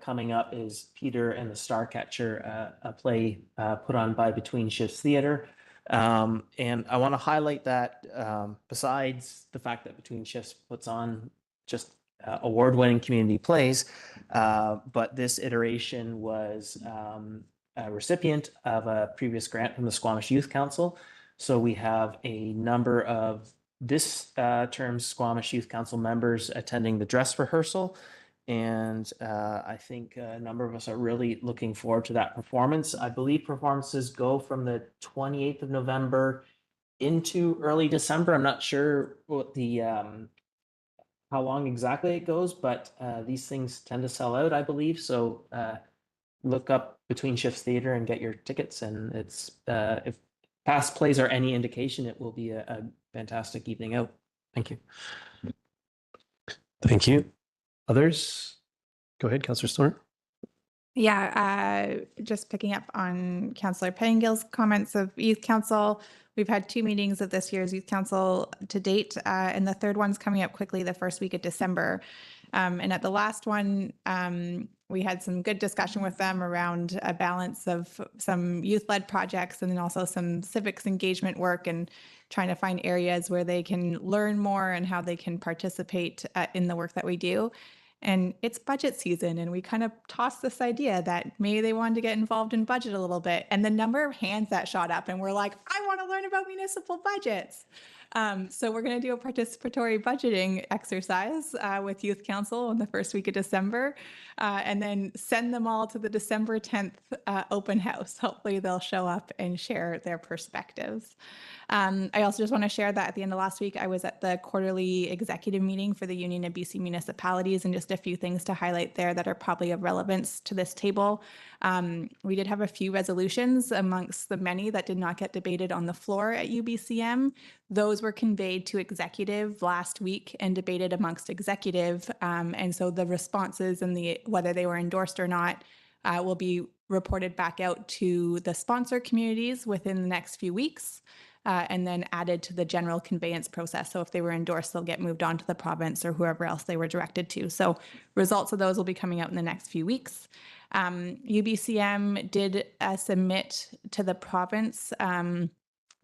Coming up is Peter and the Starcatcher, a play put on by Between Shifts Theatre. And I want to highlight that besides the fact that Between Shifts puts on just award-winning community plays, but this iteration was a recipient of a previous grant from the Squamish Youth Council. So we have a number of this term's Squamish Youth Council members attending the dress rehearsal. And I think a number of us are really looking forward to that performance. I believe performances go from the 28th of November into early December. I'm not sure what the how long exactly it goes, but these things tend to sell out, I believe. So look up Between Shifts Theater and get your tickets. And it's if past plays are any indication, it will be a fantastic evening out. Thank you. Thank you. Others? Go ahead, Councillor Storm. Yeah, just picking up on Councillor Pettingill's comments of Youth Council. We've had 2 meetings of this year's Youth Council to date, and the third one's coming up quickly the first week of December. And at the last one, we had some good discussion with them around a balance of some youth-led projects and then also some civics engagement work and trying to find areas where they can learn more and how they can participate in the work that we do. And it's budget season, and we kind of tossed this idea that maybe they wanted to get involved in budget a little bit. And the number of hands that shot up, and we're like, I want to learn about municipal budgets. So we're going to do a participatory budgeting exercise with Youth Council in the first week of December, and then send them all to the December 10th open house. Hopefully they'll show up and share their perspectives. I also just want to share that at the end of last week, I was at the quarterly executive meeting for the Union of BC Municipalities, and just a few things to highlight there that are probably of relevance to this table. We did have a few resolutions amongst the many that did not get debated on the floor at UBCM. Those were conveyed to executive last week and debated amongst executive. And so the responses and whether they were endorsed or not will be reported back out to the sponsor communities within the next few weeks. And then added to the general conveyance process. So if they were endorsed, they'll get moved on to the province or whoever else they were directed to. So results of those will be coming out in the next few weeks. UBCM did submit to the province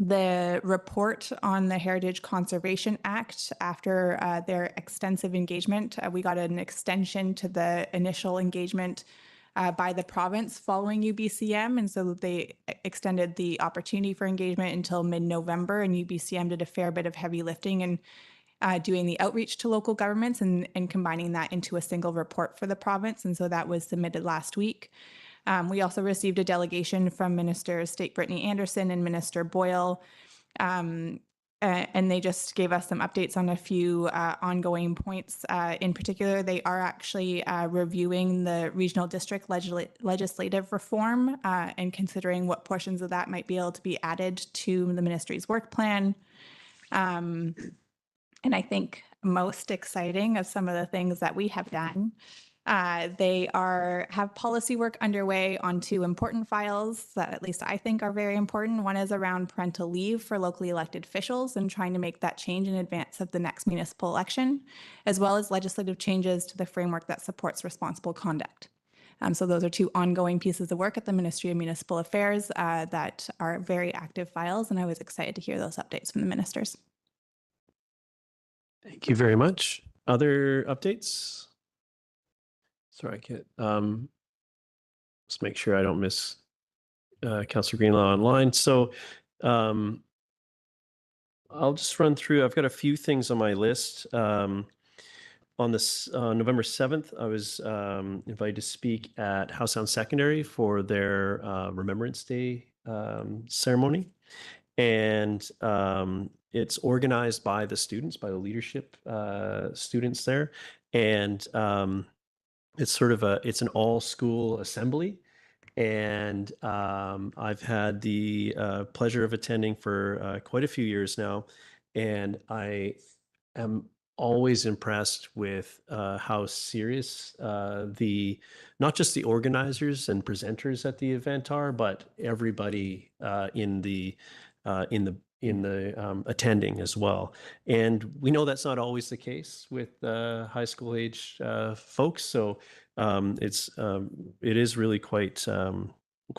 the report on the Heritage Conservation Act after their extensive engagement. We got an extension to the initial engagement by the province following UBCM. And so they extended the opportunity for engagement until mid-November, and UBCM did a fair bit of heavy lifting and doing the outreach to local governments and combining that into a single report for the province. And so that was submitted last week. We also received a delegation from Minister of State Brittany Anderson and Minister Boyle, and they just gave us some updates on a few ongoing points. In particular, they are actually reviewing the regional district legislative reform and considering what portions of that might be able to be added to the ministry's work plan. And I think most exciting of some of the things that we have done, they have policy work underway on 2 important files that at least I think are very important. One is around parental leave for locally elected officials and trying to make that change in advance of the next municipal election, as well as legislative changes to the framework that supports responsible conduct. So those are 2 ongoing pieces of work at the Ministry of Municipal Affairs that are very active files, and I was excited to hear those updates from the ministers. Thank you very much. Other updates? Sorry, I can't. Let's make sure I don't miss Councillor Greenlaw online. So I'll just run through. I've got a few things on my list. On this November 7th, I was invited to speak at Howe Sound Secondary for their Remembrance Day ceremony. And it's organized by the students, by the leadership students there. And it's sort of it's an all-school assembly. And I've had the pleasure of attending for quite a few years now. And I am always impressed with how serious not just the organizers and presenters at the event are, but everybody in the attending as well. And we know that's not always the case with high school age folks. So it is really quite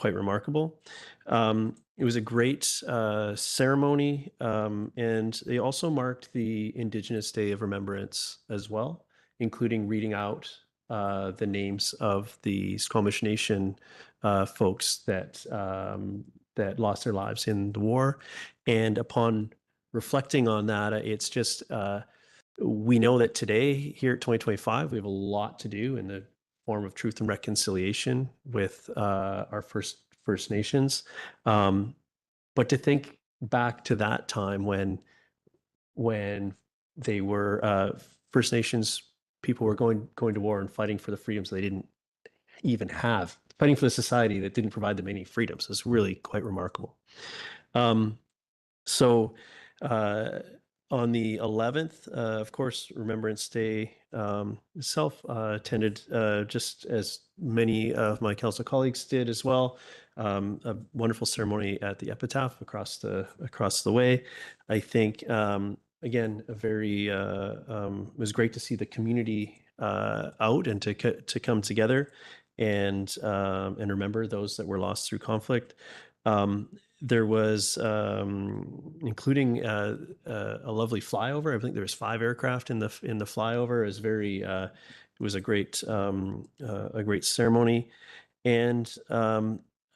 remarkable. It was a great ceremony, and they also marked the Indigenous Day of Remembrance as well, including reading out the names of the Squamish Nation folks that lost their lives in the war. And upon reflecting on that, it's just we know that today here at 2025, we have a lot to do in the form of truth and reconciliation with our First Nations. But to think back to that time when they were First Nations people were going to war and fighting for the freedoms they didn't even have, fighting for the society that didn't provide them any freedoms, is really quite remarkable. So on the 11th, of course, Remembrance Day itself attended, just as many of my council colleagues did as well, a wonderful ceremony at the Epitaph across the way. I think, again, it was great to see the community out and to come together and remember those that were lost through conflict. There was, including a lovely flyover. I think there was 5 aircraft in the flyover. It was a great ceremony, and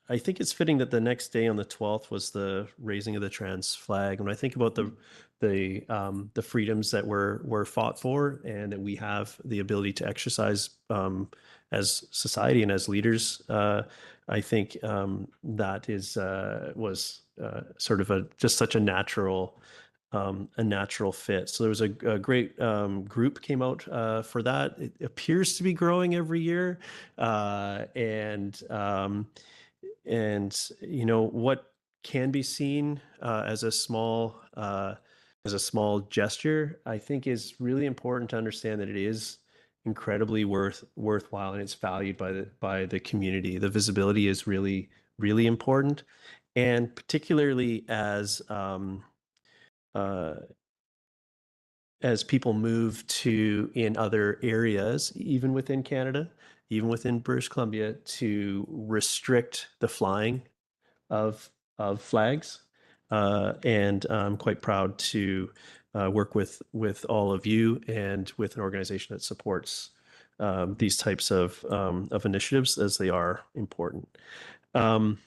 I think it's fitting that the next day on the 12th was the raising of the trans flag. When I think about the freedoms that were fought for, and that we have the ability to exercise as society and as leaders, I think that was sort of just such a natural fit. So there was a great group came out for that. It appears to be growing every year, and what can be seen as a small gesture, I think is really important to understand that it is incredibly worthwhile, and it's valued by the community. The visibility is really, really important, and particularly as people move to in other areas, even within Canada, even within British Columbia, to restrict the flying of flags. And I'm quite proud to work with all of you and with an organization that supports these types of initiatives, as they are important. And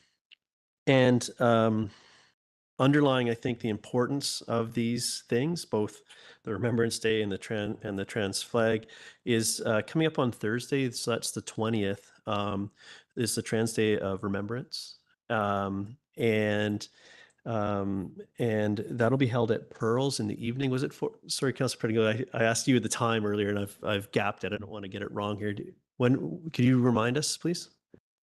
underlying, I think, the importance of these things, both the Remembrance Day and the trans flag, is coming up on Thursday. So that's the 20th. Is the Trans Day of Remembrance, and that'll be held at Pearls in the evening. Was it sorry, Councilor Pettingill, I asked you at the time earlier, and I've gapped it. I don't want to get it wrong here. Could you remind us, please?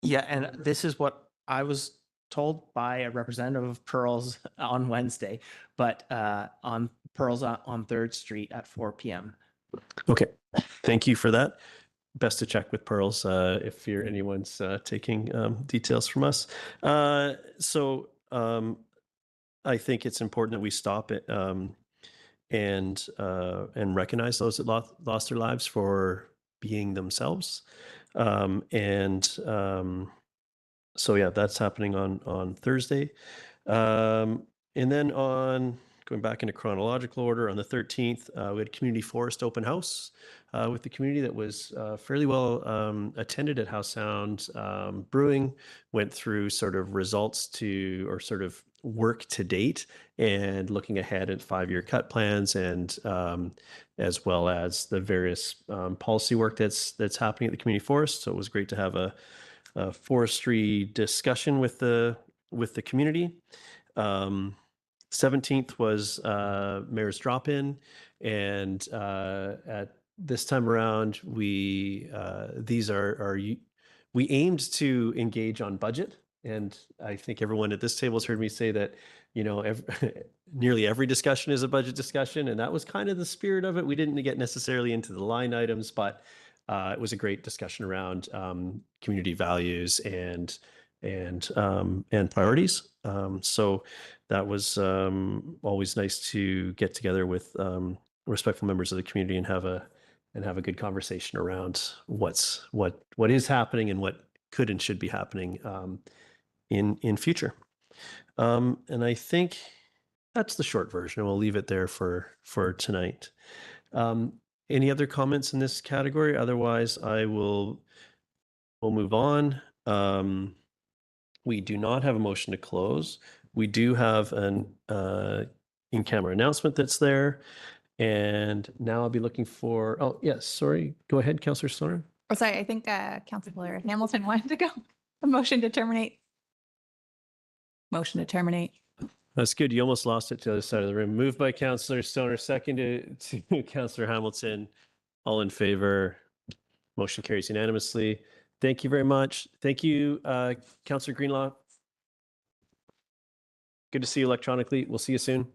Yeah, and this is what I was told by a representative of Pearls on Wednesday, but on Pearls on 3rd Street at 4 p.m. Okay, thank you for that. Best to check with Pearls if anyone's taking details from us. So I think it's important that we stop it and recognize those that lost their lives for being themselves. So yeah, that's happening on Thursday. And then going back into chronological order, on the 13th, we had Community Forest Open House with the community that was fairly well attended at House Sound Brewing. Went through sort of results or sort of work to date, and looking ahead at 5-year cut plans, and as well as the various policy work that's happening at the community forest. So it was great to have a forestry discussion with the community. 17th was Mayor's Drop-In, and at this time around, we aimed to engage on budget, and I think everyone at this table has heard me say that nearly every discussion is a budget discussion, and that was kind of the spirit of it. We didn't get necessarily into the line items, but it was a great discussion around community values and priorities. So that was always nice to get together with respectful members of the community and have a good conversation around what is happening and what could and should be happening in future. And I think that's the short version, and we'll leave it there for tonight. Any other comments in this category? Otherwise, we'll move on. We do not have a motion to close. We do have an in-camera announcement that's there. And now I'll be looking for, oh, yes, sorry. Go ahead, Councillor Stoner. Oh, sorry, I think Councillor Hamilton wanted to go. A motion to terminate. Motion to terminate. That's good. You almost lost it to the other side of the room. Moved by Councillor Stoner, seconded to Councillor Hamilton. All in favor. Motion carries unanimously. Thank you very much. Thank you, Councillor Greenlaw. Good to see you electronically. We'll see you soon.